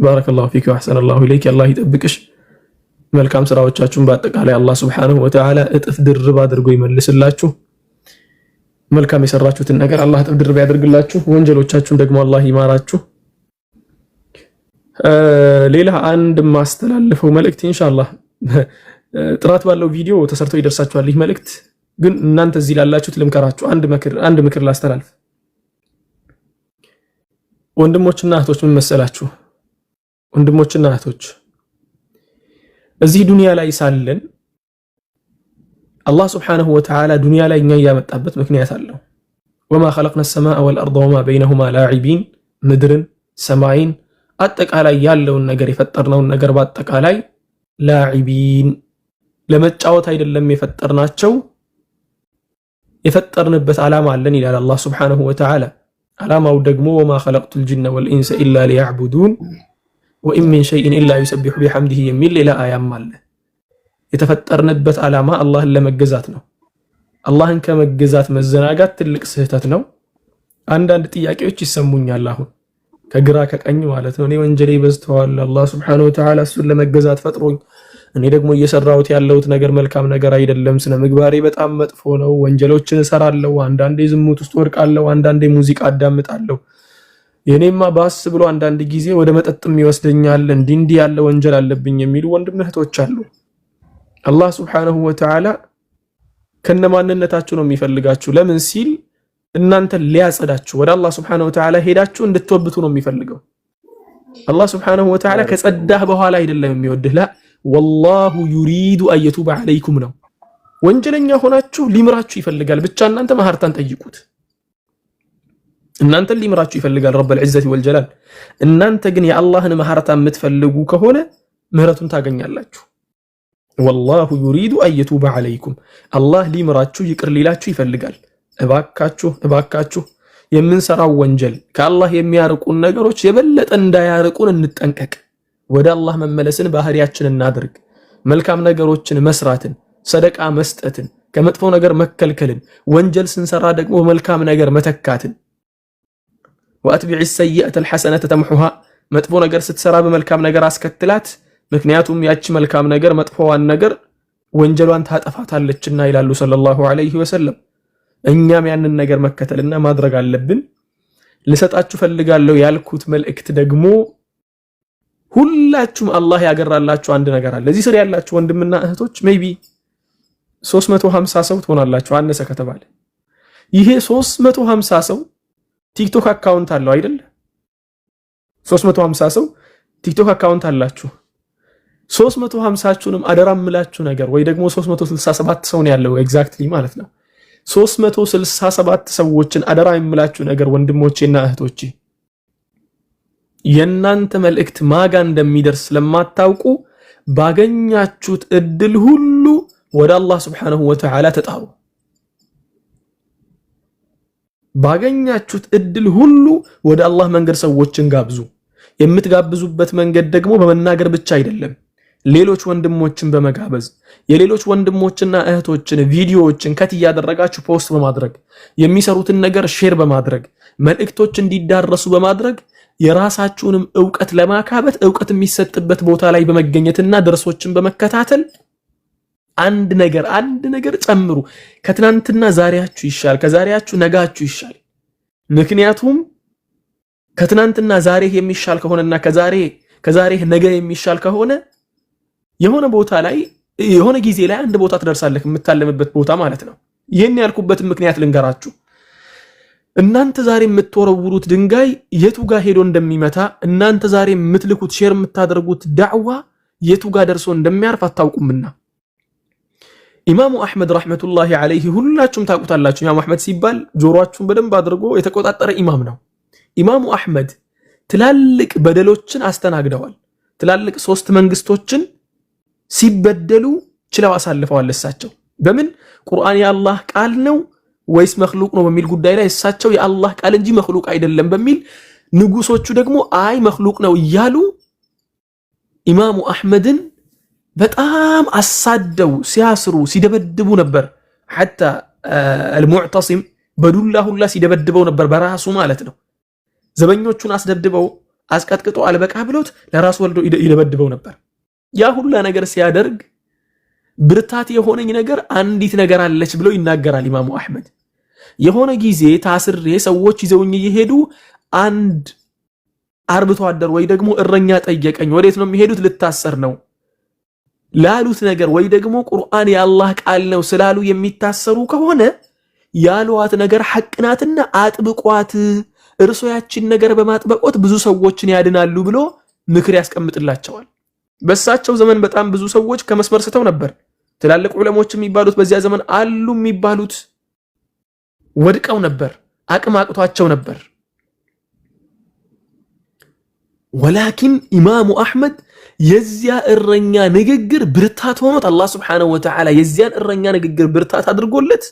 ባረከላሁ ፊክ ወአህሰነላሁ ኢለይክ። አላህ ይጠብቅሽ። መልካም ስራዎቻችሁን በአጠቃላይ አላህ Subhanahu Wa Ta'ala እጥፍ ድርብ አድርጎ ይመልስላችሁ። መልካም የሰራችሁትን ነገር አላህ እጥፍ ድርብ ያደርግላችሁ። ወንጀሎቻችሁን ደግሞ አላህ ይማራችሁ። ሌላ አንድ ማስተላልፈው መልእክት ኢንሻአላህ ጥራት ባለው ቪዲዮ ተሰርቶ ይደርሳችኋል። ይህ መልእክት ግን እናንተ እዚህ ላላችሁት ልምከራችሁ። አንድ ምክር ላስተላልፍ። ወንድሞችና እህቶች ምን መሰላችሁ? ወንድሞችና እህቶች እዚህ ዱንያ ላይ ሳለን አላህ Subhanahu Wa Ta'ala ዱንያ ላይ እኛ ያመጣበት ምክንያት አለው። ወማ خلقنا السماء والارض وما بينهما لاعبين ምድርን ሰማይን አጠቃላይ ያለውን ነገር የፈጠርነውን ነገር በአጠቃላይ ላዒቢን ለመጫወት አይደለም የፈጠርናቸው። የፈጠርንበት ዓላማ አለን ይላል አላህ Subhanahu Wa Ta'ala። ዓላማው ደግሞ ወማ ኸለቅቱል ጂነ ወልኢንሰ ኢላ ሊያዕቡዱን ወኢን ሚን ሸይኢን ኢላ ዩሰቢሑ ቢሐምዲሂ የሚል ሌላ አያም አለ። የተፈጠርንበት ዓላማ አላህን ለመገዛት ነው። አላህን ከመገዛት መዘናጋት ትልቅ ስህተት ነው። አንዳንድ ጥያቄዎች ይሰሙኛል አሁን ከግራ ከቀኝ ማለት ነው። እኔ ወንጀሌ በዝተዋል፣ አላህ ሱብሓነሁ ወተዓላ እሱን ለመገዛት ፈጥሮኝ፣ እኔ ደግሞ እየሰራሁት ያለሁት ነገር መልካም ነገር አይደለም፣ ስነ ምግባሬ በጣም መጥፎ ነው፣ ወንጀሎችን እሰራለሁ፣ አንዳንዴ ዝሙት ውስጥ ወድቃለሁ፣ አንዳንዴ ሙዚቃ አዳምጣለሁ፣ የኔማ ባስ ብሎ አንዳንድ ጊዜ ወደ መጠጥም ይወስደኛል፣ እንዲህ ያለ ወንጀል አለብኝ የሚሉ ወንድም እህቶች አሉ። አላህ ሱብሓነሁ ወተዓላ ከነማንነታችሁ ነው የሚፈልጋችሁ። ለምን ሲል እናንተ ሊያጸዳችሁ ወደ አላህ ሱብሓነሁ ወተዓላ ሄዳችሁ እንድትወብቱ ነው የሚፈልገው። አላህ ሱብሓነሁ ወተዓላ ከጸዳህ በኋላ አይደለም የሚወድህ። ላ ወላሁ ዩሪዱ አየቱበ ዐለይኩም ነው። ወንጀለኛ ሆናችሁ ሊምራችሁ ይፈልጋል። ብቻ እናንተ መሐርታን ጠይቁት። እናንተን ሊምራችሁ ይፈልጋል ረብል ዒዘቲ ወልጀላል። እናንተ ግን የአላህን መሐርታ የምትፈልጉ ከሆነ ምህረቱን ታገኛላችሁ። ወላሁ ዩሪዱ አየቱበ ዐለይኩም አላህ ሊምራችሁ ይቅር ሊላችሁ ይፈልጋል። እባካችሁ የምንሰራው ወንጀል ከአላህ የሚያርቁን ነገሮች የበለጠ እንዳያርቁን እንጠንቀቅ። ወደ አላህ መመለስን ባህሪያችን እናድርግ። መልካም ነገሮችን መስራትን፣ ሰደቃ መስጠትን፣ ከመጥፎ ነገር መከልከልን፣ ወንጀል ስንሰራ ደግሞ በመልካም ነገር መተካትን። ወአትቢዕ ሰይئة الحسنة ተምሑሃ መጥፎ ነገር ስትሰራ በመልካም ነገር አስከትላት። ምክንያቱም ያቺ መልካም ነገር መጥፎዋን ነገር ወንጀሏን ታጠፋታለችና ይላሉ ሰለላሁ ዐለይሂ ወሰለም። እኛም ያንን ነገር መከተልና ማድረግ አለብን። ልሰጣችሁ ፈልጋለሁ ያልኩት መልእክት ደግሞ ሁላችሁም አላህ ያገራላችሁ አንድ ነገር አለ። እዚህ ስር ያላችሁ ወንድምና እህቶች ሜይቢ 350 ሰው ትሆናላችሁ አነሰ ከተባለ። ይሄ 350 ሰው ቲክቶክ አካውንት አለው አይደል? 350 ሰው ቲክቶክ አካውንት አላችሁ። 350ችሁንም አደራምላችሁ ነገር ወይ ደግሞ 367 ሰው ነው ያለው ኤግዛክትሊ ማለት ነው። 367 ሰዎችን አደራ የምላችሁ ነገር ወንድሞቼና እህቶቼ፣ የናንተ መልእክት ማጋ እንደሚደርስ ስለማታውቁ ባገኛችሁት እድል ሁሉ ወደ አላህ Subhanahu Wa Ta'ala ተጣሩ። ባገኛችሁት እድል ሁሉ ወደ አላህ መንገድ ሰዎችን ጋብዙ። የምትጋብዙበት መንገድ ደግሞ በመናገር ብቻ አይደለም፣ ሌሎች ወንድሞችን በመጋበዝ የሌሎች ወንድሞችና እህቶችን ቪዲዮዎችን ከት ያደረጋችሁ ፖስት በማድረግ የሚሰሩትን ነገር ሼር በማድረግ መልእክቶች እንዲዳረሱ በማድረግ የራሳችሁንም ዕውቀት ለማካበት ዕውቀት የሚሰጥበት ቦታ ላይ በመገኘትና ደርሶችን በመከታተል አንድ ነገር ጨምሩ። ከትናንትና ዛሬያችሁ ይሻል፣ ከዛሬያችሁ ነጋችሁ ይሻል። ምክንያቱም ከትናንትና ዛሬ የሚሻል ከሆነና ከዛሬ ነገ የሚሻል ከሆነ የሆነ ቦታ ላይ የሆነ ጊዜ ላይ አንድ ቦታ ትደርሳለህ፣ የምታለምበት ቦታ ማለት ነው። ይሄን ያልኩበትን ምክንያት ልንገራችሁ። እናንተ ዛሬ የምትወረውሩት ድንጋይ የቱ ጋር ሄዶ እንደሚመታ፣ እናንተ ዛሬ የምትልኩት ሼር የምታደርጉት ዳዕዋ የቱ ጋር ደርሶ እንደሚያርፍ አታውቁምና። ኢማሙ አህመድ ረህመቱላሂ ዐለይሂ ሁላችሁም ታውቁታላችሁ። ኢማሙ አህመድ ሲባል ጆሮአችሁን በደንብ አድርጎ የተቆጣጠረ ኢማም ነው። ኢማሙ አህመድ ትላልቅ በደሎችን አስተናግደዋል። ትላልቅ 3 መንግስቶችን ሲበደሉ ችለው አሳልፈዋል። እሳቸው በምን ቁርአን የአላህ ቃል ነው ወይስ መክሉቅ ነው በሚል ጉዳይ ላይ እሳቸው የአላህ ቃል እንጂ መክሉቅ አይደለም በሚል፣ ንጉሶቹ ደግሞ አይ መክሉቅ ነው እያሉ ኢማሙ አህመድን በጣም አሳደው ሲያስሩ ሲደበድቡ ነበር። ሐታ አልሙዕተሲም በዱላ ሁላ ሲደበድበው ነበር፣ በራሱ ማለት ነው። ዘበኞቹን አስደብድበው አስቀጥቅጦ አልበቃ ብሎት ለራሱ ወልዶ ይደበድበው ነበር። ያ ሁላ ነገር ሲያደርግ ብርታት የሆነኝ ነገር አንዲት ነገር አለች ብሎ ይናገራል ኢማሙ አህመድ። የሆነ ጊዜ ታስሬ ሰዎች ይዘውኝ እየሄዱ አንድ አርብቶ አደር ወይ ደግሞ እረኛ ጠየቀኝ። ወዴት ነው የሚሄዱት? ልታሰር ነው ላሉት ነገር ወይ ደግሞ ቁርአን የአላህ ቃል ነው ስላሉ የሚታሰሩ ከሆነ ያሏት ነገር ሐቅናትና አጥብቋት፣ እርሶ ያችን ነገር በማጥበቆት ብዙ ሰዎችን ያድናሉ ብሎ ምክር ያስቀምጥላቸዋል። በሳቸው ዘመን በጣም ብዙ ሰዎች ከመስመር ስተው ነበር። ትላልቅ ዑለሞች የሚባሉት በዚያ ዘመን አሉ የሚባሉት ወድቀው ነበር፣ አቅም አቅቷቸው ነበር። ወላኪን ኢማሙ አህመድ የዚያ እረኛ ንግግር ብርታት ሆኖት አላህ Subhanahu Wa Ta'ala የዚያን እረኛ ንግግር ብርታት አድርጎለት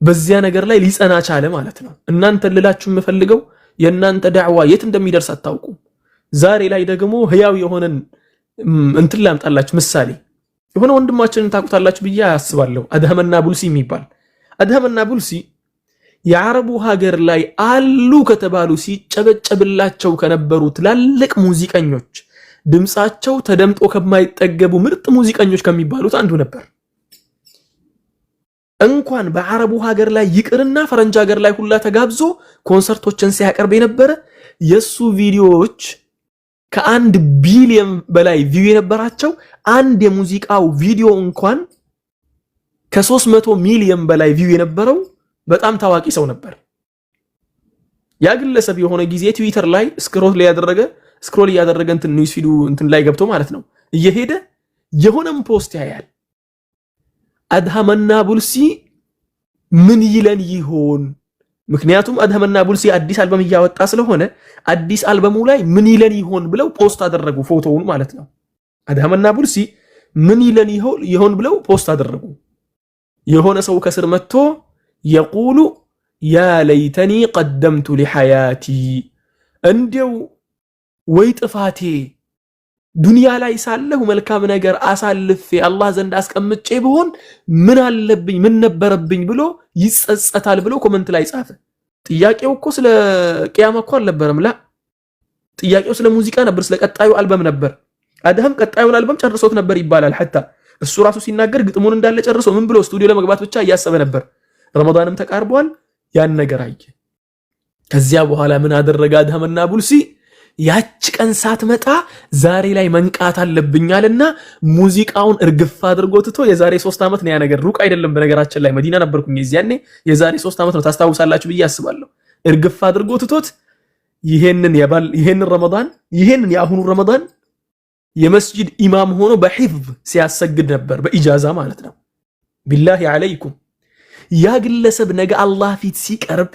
በዚያ ነገር ላይ ሊጸና ቻለ ማለት ነው። እናንተ ልላችሁ የምፈልገው የእናንተ ዳዕዋ የት እንደሚደርስ አታውቁም። ዛሬ ላይ ደግሞ ህያው የሆነን እንትን ላምጣላችሁ ምሳሌ። የሆነ ወንድማችንን ታውቁታላችሁ ብዬ አስባለሁ። አድሃምና ቡልሲ የሚባል አድሃምና ቡልሲ የአረቡ ሀገር ላይ አሉ ከተባሉ ሲጨበጨብላቸው ከነበሩ ትላልቅ ሙዚቀኞች ድምጻቸው ተደምጦ ከማይጠገቡ ምርጥ ሙዚቀኞች ከሚባሉት አንዱ ነበር። እንኳን በአረቡ ሀገር ላይ ይቅርና ፈረንጅ ሀገር ላይ ሁላ ተጋብዞ ኮንሰርቶችን ሲያቀርብ የነበረ የሱ ቪዲዮዎች ከ1 ቢሊዮን በላይ ቪው የነበራቸው አንድ የሙዚቃው ቪዲዮ እንኳን ከ300 ሚሊዮን በላይ ቪው የነበረው በጣም ታዋቂ ሰው ነበር። ያ ግለሰብ የሆነ ጊዜ ትዊተር ላይ ስክሮል ያደረገ እንትን ኒውስ ፊዱ እንትን ላይ ገብቶ ማለት ነው እየሄደ የሆነም ፖስት ያያል። አድሃምና ቡልሲ ምን ይለን ይሆን? ምክንያቱም አድሃምና ቡልሲ አዲስ አልበም እያወጣ ስለሆነ አዲስ አልበሙ ላይ ምን ይለን ይሆን ብለው ፖስት አደረጉ፣ ፎቶውን ማለት ነው። አድሃምና ቡልሲ ምን ይለን ይሆን ብለው ፖስት አደረጉ። የሆነ ሰው ከስር መጥቶ የቁሉ ያ ለይተኒ ቀደምቱ ሊሐያቲ፣ እንዲው ወይ ጥፋቴ ዱንያ ላይ ሳለሁ መልካም ነገር አሳልፌ አላህ ዘንድ አስቀምጬ ብሆን ምን አለብኝ ምን ነበረብኝ ብሎ ይጸጸታል ብሎ ኮመንት ላይ ጻፈ። ጥያቄው እኮ ስለ ቂያማ እኮ አልነበረም። ጥያቄው ስለ ሙዚቃ ነበር፣ ስለ ቀጣዩ አልበም ነበር። አድሃም ቀጣዩን አልበም ጨርሶት ነበር ይባላል። ሐታ እሱ ራሱ ሲናገር ግጥሙን እንዳለ ጨርሶ ምን ብሎ ስቱዲዮ ለመግባት ብቻ እያሰበ ነበር። ረመዳንም ተቃርቧል። ያን ነገር አየ። ከዚያ በኋላ ምን አደረገ አድሃምና ቡልሲ? ያች ቀን ሳትመጣ ዛሬ ላይ መንቃት አለብኛልና ሙዚቃውን እርግፍ አድርጎ ትቶ የዛሬ 3 ዓመት ነው ያ ነገር፣ ሩቅ አይደለም። በነገራችን ላይ መዲና ነበርኩኝ የዚያኔ፣ የዛሬ 3 ዓመት ነው ታስታውሳላችሁ ብዬ አስባለሁ። እርግፍ አድርጎ ትቶት ይሄንን ረመዳን ይሄንን የአሁኑ ረመዳን የመስጂድ ኢማም ሆኖ በሂፍዝ ሲያሰግድ ነበር፣ በኢጃዛ ማለት ነው። ቢላሂ አለይኩም ያ ግለሰብ ነገ አላህ ፊት ሲቀርብ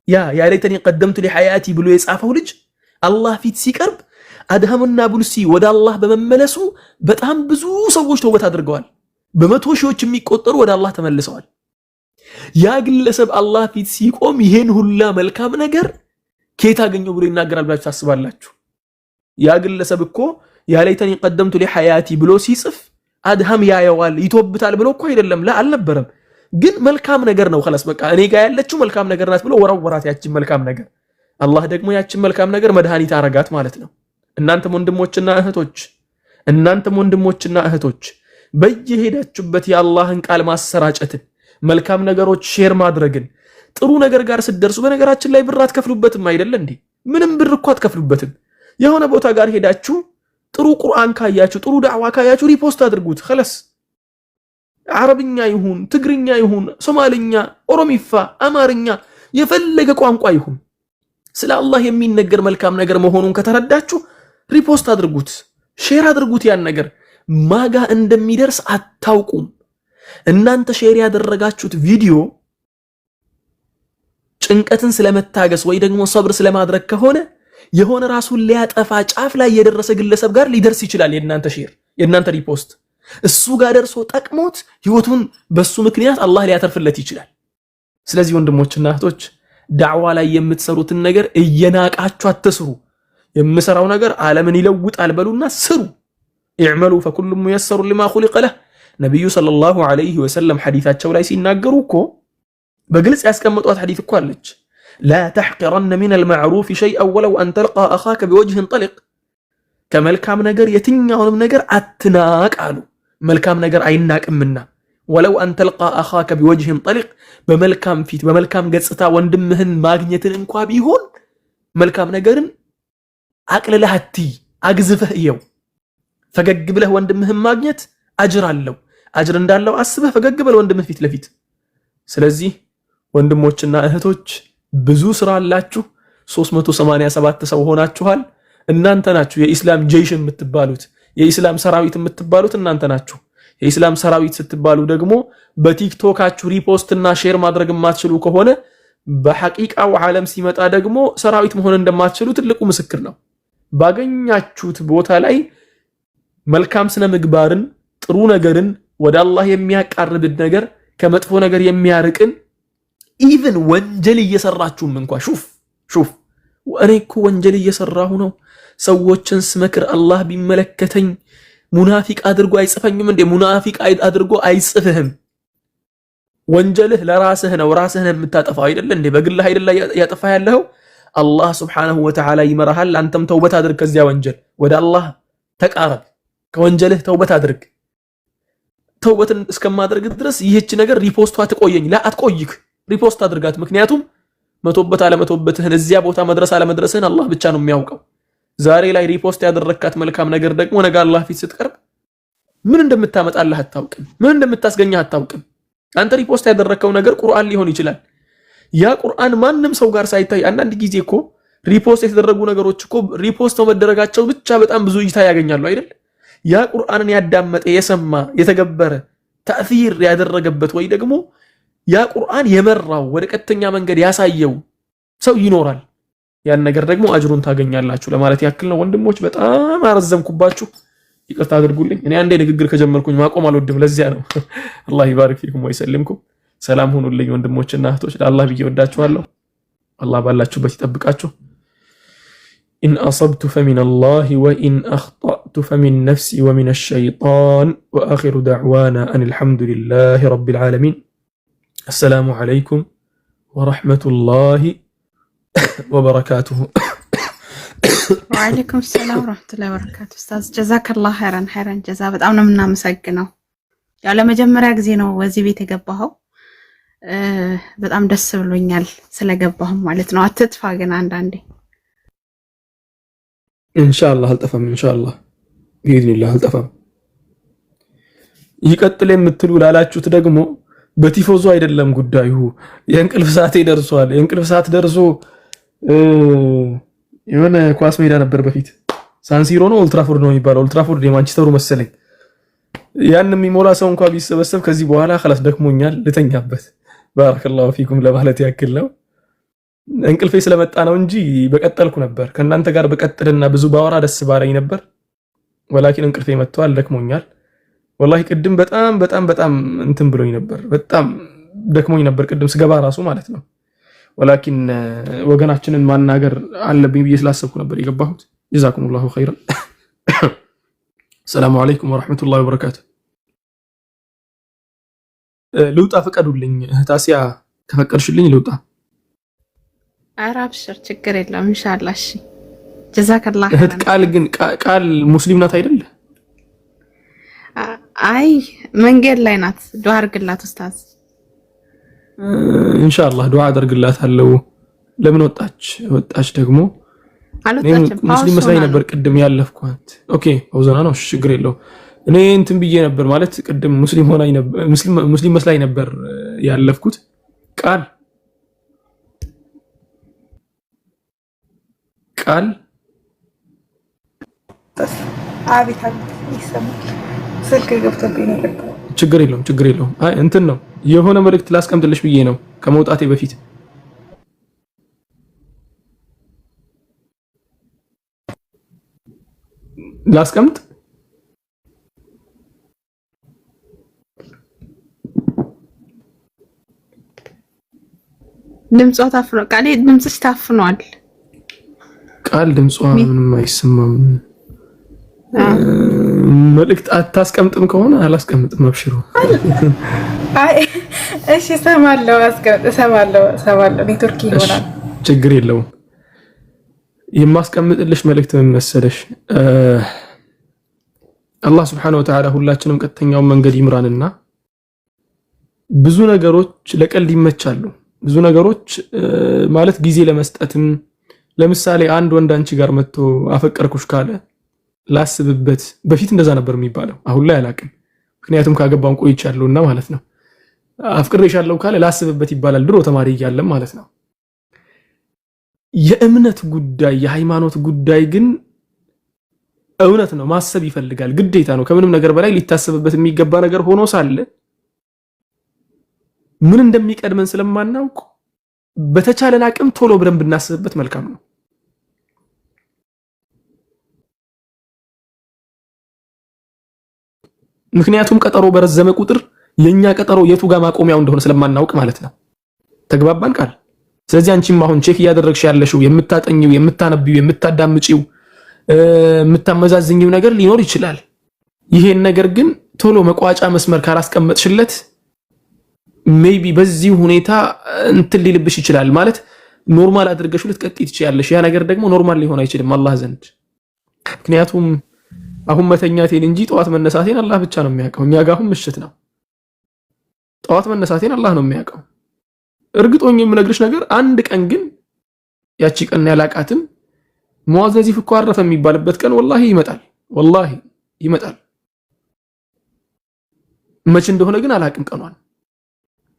ያ ለይተኒ ቀደምቱ ሊሐያቲ ብሎ የጻፈው ልጅ አላህ ፊት ሲቀርብ አድሃምና ቡልሲ ወደ አላህ በመመለሱ በጣም ብዙ ሰዎች ተውበት አድርገዋል። በመቶ ሺዎች የሚቆጠሩ ወደ አላህ ተመልሰዋል። ያ ግለሰብ አላህ ፊት ሲቆም ይሄን ሁላ መልካም ነገር ከየት አገኘው ብሎ ይናገራል ብላችሁ ታስባላችሁ? ያ ግለሰብ እኮ ያ ለይተኒ ቀደምቱ ሊሐያቲ ብሎ ሲጽፍ አድሃም ያየዋል ይቶብታል ብሎ እኮ አይደለም፣ አልነበረም። ግን መልካም ነገር ነው خلاص በቃ እኔ ጋር ያለችው መልካም ነገር ናት ብሎ ወራወራት ያችን መልካም ነገር። አላህ ደግሞ ያችን መልካም ነገር መድኃኒት አረጋት ማለት ነው። እናንተም ወንድሞችና እህቶች በየሄዳችሁበት የአላህን ቃል ማሰራጨትን፣ መልካም ነገሮች ሼር ማድረግን፣ ጥሩ ነገር ጋር ስትደርሱ በነገራችን ላይ ብር አትከፍሉበትም አይደል እንዴ? ምንም ብር እኮ አትከፍሉበትም። የሆነ ቦታ ጋር ሄዳችሁ ጥሩ ቁርአን ካያችሁ፣ ጥሩ ዳዕዋ ካያችሁ ሪፖስት አድርጉት خلاص። አረብኛ ይሁን ትግርኛ ይሁን ሶማልኛ፣ ኦሮሚፋ፣ አማርኛ የፈለገ ቋንቋ ይሁን ስለ አላህ የሚነገር መልካም ነገር መሆኑን ከተረዳችሁ ሪፖስት አድርጉት፣ ሼር አድርጉት። ያን ነገር ማጋ እንደሚደርስ አታውቁም። እናንተ ሼር ያደረጋችሁት ቪዲዮ ጭንቀትን ስለመታገስ ወይ ደግሞ ሰብር ስለማድረግ ከሆነ የሆነ ራሱን ሊያጠፋ ጫፍ ላይ የደረሰ ግለሰብ ጋር ሊደርስ ይችላል። የእናንተ ሼር የእናንተ ሪፖስት እሱ ጋር ደርሶ ጠቅሞት ህይወቱን በሱ ምክንያት አላህ ሊያተርፍለት ይችላል። ስለዚህ ወንድሞችና እህቶች ዳዕዋ ላይ የምትሰሩትን ነገር እየናቃችሁ አትስሩ። የምሰራው ነገር ዓለምን ይለውጣል በሉና ስሩ። ኢዕመሉ ፈኩሉ ሙየሰሩ ሊማ ኹሊቀ ለህ። ነብዩ ሰለላሁ ዐለይሂ ወሰለም ሐዲታቸው ላይ ሲናገሩ እኮ በግልጽ ያስቀመጧት ሐዲት እኮ አለች። ላ ተሕቂረነ ሚነል መዕሩፍ ሸይአን ወለው አን ተልቃ አኻከ ቢወጅህን ጠሊቅ። ከመልካም ነገር የትኛውንም ነገር አትናቅ አሉ። መልካም ነገር አይናቅምና ወለው አን ተልቃ አኻከ ቢወጅህን ጠሊቅ፣ በመልካም ፊት በመልካም ገጽታ ወንድምህን ማግኘትን እንኳ ቢሆን መልካም ነገርን አቅልለህ አትይ፣ አግዝፈህ እየው። ፈገግ ብለህ ወንድምህን ማግኘት አጅር አለው። አጅር እንዳለው አስበህ ፈገግ ብለህ ወንድምህ ፊት ለፊት። ስለዚህ ወንድሞችና እህቶች ብዙ ስራ አላችሁ። 387 ሰው ሆናችኋል። እናንተ ናችሁ የኢስላም ጀይሽ የምትባሉት፣ የኢስላም ሰራዊት የምትባሉት እናንተ ናችሁ። የኢስላም ሰራዊት ስትባሉ ደግሞ በቲክቶካችሁ ሪፖስትና ሼር ማድረግ የማትችሉ ከሆነ በሐቂቃው ዓለም ሲመጣ ደግሞ ሰራዊት መሆን እንደማትችሉ ትልቁ ምስክር ነው። ባገኛችሁት ቦታ ላይ መልካም ስነ ምግባርን፣ ጥሩ ነገርን፣ ወደ አላህ የሚያቃርብን ነገር፣ ከመጥፎ ነገር የሚያርቅን ኢቭን ወንጀል እየሰራችሁም እንኳን ሹፍ እኔ እኮ ወንጀል እየሰራሁ ነው ሰዎችን ስመክር አላህ ቢመለከተኝ ሙናፊቅ አድርጎ አይጽፈኝም እንዴ? ሙናፊቅ አድርጎ አይጽፍህም። ወንጀልህ ለራስህ ነው፣ ራስህ ነው የምታጠፋው አይደለ እንዴ? በግልህ አይደለ ያጠፋ ያለው አላህ Subhanahu Wa Ta'ala ይመራሃል። አንተም ተውበት አድርግ ከዚያ ወንጀል ወደ አላህ ተቃረብ፣ ከወንጀልህ ተውበት አድርግ። ተውበትን እስከማድረግ ድረስ ይህች ነገር ሪፖስቷ ትቆየኝ አትቆይክ፣ ሪፖስት አድርጋት። ምክንያቱም መቶበት አለመቶበትህን እዚያ ቦታ መድረስ አለመድረስህን አላህ ብቻ ነው የሚያውቀው። ዛሬ ላይ ሪፖስት ያደረካት መልካም ነገር ደግሞ ነገ አላህ ፊት ስትቀርብ ምን እንደምታመጣልህ አታውቅም፣ ምን እንደምታስገኝህ አታውቅም። አንተ ሪፖስት ያደረከው ነገር ቁርአን ሊሆን ይችላል። ያ ቁርአን ማንም ሰው ጋር ሳይታይ አንዳንድ ጊዜ እኮ ሪፖስት የተደረጉ ነገሮች እኮ ሪፖስት መደረጋቸው ብቻ በጣም ብዙ እይታ ያገኛሉ አይደል? ያ ቁርአንን ያዳመጠ የሰማ የተገበረ ተአሲር ያደረገበት ወይ ደግሞ ያ ቁርአን የመራው ወደ ቀጥተኛ መንገድ ያሳየው ሰው ይኖራል። ያን ነገር ደግሞ አጅሩን ታገኛላችሁ ለማለት ያክል ነው። ወንድሞች በጣም አረዘምኩባችሁ፣ ይቅርታ አድርጉልኝ። እኔ አንዴ ንግግር ከጀመርኩኝ ማቆም አልወድም፣ ለዚያ ነው። አላህ ይባርክ ፊኩም ወይሰልምኩም። ሰላም ሁኑልኝ ወንድሞችና እህቶች፣ ለአላህ ብዬ ወዳችኋለሁ። አላህ ባላችሁበት ይጠብቃችሁ። ኢን አሰብቱ ፈሚን አላህ ወኢን አኽጣእቱ ፈሚን ነፍሲ ወሚን አሸይጣን ወአኺሩ ደዕዋና አን አልሐምዱሊላሂ ረቢል ዓለሚን። አሰላሙ ዓለይኩም ወረሕመቱላሂ ወበረካቱሁ። ወአለይኩም ሰላም ወራህመቱላሂ ወበረካቱ። ኡስታዝ ጀዛከላህ ኸይረን ጀዛ። በጣም ነው የምናመሰግነው። ያው ለመጀመሪያ ጊዜ ነው ወዚህ ቤት የገባኸው። በጣም ደስ ብሎኛል ስለገባህም ማለት ነው። አትጥፋ ግን አንዳንዴ ኢንሻአላህ አልጠፋም። ኢንሻአላህ ቢኢዝኒላህ አልጠፋም። ይቀጥል የምትሉ ላላችሁት ደግሞ በቲፎዞ አይደለም ጉዳዩ። የእንቅልፍ ሰዓቴ ደርሷል። የእንቅልፍ ሰዓት ደርሶ የሆነ ኳስ ሜዳ ነበር በፊት ሳንሲሮ ነው ኦልትራፎርድ ነው የሚባለው። ኦልትራፎርድ የማንቸስተሩ መሰለኝ። ያን የሚሞላ ሰው እንኳን ቢሰበሰብ ከዚህ በኋላ خلاص ደክሞኛል ልተኛበት። ባረከላሁ ፊኩም ለማለት ያክል ነው። እንቅልፌ ስለመጣ ነው እንጂ በቀጠልኩ ነበር። ከእናንተ ጋር በቀጥልና ብዙ ባወራ ደስ ባለኝ ነበር። ወላኪን እንቅልፌ መጥቷል፣ ደክሞኛል። ወላሂ ቅድም በጣም እንትን ብሎኝ ነበር። በጣም ደክሞኝ ነበር ቅድም ስገባ ራሱ ማለት ነው። ወላኪን ወገናችንን ማናገር አለብኝ ብዬ ስላሰብኩ ነበር የገባሁት። ጀዛኩሙላሁ ኸይረን። ሰላም አለይኩም ወራህመቱላሂ ወበረካቱ። ልውጣ ፍቀዱልኝ። እህታሲያ ከፈቀድሽልኝ ልውጣ። ኧረ አብሽር ችግር የለም ኢንሻአላህ። እሺ ጀዛከላህ። እህት ቃል ግን ቃል ሙስሊም ናት አይደል? አይ መንገድ ላይ ናት። ዱዓ አድርግላት ኡስታዝ። ኢንሻአላህ ዱዓ አደርግላታለሁ። ለምን ወጣች ደግሞ? ሙስሊም መስላኝ ነበር ቅድም ያለፍኳት። ኦኬ አውዘና ነው ችግር የለው። እኔ እንትን ብዬ ነበር ማለት ቅድም ሙስሊም መስላኝ ነበር ያለፍኩት። ቃል አቤት ይሰማል። ስልክ ገብቶብኝ ነው። ችግር የለውም። አይ እንትን ነው የሆነ መልእክት ላስቀምጥልሽ ብዬ ነው ከመውጣቴ በፊት። ላስቀምጥ ድምጿ ታፍኗል። ቃል ድምጽሽ ታፍኗል። ቃል ድምጿ ምንም አይሰማም። መልእክት አታስቀምጥም ከሆነ አላስቀምጥም። አብሽሩ። አይ እሺ እሰማለሁ። እሰማለሁ። ኔትወርክ ይሆናል። ችግር የለውም። የማስቀምጥልሽ መልእክት ምን መሰለሽ? አላህ Subhanahu Wa Ta'ala ሁላችንም ቀጥተኛውን መንገድ ይምራንና ብዙ ነገሮች ለቀልድ ይመቻሉ። ብዙ ነገሮች ማለት ጊዜ ለመስጠትም ለምሳሌ አንድ ወንድ አንቺ ጋር መጥቶ አፈቀርኩሽ ካለ ላስብበት። በፊት እንደዛ ነበር የሚባለው፣ አሁን ላይ አላውቅም። ምክንያቱም ካገባን ቆይቻለሁና ማለት ነው። አፍቅሬሻለሁ ካለ ላስብበት ይባላል፣ ድሮ ተማሪ እያለም ማለት ነው። የእምነት ጉዳይ የሃይማኖት ጉዳይ ግን እውነት ነው፣ ማሰብ ይፈልጋል፣ ግዴታ ነው። ከምንም ነገር በላይ ሊታሰብበት የሚገባ ነገር ሆኖ ሳለ ምን እንደሚቀድመን ስለማናውቅ በተቻለን አቅም ቶሎ ብለን ብናስብበት መልካም ነው። ምክንያቱም ቀጠሮ በረዘመ ቁጥር የኛ ቀጠሮ የቱ ጋር ማቆሚያው እንደሆነ ስለማናውቅ ማለት ነው። ተግባባን ቃል። ስለዚህ አንቺም አሁን ቼክ እያደረግሽ ያለሽው የምታጠኚው የምታነቢው የምታዳምጪው የምታመዛዝኝው ነገር ሊኖር ይችላል። ይሄን ነገር ግን ቶሎ መቋጫ መስመር ካላስቀመጥሽለት ሜይቢ በዚህ ሁኔታ እንትን ሊልብሽ ይችላል። ማለት ኖርማል አድርገሽ ልትቀጥይ ትችያለሽ። ያ ነገር ደግሞ ኖርማል ሊሆን አይችልም አላህ ዘንድ። ምክንያቱም አሁን መተኛቴን እንጂ ጠዋት መነሳቴን አላህ ብቻ ነው የሚያውቀው። እኛ ጋር አሁን ምሽት ነው። ጠዋት መነሳቴን አላህ ነው የሚያውቀው። እርግጦኝ የምነግርሽ ነገር አንድ ቀን ግን ያቺ ቀን ያላቃትም ሙአዝ ነዚፍ እኮ አረፈ የሚባልበት ቀን ወላሂ ይመጣል። ወላሂ ይመጣል። መቼ እንደሆነ ግን አላቅም ቀኗን።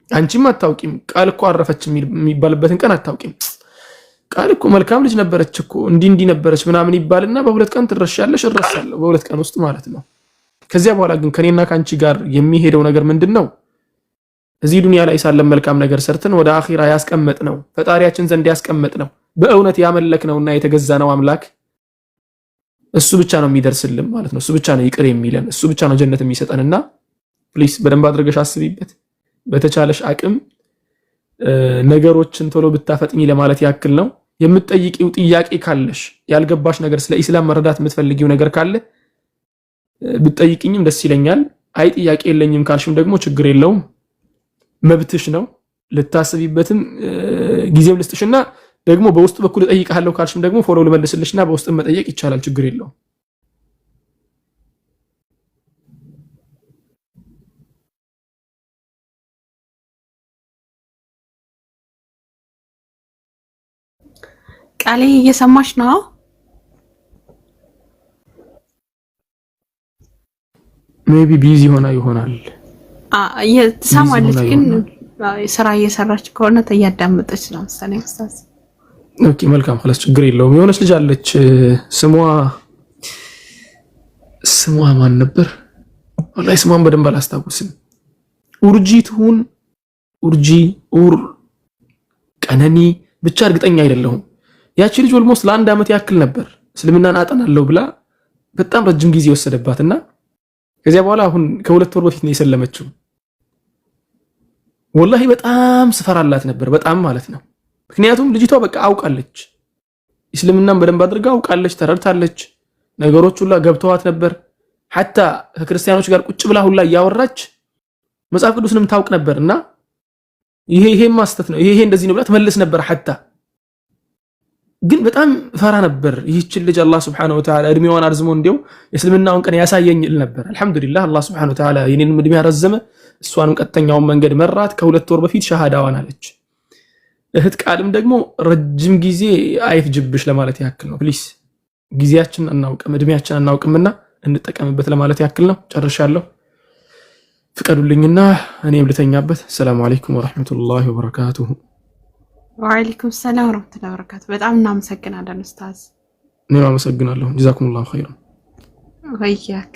አንቺም አታውቂም። ቃል እኮ አረፈች የሚባልበትን ቀን አታውቂም። ቃል እኮ መልካም ልጅ ነበረች እኮ እንዲህ ነበረች ምናምን ይባልና በሁለት ቀን ትረሻለሽ። እረሳለሁ በሁለት ቀን ውስጥ ማለት ነው። ከዚያ በኋላ ግን ከኔና ካንቺ ጋር የሚሄደው ነገር ምንድነው? እዚህ ዱንያ ላይ ሳለን መልካም ነገር ሰርተን ወደ አኺራ ያስቀመጥነው ፈጣሪያችን ዘንድ ያስቀመጥነው በእውነት ያመለክነውና የተገዛነው አምላክ እሱ ብቻ ነው የሚደርስልን ማለት ነው። እሱ ብቻ ነው ይቅር የሚለን፣ እሱ ብቻ ነው ጀነት የሚሰጠንና ፕሊስ በደንብ አድርገሽ አስቢበት። በተቻለሽ አቅም ነገሮችን ቶሎ ብታፈጥኝ ለማለት ያክል ነው። የምትጠይቂው ጥያቄ ካለሽ ያልገባሽ ነገር ስለ ኢስላም መረዳት የምትፈልጊው ነገር ካለ ብትጠይቂኝም ደስ ይለኛል። አይ ጥያቄ የለኝም ካልሽም ደግሞ ችግር የለውም፣ መብትሽ ነው። ልታስቢበትም ጊዜም ልስጥሽና ደግሞ በውስጥ በኩል እጠይቅሃለሁ ካልሽም ደግሞ ፎሎ ልመልስልሽና በውስጥ መጠየቅ ይቻላል፣ ችግር የለውም። ቃሌ እየሰማሽ ነው? ሜቢ ቢዚ ይሆናል። ትሰማለች ግን ስራ እየሰራች ከሆነ እያዳመጠች ነው መሰለኝ ኡስታዝ። ኦኬ መልካም خلاص ችግር የለውም። የሆነች ልጅ አለች ስሟ ማን ነበር? ወላሂ ስሟን በደንብ አላስታውስም። ኡርጂ ትሁን ቀነኒ ብቻ እርግጠኛ አይደለሁም። ያቺ ልጅ ኦልሞስት ለአንድ ዓመት ያክል ነበር እስልምናን አጠናለሁ ብላ በጣም ረጅም ጊዜ ወሰደባትና ከዚያ በኋላ አሁን ከሁለት ወር በፊት ነው የሰለመችው። ወላሂ በጣም ስፈራላት ነበር፣ በጣም ማለት ነው። ምክንያቱም ልጅቷ በቃ አውቃለች፣ እስልምናን በደንብ አድርጋ አውቃለች፣ ተረድታለች። ነገሮች ሁላ ገብተዋት ነበር። ሐታ ከክርስቲያኖች ጋር ቁጭ ብላ ሁላ እያወራች መጽሐፍ ቅዱስንም ታውቅ ነበርና ይሄ ማስተት ነው ይሄ እንደዚህ ነው ብላ ትመልስ ነበር። ሐታ ግን በጣም ፈራ ነበር። ይህችን ልጅ አላህ Subhanahu Wa Ta'ala እድሜዋን አርዝሞ እንደው የእስልምናውን ቀን ያሳየኝ እል ነበር። አልহামዱሊላህ አላህ Subhanahu Wa Ta'ala የኔንም እድሜ ያረዘመ እሷንም ቀጥተኛውን መንገድ መራት። ከሁለት ወር በፊት ሸሃዳዋን አለች። እህት ቃልም ደግሞ ረጅም ጊዜ አይፍጅብሽ ለማለት ያክል ነው። ፕሊስ ጊዜያችን አናውቅም እድሜያችን አናውቅምና እንጠቀምበት ለማለት ያክል ነው። ጨርሻለሁ። ፍቀዱልኝና እኔም ልተኛበት። ሰላም አለይኩም ወራህመቱላሂ ወበረካቱሁ። ወአለይኩም ሰላም ወራህመቱላሂ ወበረካቱ። በጣም እናመሰግናለን ኡስታዝ። እኔም አመሰግናለሁ። ጀዛኩሙላሁ ኸይራን። ወይያክ